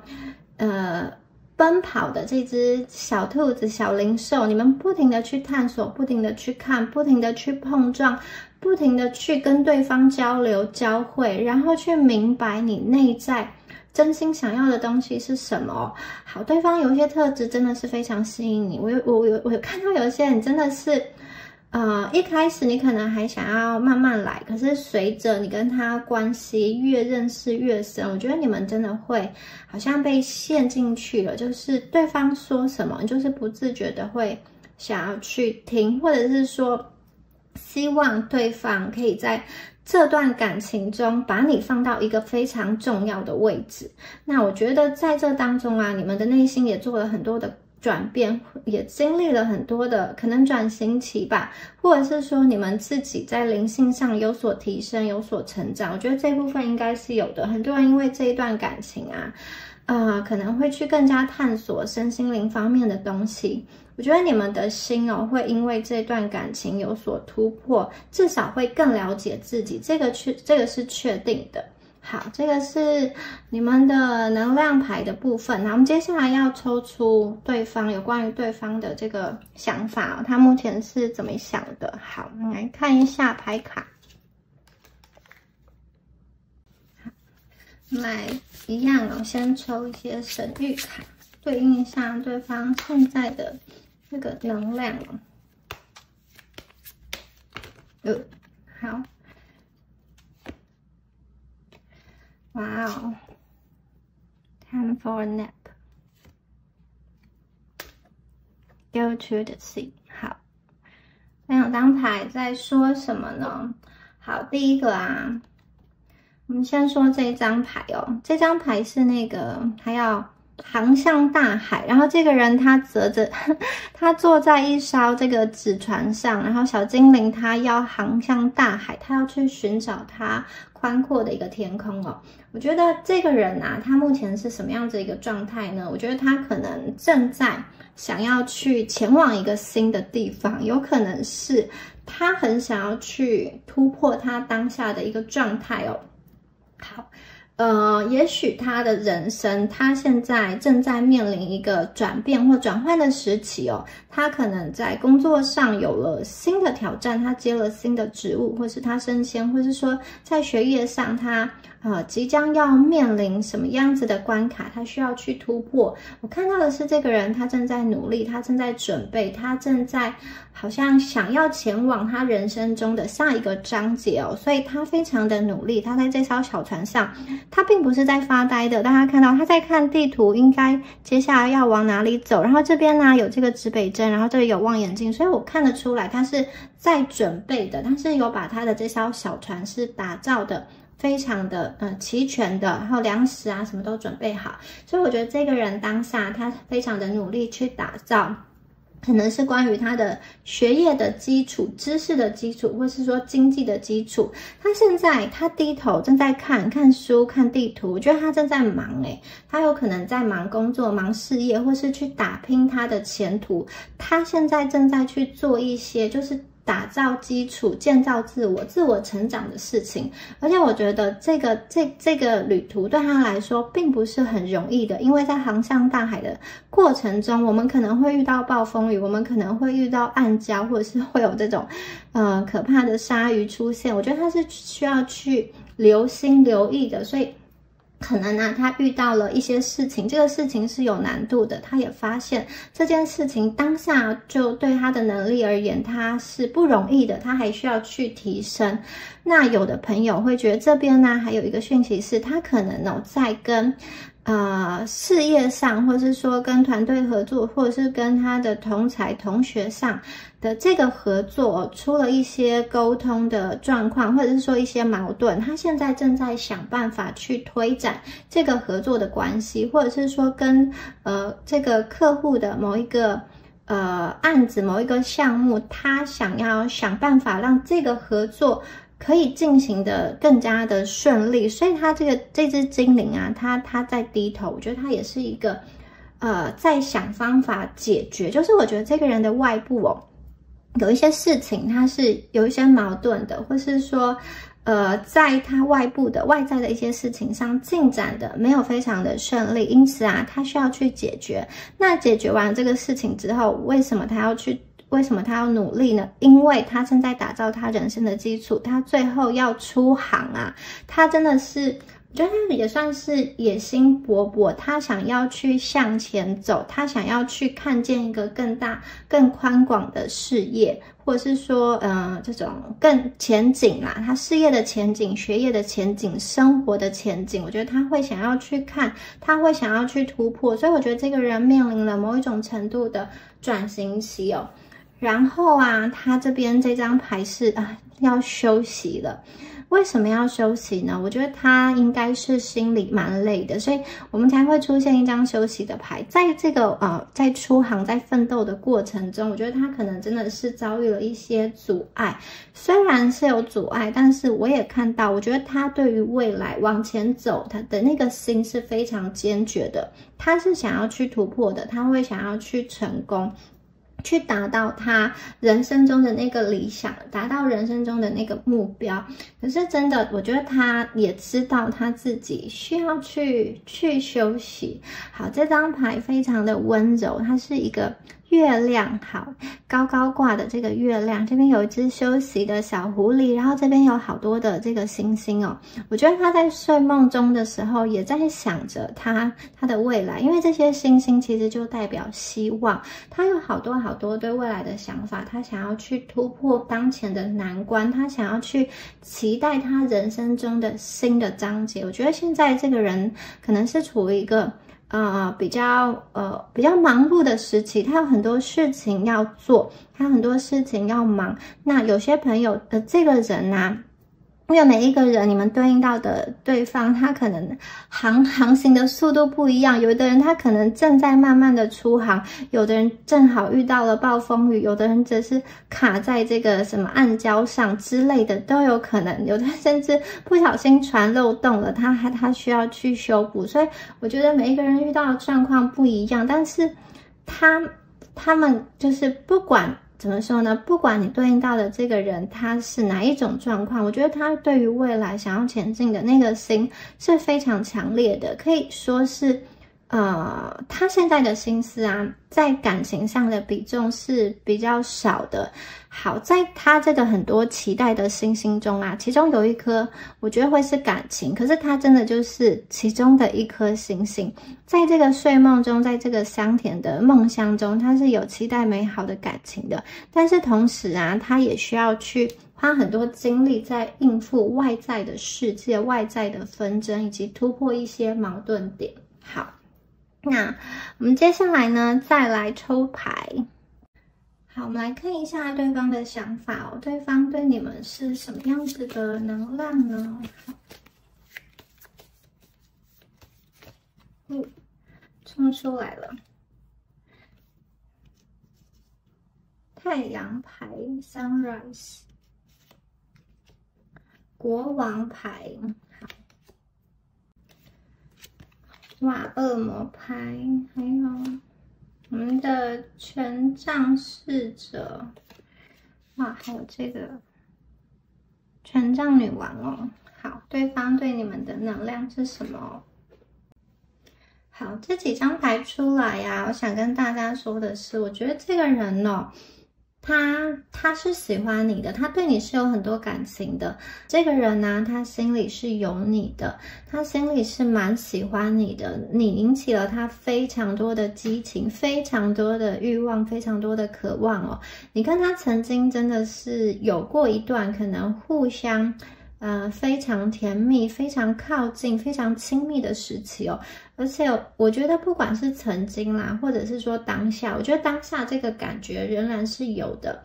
奔跑的这只小兔子、小灵兽，你们不停的去探索，不停的去看，不停的去碰撞，不停的去跟对方交流、交汇，然后去明白你内在真心想要的东西是什么。好，对方有一些特质真的是非常吸引你。我有看到有一些人真的是，一开始你可能还想要慢慢来，可是随着你跟他关系越认识越深，我觉得你们真的会好像被陷进去了，就是对方说什么，你就是不自觉的会想要去听，或者是说希望对方可以在这段感情中把你放到一个非常重要的位置。那我觉得在这当中啊，你们的内心也做了很多的转变，也经历了很多的可能转型期吧，或者是说你们自己在灵性上有所提升，有所成长。我觉得这部分应该是有的。很多人因为这一段感情啊，可能会去更加探索身心灵方面的东西。我觉得你们的心哦，会因为这段感情有所突破，至少会更了解自己，这个是确定的。好，这个是你们的能量牌的部分。那我们接下来要抽出对方有关于对方的这个想法哦，他目前是怎么想的。好，我们来看一下牌卡。好，来一样哦，先抽一些神谕卡，对应一下对方现在的这个能量哦。好。哇哦 ，Time for a nap. Go to the sea. 好，这两张牌在说什么呢？好，第一个啊，我们先说这一张牌哦。这张牌是那个他要航向大海，然后这个人他他坐在一艘这个纸船上，然后小精灵他要航向大海，他要去寻找他宽阔的一个天空哦。我觉得这个人啊，他目前是什么样子一个状态呢？我觉得他可能正在想要去前往一个新的地方，有可能是他很想要去突破他当下的一个状态哦。好。也许他的人生，他现在正在面临一个转变或转换的时期哦。他可能在工作上有了新的挑战，他接了新的职务，或是他升迁，或是说在学业上他即将要面临什么样子的关卡，他需要去突破。我看到的是这个人他正在努力，他正在准备，他正在好像想要前往他人生中的下一个章节哦，所以他非常的努力。他在这艘小船上，他并不是在发呆的，大家看到他在看地图，应该接下来要往哪里走。然后这边呢有这个指北针，然后这里有望远镜，所以我看得出来他是在准备的，他是有把他的这艘小船是打造的非常的齐全的，然后粮食啊什么都准备好。所以我觉得这个人当下他非常的努力去打造，可能是关于他的学业的基础、知识的基础，或是说经济的基础。他现在他低头正在看书、看地图，我觉得他正在忙他有可能在忙工作、忙事业，或是去打拼他的前途。他现在正在去做一些就是打造基础、建造自我成长的事情。而且我觉得这个旅途对他来说并不是很容易的，因为在航向大海的过程中，我们可能会遇到暴风雨，我们可能会遇到暗礁，或者是会有这种可怕的鲨鱼出现。我觉得他是需要去留心留意的，所以可能呢，他遇到了一些事情，这个事情是有难度的，他也发现这件事情当下就对他的能力而言，他是不容易的，他还需要去提升。那有的朋友会觉得这边呢，还有一个讯息是，他可能在跟事业上，或是说跟团队合作，或者是跟他的同才同学上的这个合作出了一些沟通的状况，或者是说一些矛盾，他现在正在想办法去推展这个合作的关系，或者是说跟这个客户的某一个案子、某一个项目，他想要想办法让这个合作可以进行的更加的顺利，所以他这只精灵啊，他在低头，我觉得他也是一个在想方法解决，就是我觉得这个人的外部有一些事情他是有一些矛盾的，或是说在他外在的一些事情上进展的没有非常的顺利，因此啊，他需要去解决。那解决完这个事情之后，为什么他要努力呢？因为他正在打造他人生的基础，他最后要出航啊！他真的是，我觉得他也算是野心勃勃，他想要去向前走，他想要去看见一个更大、更宽广的事业，或者是说，这种更前景啦，他事业的前景、学业的前景、生活的前景，我觉得他会想要去看，他会想要去突破，所以我觉得这个人面临了某一种程度的转型期哦。然后啊，他这边这张牌是要休息了。为什么要休息呢？我觉得他应该是心里蛮累的，所以我们才会出现一张休息的牌。在这个在出航、在奋斗的过程中，我觉得他可能真的是遭遇了一些阻碍。虽然是有阻碍，但是我也看到，我觉得他对于未来往前走，他的那个心是非常坚决的。他是想要去突破的，他会想要去成功。去达到他人生中的那个理想，达到人生中的那个目标。可是真的，我觉得他也知道他自己需要去休息。好，这张牌非常的温柔，它是一个月亮，好，高高挂的这个月亮，这边有一只休息的小狐狸，然后这边有好多的这个星星哦。我觉得他在睡梦中的时候，也在想着他的未来，因为这些星星其实就代表希望。他有好多对未来的想法，他想要去突破当前的难关，他想要去期待他人生中的新的章节。我觉得现在这个人可能是处于一个比较忙碌的时期，他有很多事情要做，他有很多事情要忙。那有些朋友的这个人啊，因为每一个人你们对应到的对方，他可能航行的速度不一样，有的人他可能正在慢慢的出航，有的人正好遇到了暴风雨，有的人则是卡在这个什么暗礁上之类的都有可能，有的甚至不小心船漏洞了，他需要去修补。所以我觉得每一个人遇到的状况不一样，但是他们就是不管怎么说呢？不管你对应到的这个人他是哪一种状况，我觉得他对于未来想要前进的那个心是非常强烈的，可以说是他现在的心思啊，在感情上的比重是比较少的。好，在他这个很多期待的星星中啊，其中有一颗我觉得会是感情，可是他真的就是其中的一颗星星。在这个睡梦中，在这个香甜的梦乡中，他是有期待美好的感情的，但是同时啊，他也需要去花很多精力在应付外在的世界、外在的纷争，以及突破一些矛盾点。好，那我们接下来呢，再来抽牌。好，我们来看一下对方的想法哦。对方对你们是什么样子的能量呢？好，冲出来了。太阳牌 Sunrise， 国王牌，好，哇，恶魔牌，还有我们的权杖侍者，哇，还有这个权杖女王哦。好，对方对你们的能量是什么？好，这几张牌出来呀，我想跟大家说的是，我觉得这个人哦，他是喜欢你的，他对你是有很多感情的。这个人呢，他心里是有你的，他心里是蛮喜欢你的。你引起了他非常多的激情，非常多的欲望，非常多的渴望哦。你跟他曾经真的是有过一段可能互相非常甜蜜、非常靠近、非常亲密的时期哦。而且我觉得不管是曾经啦，或者是说当下，我觉得当下这个感觉仍然是有的。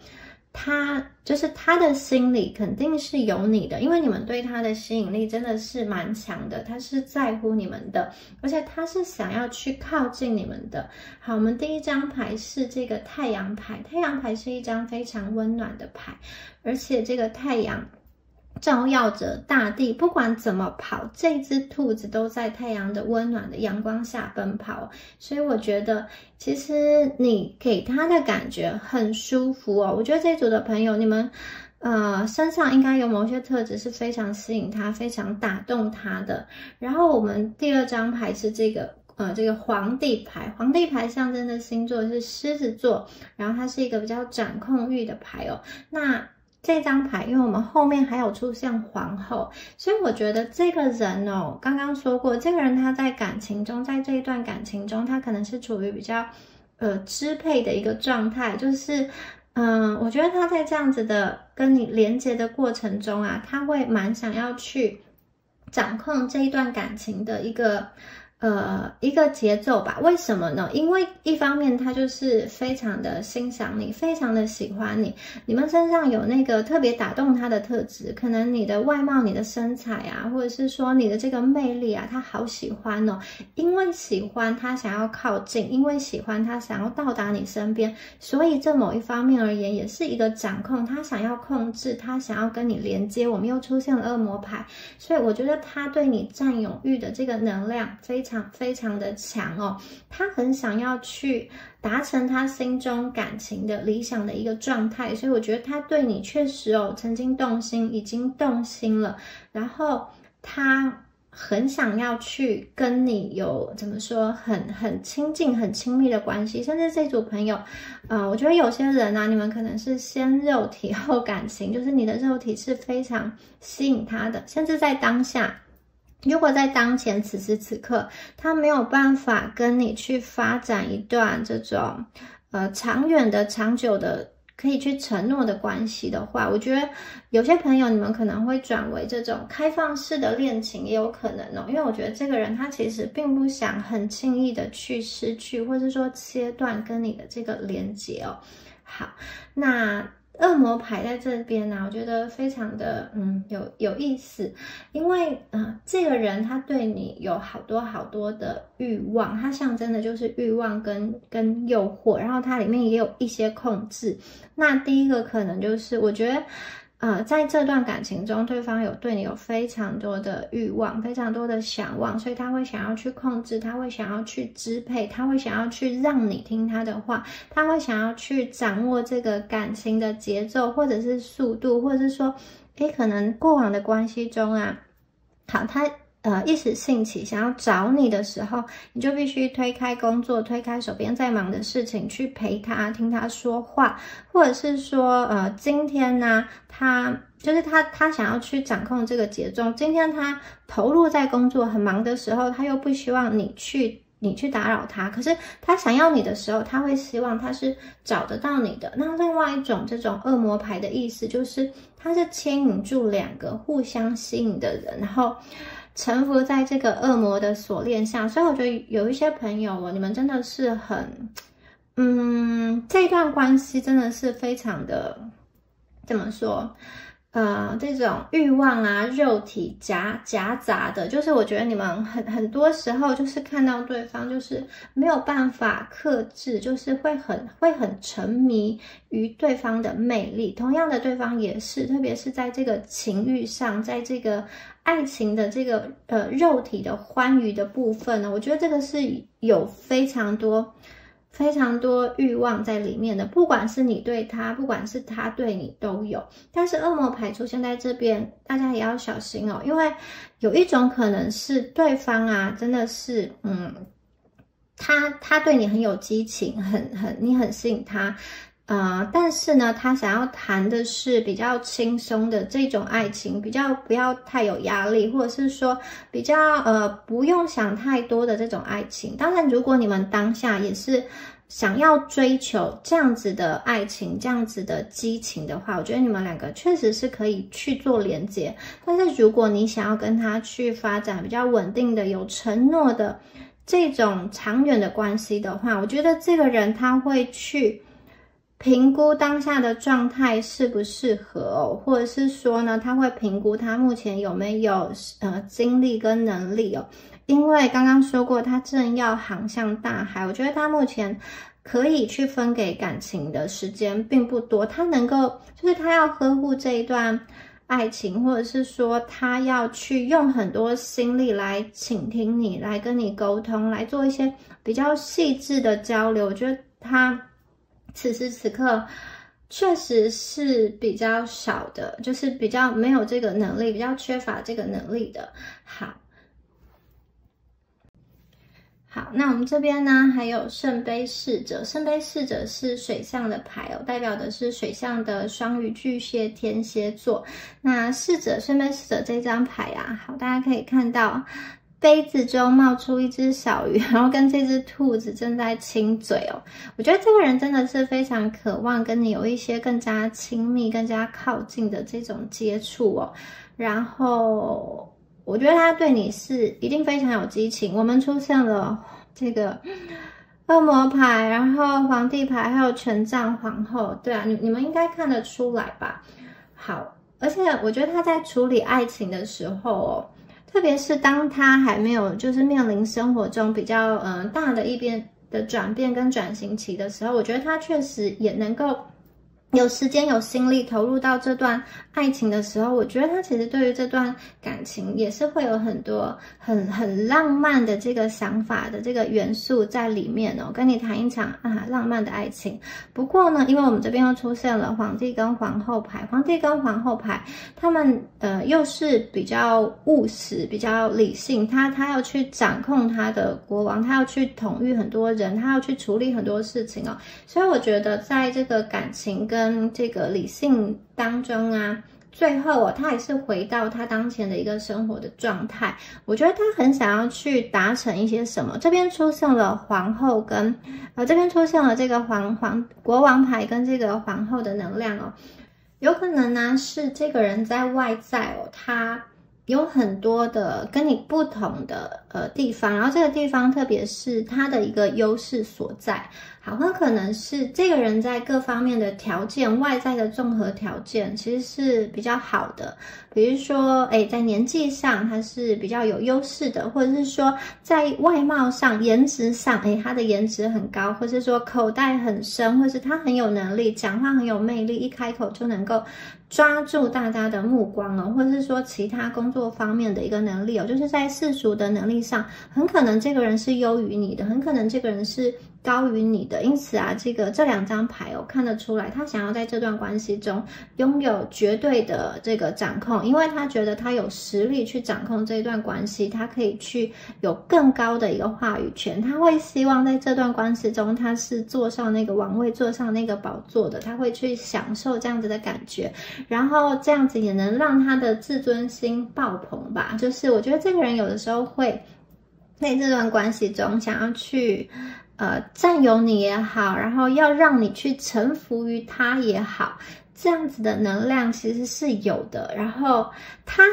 他的心里肯定是有你的，因为你们对他的吸引力真的是蛮强的，他是在乎你们的，而且他是想要去靠近你们的。好，我们第一张牌是这个太阳牌，太阳牌是一张非常温暖的牌，而且这个太阳照耀着大地，不管怎么跑，这只兔子都在太阳的温暖的阳光下奔跑。所以我觉得，其实你给他的感觉很舒服哦。我觉得这组的朋友，你们身上应该有某些特质是非常吸引他、非常打动他的。然后我们第二张牌是这个皇帝牌，皇帝牌象征的星座是狮子座，然后它是一个比较掌控欲的牌哦。那这张牌，因为我们后面还有出现皇后，所以我觉得这个人哦，刚刚说过，这个人他在感情中，在这一段感情中，他可能是处于比较支配的一个状态，就是我觉得他在这样子的跟你连接的过程中啊，他会蛮想要去掌控这一段感情的一个节奏吧。为什么呢？因为一方面他就是非常的欣赏你，非常的喜欢你，你们身上有那个特别打动他的特质，可能你的外貌、你的身材啊，或者是说你的这个魅力啊，他好喜欢哦。因为喜欢他想要靠近，因为喜欢他想要到达你身边，所以这某一方面而言也是一个掌控，他想要控制，他想要跟你连接。我们又出现了恶魔牌，所以我觉得他对你占有欲的这个能量非常非常的强哦，他很想要去达成他心中感情的理想的一个状态，所以我觉得他对你确实哦曾经动心，已经动心了，然后他很想要去跟你有怎么说很亲近、很亲密的关系，甚至这组朋友，我觉得有些人啊，你们可能是先肉体后感情，就是你的肉体是非常吸引他的，甚至在当下。如果在当前此时此刻，他没有办法跟你去发展一段这种长远的、长久的可以去承诺的关系的话，我觉得有些朋友你们可能会转为这种开放式的恋情，也有可能哦。因为我觉得这个人他其实并不想很轻易的去失去，或是说切断跟你的这个连结哦。好，那恶魔牌在这边呢，我觉得非常的有意思，因为这个人他对你有好多好多的欲望，他象征的就是欲望跟诱惑，然后它里面也有一些控制。那第一个可能就是我觉得在这段感情中，对方对你有非常多的欲望，非常多的想望，所以他会想要去控制，他会想要去支配，他会想要去让你听他的话，他会想要去掌握这个感情的节奏，或者是速度，或者是说，可能过往的关系中啊，好，他一时兴起想要找你的时候，你就必须推开工作，推开手边在忙的事情，去陪他，听他说话，或者是说，今天呢，他想要去掌控这个节奏，今天他投入在工作很忙的时候，他又不希望你去打扰他，可是他想要你的时候，他会希望他是找得到你的。那另外一种这种恶魔牌的意思就是他是牵引住两个互相吸引的人，然后臣服在这个恶魔的锁链下。所以我觉得有一些朋友你们真的是很这段关系真的是非常的怎么说这种欲望啊，肉体夹杂的，就是我觉得你们很多时候就是看到对方就是没有办法克制，就是会很沉迷于对方的魅力。同样的，对方也是，特别是在这个情欲上，在这个爱情的这个肉体的欢愉的部分呢，我觉得这个是有非常多欲望在里面的，不管是你对他，不管是他对你都有。但是恶魔牌出现在这边，大家也要小心哦，因为有一种可能是对方啊，真的是他对你很有激情，你很吸引他。但是呢，他想要谈的是比较轻松的这种爱情，比较不要太有压力，或者是说比较不用想太多的这种爱情。当然，如果你们当下也是想要追求这样子的爱情，这样子的激情的话，我觉得你们两个确实是可以去做连接。但是如果你想要跟他去发展比较稳定的、有承诺的这种长远的关系的话，我觉得这个人他会去评估当下的状态适不适合哦，或者是说呢，他会评估他目前有没有精力跟能力哦。因为刚刚说过，他正要航向大海，我觉得他目前可以去分给感情的时间并不多，他能够就是他要呵护这一段爱情，或者是说他要去用很多心力来倾听你，来跟你沟通，来做一些比较细致的交流。我觉得他此时此刻确实是比较少的，就是比较没有这个能力，比较缺乏这个能力的。好，那我们这边呢还有圣杯侍者，圣杯侍者是水象的牌哦，代表的是水象的双鱼、巨蟹、天蝎座。那侍者，圣杯侍者这张牌啊，好，大家可以看到杯子中冒出一只小鱼，然后跟这只兔子正在亲嘴哦。我觉得这个人真的是非常渴望跟你有一些更加亲密、更加靠近的这种接触哦。然后我觉得他对你是一定非常有激情。我们出现了这个恶魔牌，然后皇帝牌，还有权杖皇后。对啊，你们应该看得出来吧？好，而且我觉得他在处理爱情的时候哦，特别是当他还没有就是面临生活中比较大的一边的转变跟转型期的时候，我觉得他确实也能够有时间有心力投入到这段爱情的时候，我觉得他其实对于这段感情也是会有很多很浪漫的这个想法的这个元素在里面哦，跟你谈一场浪漫的爱情。不过呢，因为我们这边又出现了皇帝跟皇后牌，皇帝跟皇后牌，他们又是比较务实、比较理性，他要去掌控他的国王，他要去统御很多人，他要去处理很多事情哦，所以我觉得在这个感情跟这个理性当中啊，最后他还是回到他当前的一个生活的状态。我觉得他很想要去达成一些什么。这边出现了皇后跟这边出现了这个国王牌跟这个皇后的能量哦，有可能呢是这个人在外在哦，他有很多的跟你不同的地方，然后这个地方特别是他的一个优势所在。好，很可能是这个人在各方面的条件，外在的综合条件其实是比较好的。比如说，在年纪上他是比较有优势的，或者是说在外貌上、颜值上，他的颜值很高，或是说口袋很深，或是他很有能力，讲话很有魅力，一开口就能够抓住大家的目光哦，或者是说其他工作方面的一个能力哦，就是在世俗的能力上，很可能这个人是优于你的，很可能这个人是高于你的。因此啊，这两张牌哦，看得出来他想要在这段关系中拥有绝对的这个掌控，因为他觉得他有实力去掌控这段关系，他可以去有更高的一个话语权，他会希望在这段关系中他是坐上那个王位，坐上那个宝座的，他会去享受这样子的感觉，然后这样子也能让他的自尊心爆棚吧。就是我觉得这个人有的时候会在这段关系中想要去占有你也好，然后要让你去臣服于他也好，这样子的能量其实是有的。然后他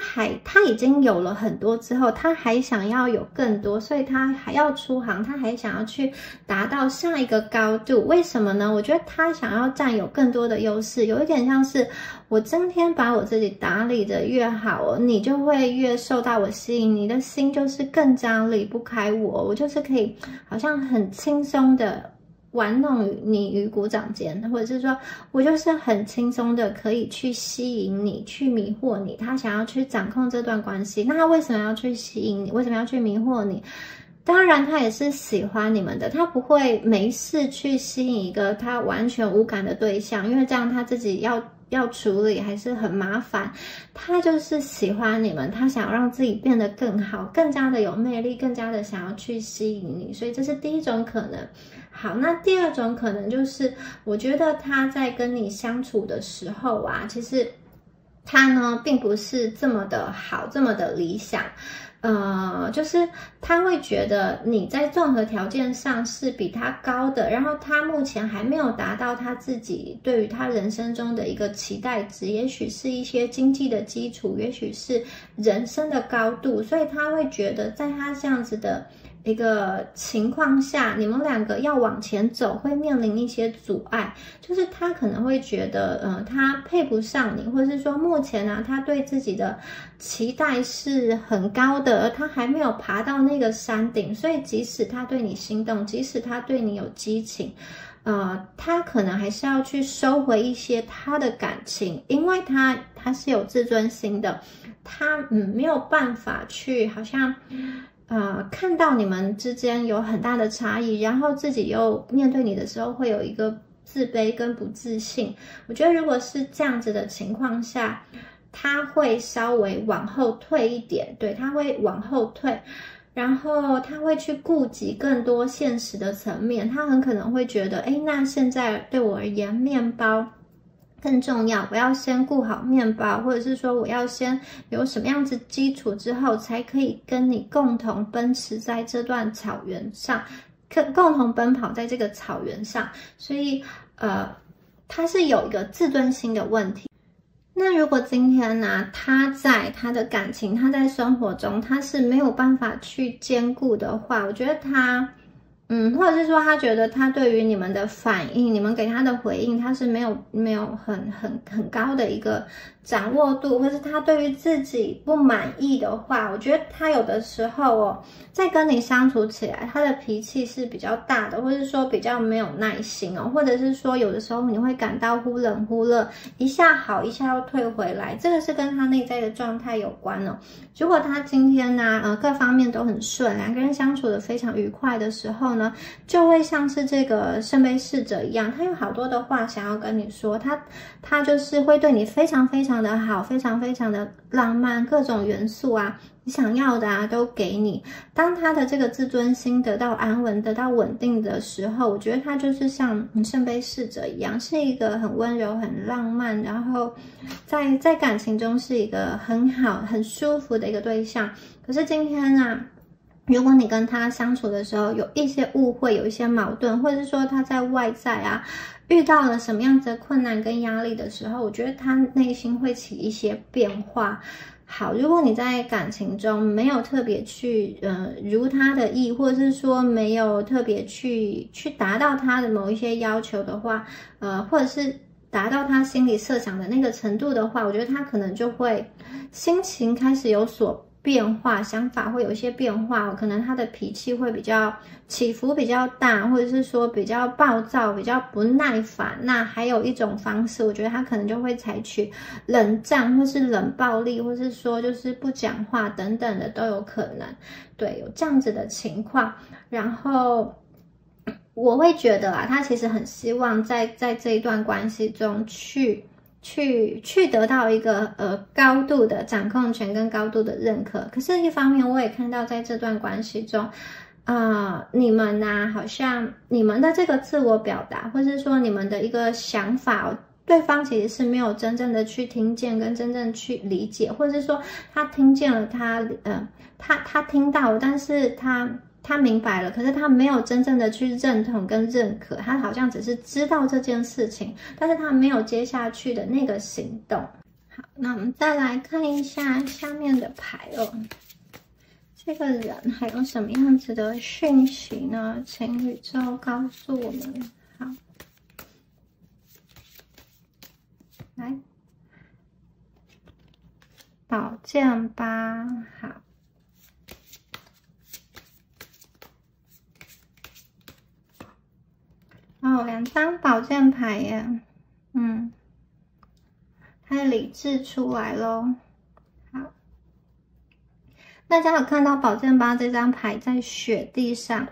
已经有了很多之后，他还想要有更多，所以他还要出航，他还想要去达到下一个高度。为什么呢？我觉得他想要占有更多的优势，有一点像是我今天把我自己打理的越好，你就会越受到我吸引，你的心就是更加离不开我，我就是可以好像很轻松的玩弄你于股掌间，或者是说我就是很轻松的可以去吸引你，去迷惑你。他想要去掌控这段关系，那他为什么要去吸引你？为什么要去迷惑你？当然他也是喜欢你们的，他不会没事去吸引一个他完全无感的对象，因为这样他自己要处理还是很麻烦。他就是喜欢你们，他想要让自己变得更好，更加的有魅力，更加的想要去吸引你，所以这是第一种可能。好，那第二种可能就是我觉得他在跟你相处的时候啊，其实他呢并不是这么的好，这么的理想。就是他会觉得你在综合条件上是比他高的，然后他目前还没有达到他自己对于他人生中的一个期待值，也许是一些经济的基础，也许是人生的高度，所以他会觉得在他这样子的一个情况下，你们两个要往前走会面临一些阻碍，就是他可能会觉得他配不上你，或者是说目前啊他对自己的期待是很高的，而他还没有爬到那个山顶，所以即使他对你心动，即使他对你有激情，他可能还是要去收回一些他的感情，因为他是有自尊心的，他没有办法去好像看到你们之间有很大的差异，然后自己又面对你的时候会有一个自卑跟不自信。我觉得如果是这样子的情况下，他会稍微往后退一点，对，他会往后退，然后他会去顾及更多现实的层面，他很可能会觉得，那现在对我而言，面包更重要，我要先顾好面包，或者是说我要先有什么样子基础之后，才可以跟你共同奔驰在这段草原上，共同奔跑在这个草原上，所以他是有一个自尊心的问题。那如果今天呢，他在他的感情，他在生活中，他是没有办法去兼顾的话，我觉得他或者是说他觉得他对于你们的反应，你们给他的回应，他是没有很高的一个掌握度，或是他对于自己不满意的话，我觉得他有的时候在跟你相处起来，他的脾气是比较大的，或是说比较没有耐心或者是说有的时候你会感到忽冷忽热，一下好一下又退回来，这个是跟他内在的状态有关哦。如果他今天呢各方面都很顺，两个人相处的非常愉快的时候呢，就会像是这个圣杯侍者一样，他有好多的话想要跟你说，他就是会对你非常非常的好，非常非常的浪漫，各种元素啊，你想要的都给你。当他的这个自尊心得到安稳，得到稳定的时候，我觉得他就是像圣杯侍者一样，是一个很温柔、很浪漫，然后在感情中是一个很好、很舒服的一个对象。可是今天呢，如果你跟他相处的时候有一些误会，有一些矛盾，或者是说他在外在遇到了什么样子的困难跟压力的时候，我觉得他内心会起一些变化。好，如果你在感情中没有特别去如他的意，或者是说没有特别去达到他的某一些要求的话，或者是达到他心里设想的那个程度的话，我觉得他可能就会心情开始有所变化，想法会有一些变化，可能他的脾气会比较起伏比较大，或者是说比较暴躁，比较不耐烦。那还有一种方式，我觉得他可能就会采取冷战，或是冷暴力，或是说就是不讲话等等的都有可能。对，有这样子的情况。然后我会觉得他其实很希望在这一段关系中去得到一个高度的掌控权跟高度的认可。可是一方面我也看到在这段关系中你们好像你们的这个自我表达，或是说你们的一个想法，对方其实是没有真正的去听见跟真正去理解，或者是说他听见了他听到了，但是他明白了，可是他没有真正的去认同跟认可，他好像只是知道这件事情，但是他没有接下去的那个行动。好，那我们再来看一下下面的牌这个人还有什么样子的讯息呢？请宇宙告诉我们。好，来，宝剑八，好。2张宝剑牌耶，他的理智出来咯。好，大家有看到宝剑八这张牌在雪地上，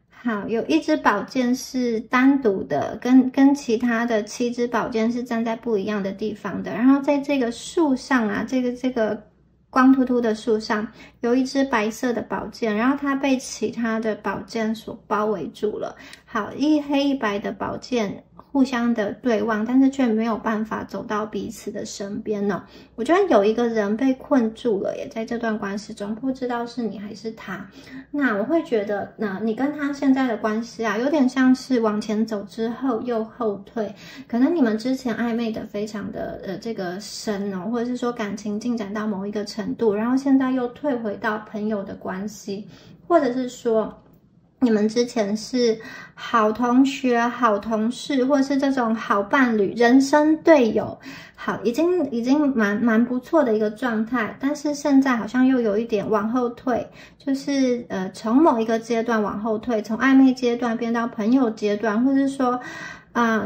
好，有一支宝剑是单独的，跟其他的7支宝剑是站在不一样的地方的，然后在这个树上这个光秃秃的树上有一支白色的宝剑，然后它被其他的宝剑所包围住了。好，一黑一白的宝剑互相的对望，但是却没有办法走到彼此的身边呢。我觉得有一个人被困住了耶，在这段关系中，不知道是你还是他。那我会觉得，你跟他现在的关系啊，有点像是往前走之后又后退，可能你们之前暧昧的非常的这个深哦，或者是说感情进展到某一个程度，然后现在又退回到朋友的关系，或者是说你们之前是好同学、好同事，或者是这种好伴侣、人生队友，好，已经蛮不错的一个状态，但是现在好像又有一点往后退，就是从某一个阶段往后退，从暧昧阶段变到朋友阶段，或者是说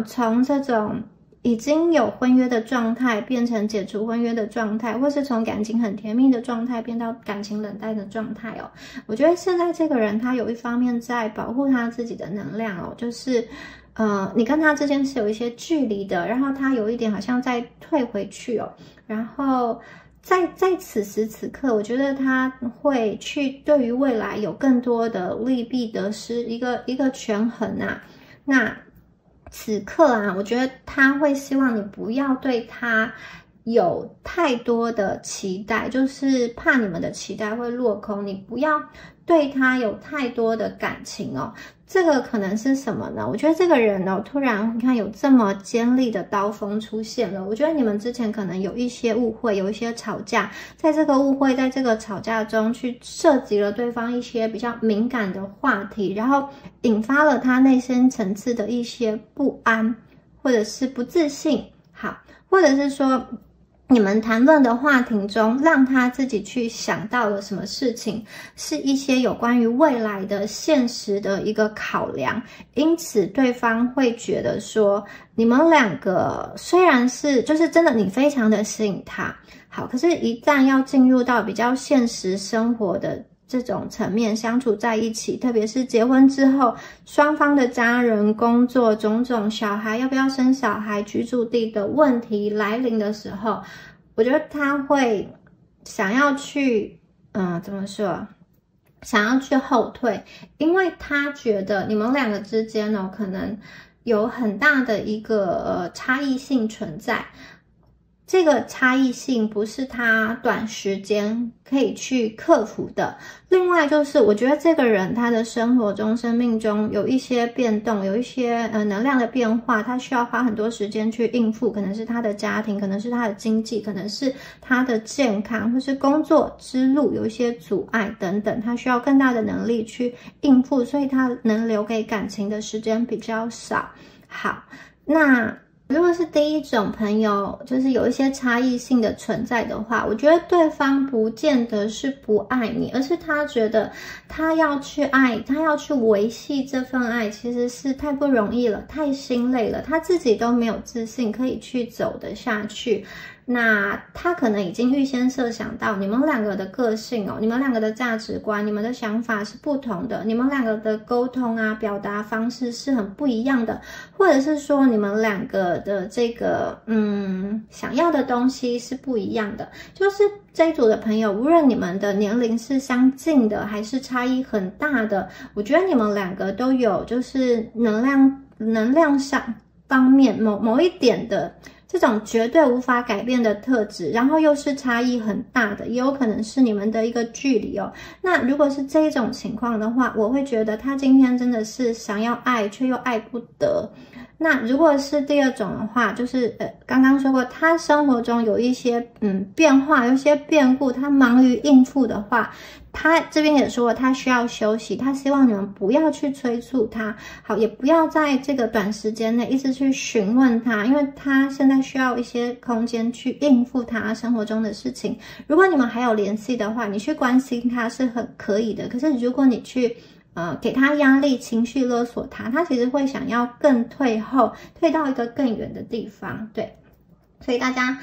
从这种已经有婚约的状态变成解除婚约的状态，或是从感情很甜蜜的状态变到感情冷淡的状态哦。我觉得现在这个人他有一方面在保护他自己的能量哦，就是你跟他之间是有一些距离的，然后他有一点好像在退回去哦，然后在此时此刻，我觉得他会去对于未来有更多的利弊得失一个权衡啊。那此刻啊，我觉得他会希望你不要对他有太多的期待，就是怕你们的期待会落空，你不要对他有太多的感情哦。这个可能是什么呢？我觉得这个人哦，突然你看有这么尖利的刀锋出现了。我觉得你们之前可能有一些误会，有一些吵架，在这个误会，在这个吵架中去涉及了对方一些比较敏感的话题，然后引发了他内心层次的一些不安，或者是不自信，好，或者是说你们谈论的话题中，让他自己去想到了什么事情，是一些有关于未来的现实的一个考量，因此对方会觉得说，你们两个虽然是就是真的你非常的吸引他，好，可是一旦要进入到比较现实生活的这种层面相处在一起，特别是结婚之后，双方的家人、工作、种种小孩要不要生小孩、居住地的问题来临的时候，我觉得他会想要去怎么说？想要去后退，因为他觉得你们两个之间呢，可能有很大的一个差异性存在。这个差异性不是他短时间可以去克服的。另外就是我觉得这个人他的生活中、生命中有一些变动，有一些能量的变化，他需要花很多时间去应付，可能是他的家庭，可能是他的经济，可能是他的健康，或是工作之路有一些阻碍等等，他需要更大的能力去应付，所以他能留给感情的时间比较少。好，那如果是第一种朋友，就是有一些差异性的存在的话，我觉得对方不见得是不爱你，而是他觉得他要去爱，他要去维系这份爱，其实是太不容易了，太心累了，他自己都没有自信可以去走得下去。那他可能已经预先设想到你们两个的个性哦，你们两个的价值观，你们的想法是不同的，你们两个的沟通啊，表达方式是很不一样的，或者是说你们两个的这个想要的东西是不一样的。就是这一组的朋友，无论你们的年龄是相近的还是差异很大的，我觉得你们两个都有就是能量上方面某一点的这种绝对无法改变的特质，然后又是差异很大的，也有可能是你们的一个距离哦。那如果是这一种情况的话，我会觉得他今天真的是想要爱却又爱不得。那如果是第二种的话，就是刚刚说过他生活中有一些变化，有一些变故，他忙于应付的话，他这边也说了他需要休息，他希望你们不要去催促他，好，也不要在这个短时间内一直去询问他，因为他现在需要一些空间去应付他生活中的事情。如果你们还有联系的话，你去关心他是很可以的，可是如果你去给他压力、情绪勒索他，他其实会想要更退后，退到一个更远的地方。对，所以大家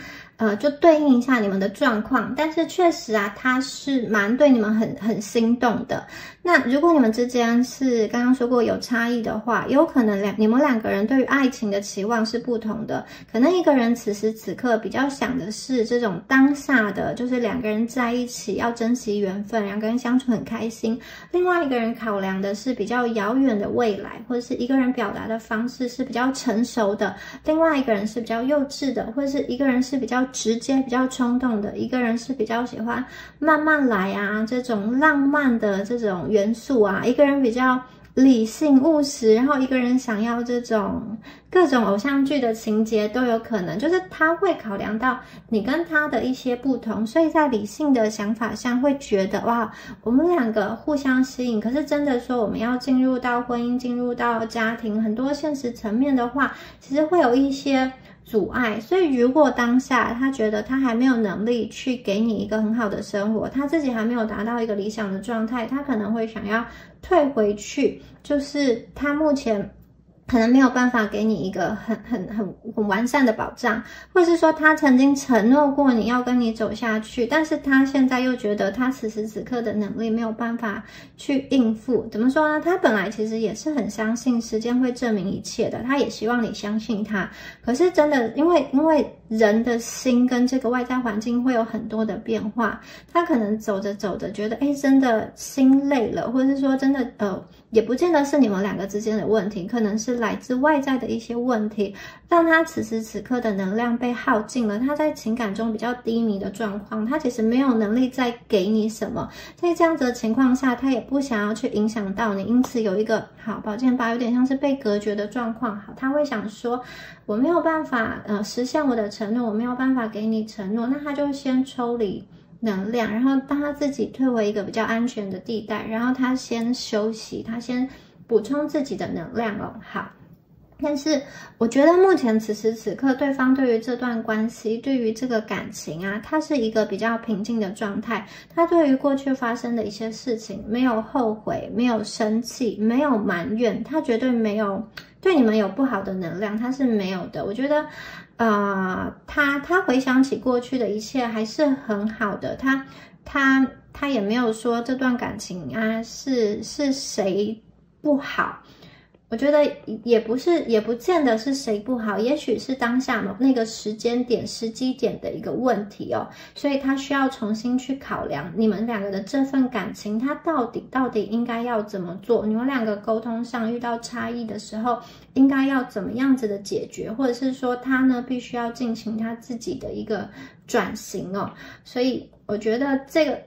就对应一下你们的状况，但是确实啊，他是蛮对你们很心动的。那如果你们之间是刚刚说过有差异的话，有可能你们两个人对于爱情的期望是不同的。可能一个人此时此刻比较想的是这种当下的，就是两个人在一起要珍惜缘分，两个人相处很开心。另外一个人考量的是比较遥远的未来，或者是一个人表达的方式是比较成熟的，另外一个人是比较幼稚的，或者是一个人是比较直接、比较冲动的，一个人是比较喜欢慢慢来啊，这种浪漫的这种元素啊，一个人比较理性务实，然后一个人想要这种各种偶像剧的情节都有可能，就是他会考量到你跟他的一些不同，所以在理性的想法上会觉得哇，我们两个互相吸引。可是真的说我们要进入到婚姻，进入到家庭，很多现实层面的话，其实会有一些阻碍。所以如果当下他觉得他还没有能力去给你一个很好的生活，他自己还没有达到一个理想的状态，他可能会想要退回去，就是他目前可能没有办法给你一个很完善的保障，或者是说他曾经承诺过你要跟你走下去，但是他现在又觉得他此时此刻的能力没有办法去应付。怎么说呢？他本来其实也是很相信时间会证明一切的，他也希望你相信他。可是真的，因为人的心跟这个外在环境会有很多的变化，他可能走着走着觉得，真的心累了，或者是说真的也不见得是你们两个之间的问题，可能是来自外在的一些问题，让他此时此刻的能量被耗尽了，他在情感中比较低迷的状况，他其实没有能力再给你什么。在这样子的情况下，他也不想要去影响到你，因此有一个宝剑八有点像是被隔绝的状况。他会想说，我没有办法实现我的承诺，我没有办法给你承诺，那他就先抽离能量，然后当他自己退回一个比较安全的地带，然后他先休息，他先补充自己的能量哦。好，但是我觉得目前此时此刻，对方对于这段关系，对于这个感情啊，他是一个比较平静的状态。他对于过去发生的一些事情没有后悔，没有生气，没有埋怨，他绝对没有对你们有不好的能量，他是没有的。我觉得他回想起过去的一切还是很好的，他也没有说这段感情啊是谁不好。我觉得也不见得是谁不好，也许是当下那个时间点、时机点的一个问题哦，所以他需要重新去考量你们两个的这份感情，他到底应该要怎么做？你们两个沟通上遇到差异的时候，应该要怎么样子的解决，或者是说他呢必须要进行他自己的一个转型哦。所以我觉得这个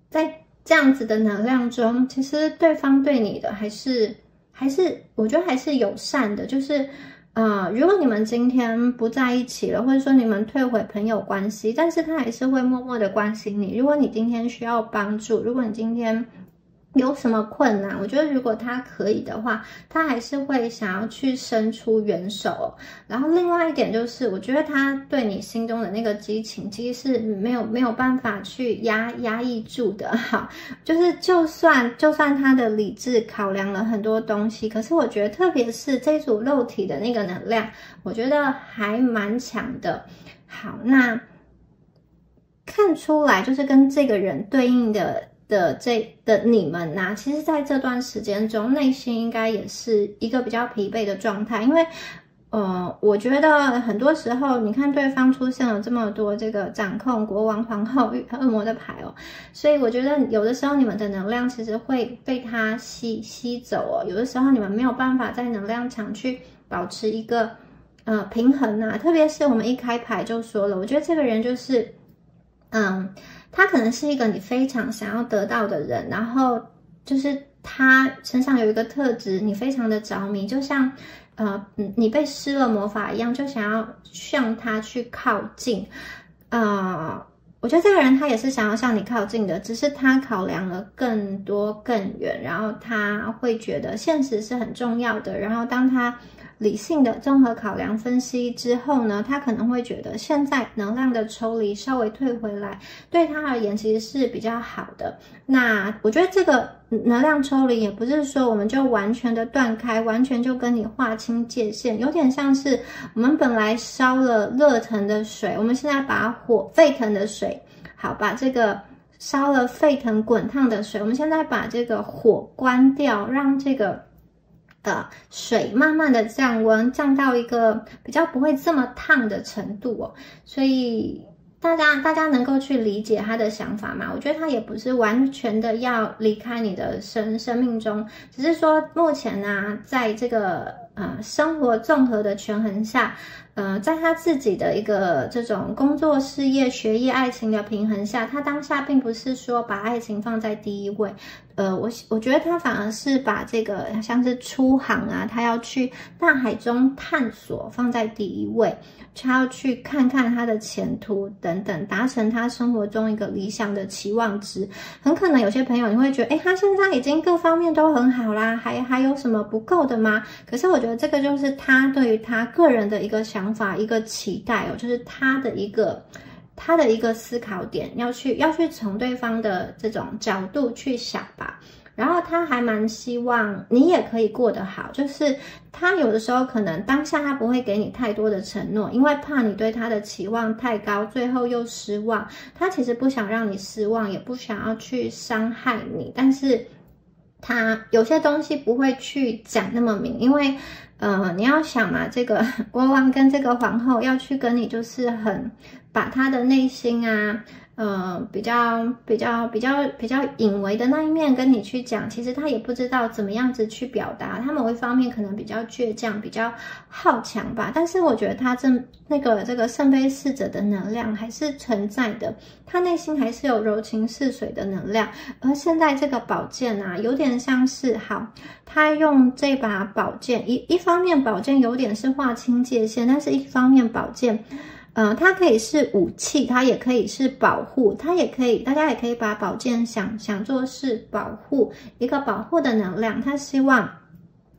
在这样子的能量中，其实对方对你的还是我觉得还是友善的，就是如果你们今天不在一起了，或者说你们退回朋友关系，但是他还是会默默的关心你。如果你今天需要帮助，如果你今天有什么困难，我觉得如果他可以的话，他还是会想要去伸出援手。然后另外一点就是，我觉得他对你心中的那个激情，其实是没有办法去压抑住的。哈，就是就算他的理智考量了很多东西，可是我觉得特别是这组肉体的那个能量，我觉得还蛮强的。好，那看出来就是跟这个人对应的你们啊，其实在这段时间中，内心应该也是一个比较疲惫的状态，因为我觉得很多时候，你看对方出现了这么多这个掌控、国王、皇后、恶魔的牌哦，所以我觉得有的时候你们的能量其实会被他吸走哦，有的时候你们没有办法在能量场去保持一个平衡啊，特别是我们一开牌就说了，我觉得这个人就是他可能是一个你非常想要得到的人，然后就是他身上有一个特质，你非常的着迷，就像你被施了魔法一样，就想要向他去靠近。我觉得这个人他也是想要向你靠近的，只是他考量了更多更远，然后他会觉得现实是很重要的，然后当他理性的综合考量分析之后呢，他可能会觉得现在能量的抽离稍微退回来，对他而言其实是比较好的。那我觉得这个能量抽离也不是说我们就完全的断开，完全就跟你划清界限，有点像是我们本来烧了热腾的水，我们现在把沸腾的水，好，把这个烧了沸腾滚烫的水，我们现在把这个火关掉，让这个水慢慢的降温，降到一个比较不会这么烫的程度哦。所以大家能够去理解他的想法吗？我觉得他也不是完全的要离开你的生命中，只是说目前呢，在这个生活综合的权衡下，在他自己的一个这种工作、事业、学业、爱情的平衡下，他当下并不是说把爱情放在第一位，我觉得他反而是把这个像是出航啊，他要去大海中探索放在第一位，他要去看看他的前途等等，达成他生活中一个理想的期望值。很可能有些朋友你会觉得，他现在已经各方面都很好啦，还有什么不够的吗？可是我觉得这个就是他对于他个人的一个想法、一个期待哦，就是他的一个思考点，要去从对方的这种角度去想吧。然后他还蛮希望你也可以过得好，就是他有的时候可能当下他不会给你太多的承诺，因为怕你对他的期望太高，最后又失望。他其实不想让你失望，也不想要去伤害你，但是他有些东西不会去讲那么明，因为你要想嘛，这个国王跟这个皇后要去跟你就是很把他的内心啊比较隐微的那一面跟你去讲，其实他也不知道怎么样子去表达，他某一方面可能比较倔强，比较好强吧。但是我觉得他这个圣杯侍者的能量还是存在的，他内心还是有柔情似水的能量。而现在这个宝剑啊，有点像是好，他用这把宝剑，一方面宝剑有点是划清界限，但是一方面宝剑它可以是武器，它也可以是保护，它也可以，大家也可以把宝剑想作是保护，一个保护的能量。他希望，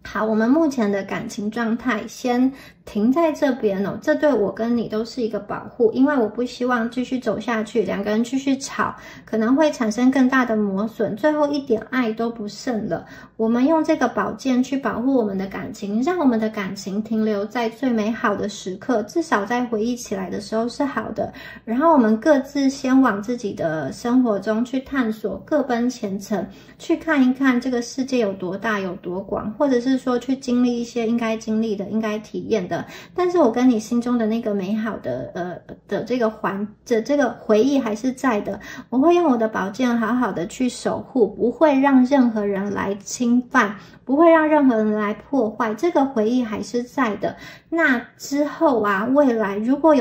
好，我们目前的感情状态先停在这边哦，这对我跟你都是一个保护，因为我不希望继续走下去，两个人继续吵，可能会产生更大的磨损，最后一点爱都不剩了。我们用这个宝剑去保护我们的感情，让我们的感情停留在最美好的时刻，至少在回忆起来的时候是好的。然后我们各自先往自己的生活中去探索，各奔前程，去看一看这个世界有多大有多广，或者是说去经历一些应该经历的、应该体验的。但是我跟你心中的那个美好的这个回忆还是在的，我会用我的宝剑好好的去守护，不会让任何人来侵犯，不会让任何人来破坏，这个回忆还是在的。那之后啊，未来如果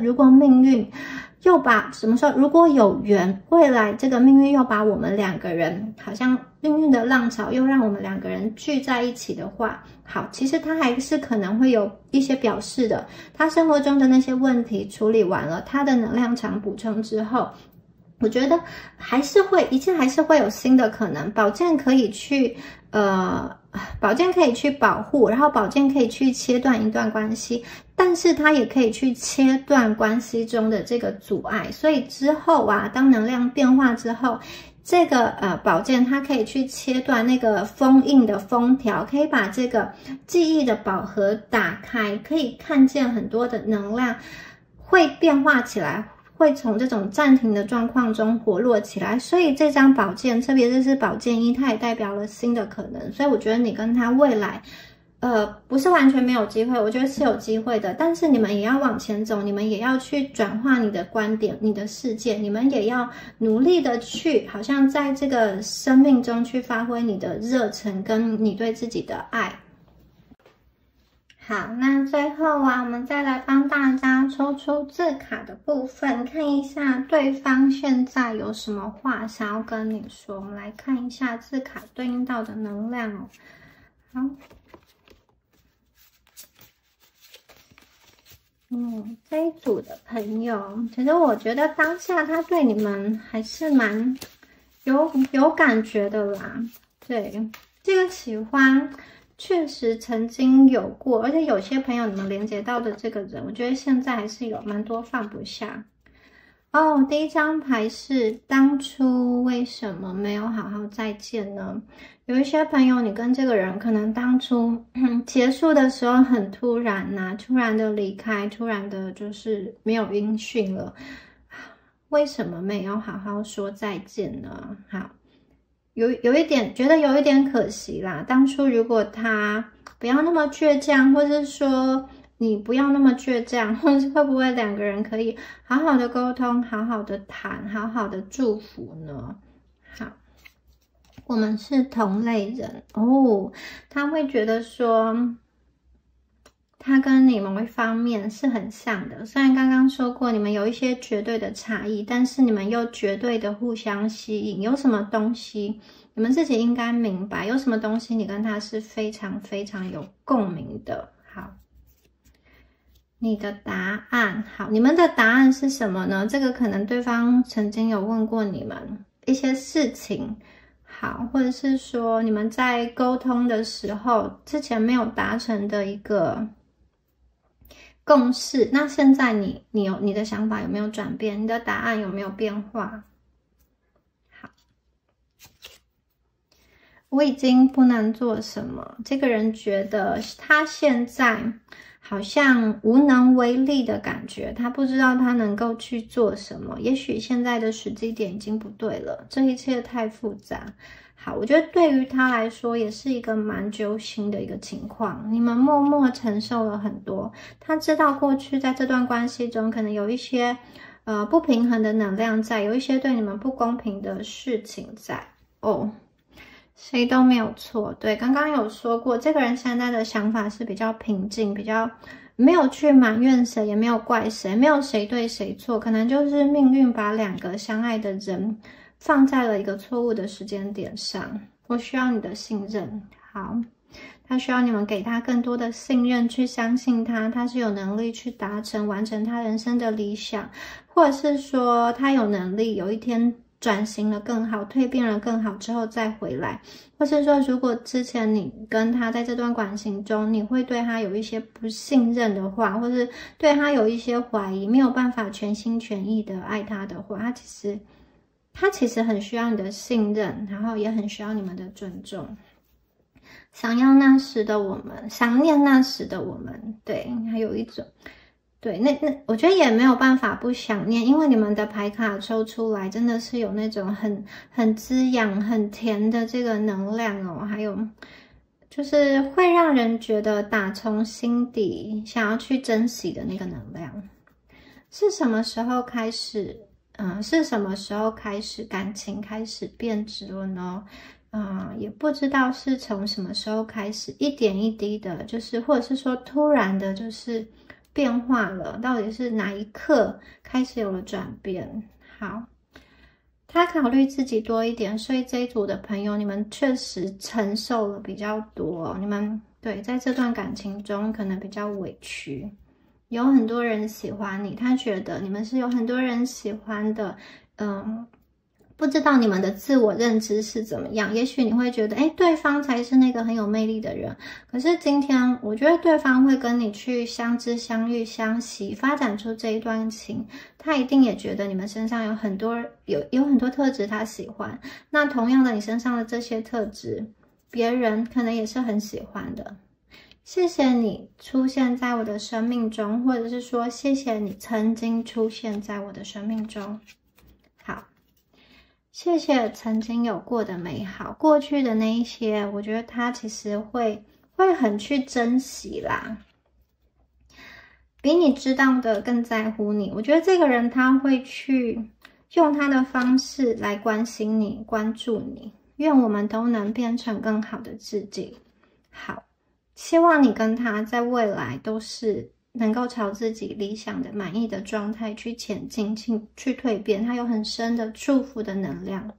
如果命运又把什么时候如果有缘，未来这个命运又把我们两个人，好像命运的浪潮又让我们两个人聚在一起的话，好，其实他还是可能会有一些表示的。他生活中的那些问题处理完了，他的能量场补充之后，我觉得一切还是会有新的可能。宝剑可以去保护，然后宝剑可以去切断一段关系，但是它也可以去切断关系中的这个阻碍。所以之后啊，当能量变化之后，这个宝剑它可以去切断那个封印的封条，可以把这个记忆的宝盒打开，可以看见很多的能量会变化起来，会从这种暂停的状况中活络起来。所以这张宝剑，特别是宝剑一，它也代表了新的可能。所以我觉得你跟他未来不是完全没有机会，我觉得是有机会的，但是你们也要往前走，你们也要去转化你的观点、你的世界，你们也要努力的去，好像在这个生命中去发挥你的热忱跟你对自己的爱。好，那最后啊，我们再来帮大家抽出字卡的部分，看一下对方现在有什么话想要跟你说。我们来看一下字卡对应到的能量哦。好。这一组的朋友，其实我觉得当下他对你们还是蛮有感觉的啦。对，这个喜欢确实曾经有过，而且有些朋友你们连接到的这个人，我觉得现在还是有蛮多放不下。哦，第一张牌是当初为什么没有好好再见呢？有一些朋友，你跟这个人可能当初结束的时候很突然呐、突然的离开，突然的就是没有音讯了。为什么没有好好说再见呢？好，有一点觉得有一点可惜啦。当初如果他不要那么倔强，或是说你不要那么倔强，或是会不会两个人可以好好的沟通，好好的谈，好好的祝福呢？好，我们是同类人哦，他会觉得说，他跟你某一方面是很像的。虽然刚刚说过你们有一些绝对的差异，但是你们又绝对的互相吸引。有什么东西，你们自己应该明白，有什么东西你跟他是非常非常有共鸣的。好。你的答案好，你们的答案是什么呢？这个可能对方曾经有问过你们一些事情，好，或者是说你们在沟通的时候之前没有达成的一个共识，那现在你的想法有没有转变？你的答案有没有变化？好，我已经不能做什么，这个人觉得他现在好像无能为力的感觉，他不知道他能够去做什么，也许现在的时机点已经不对了，这一切太复杂。好，我觉得对于他来说也是一个蛮揪心的一个情况，你们默默承受了很多，他知道过去在这段关系中可能有一些不平衡的能量在，有一些对你们不公平的事情在哦。谁都没有错，对，刚刚有说过，这个人现在的想法是比较平静，比较没有去埋怨谁，也没有怪谁，没有谁对谁错，可能就是命运把两个相爱的人放在了一个错误的时间点上。我需要你的信任，好，他需要你们给他更多的信任，去相信他，他是有能力去达成完成他人生的理想，或者是说他有能力有一天转型了更好，蜕变了更好之后再回来，或是说如果之前你跟他在这段感情中，你会对他有一些不信任的话，或是对他有一些怀疑，没有办法全心全意的爱他的话，他其实很需要你的信任，然后也很需要你们的尊重。想要那时的我们，想念那时的我们，对，还有一种。对，那我觉得也没有办法不想念，因为你们的牌卡抽出来真的是有那种很滋养、很甜的这个能量哦，还有就是会让人觉得打从心底想要去珍惜的那个能量。是什么时候开始？是什么时候开始感情开始变质了呢？也不知道是从什么时候开始，一点一滴的，就是或者是说突然的，就是变化了，到底是哪一刻开始有了转变？好，他考虑自己多一点，所以这一组的朋友，你们确实承受了比较多，你们对在这段感情中可能比较委屈，有很多人喜欢你，他觉得你们是有很多人喜欢的，不知道你们的自我认知是怎么样，也许你会觉得，对方才是那个很有魅力的人。可是今天，我觉得对方会跟你去相知、相遇、相惜，发展出这一段情，他一定也觉得你们身上有很多特质他喜欢。那同样的，你身上的这些特质，别人可能也是很喜欢的。谢谢你出现在我的生命中，或者是说，谢谢你曾经出现在我的生命中。好。谢谢曾经有过的美好，过去的那一些，我觉得他其实会很去珍惜啦，比你知道的更在乎你。我觉得这个人他会去用他的方式来关心你、关注你。愿我们都能变成更好的自己。好，希望你跟他在未来都是能够朝自己理想的满意的状态去前进，去蜕变，它有很深的祝福的能量。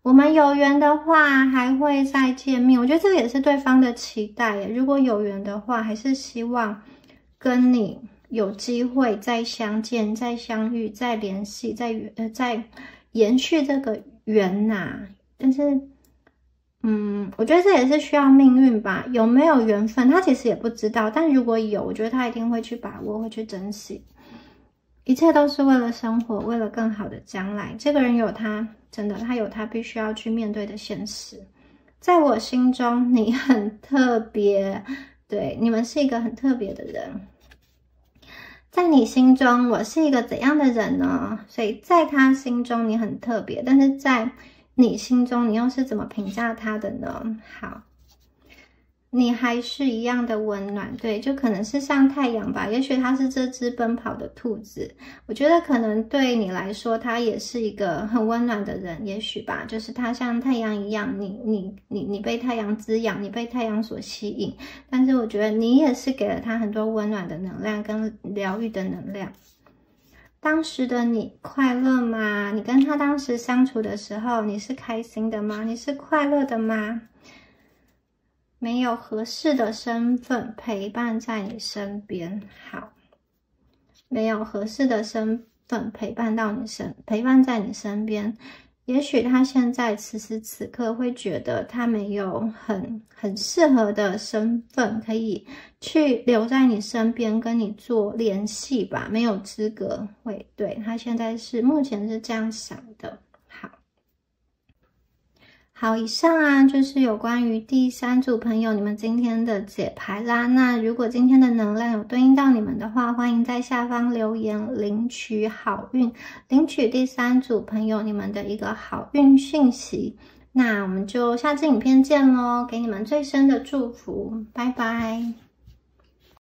我们有缘的话还会再见面，我觉得这个也是对方的期待耶。如果有缘的话，还是希望跟你有机会再相见、再相遇、再联系、再延续这个缘呐。但是我觉得这也是需要命运吧，有没有缘分，他其实也不知道。但如果有，我觉得他一定会去把握，会去珍惜。一切都是为了生活，为了更好的将来。这个人有他，真的，他有他必须要去面对的现实。在我心中，你很特别，对，你们是一个很特别的人。在你心中，我是一个怎样的人呢？所以在他心中，你很特别，但是在你心中，你又是怎么评价他的呢？好，你还是一样的温暖，对，就可能是像太阳吧。也许他是这只奔跑的兔子，我觉得可能对你来说，他也是一个很温暖的人，也许吧。就是他像太阳一样，你被太阳滋养，你被太阳所吸引。但是我觉得你也是给了他很多温暖的能量跟疗愈的能量。当时的你快乐吗？你跟他当时相处的时候，你是开心的吗？你是快乐的吗？没有合适的身份陪伴在你身边，好，没有合适的身份陪伴在你身边。也许他现在此时此刻会觉得他没有很适合的身份可以去留在你身边跟你做联系吧，没有资格会，对，他现在目前是这样想的。好，以上啊就是有关于第3组朋友你们今天的解牌啦。那如果今天的能量有对应到你们的话，欢迎在下方留言领取好运，领取第3组朋友你们的一个好运讯息。那我们就下次影片见咯，给你们最深的祝福，拜拜。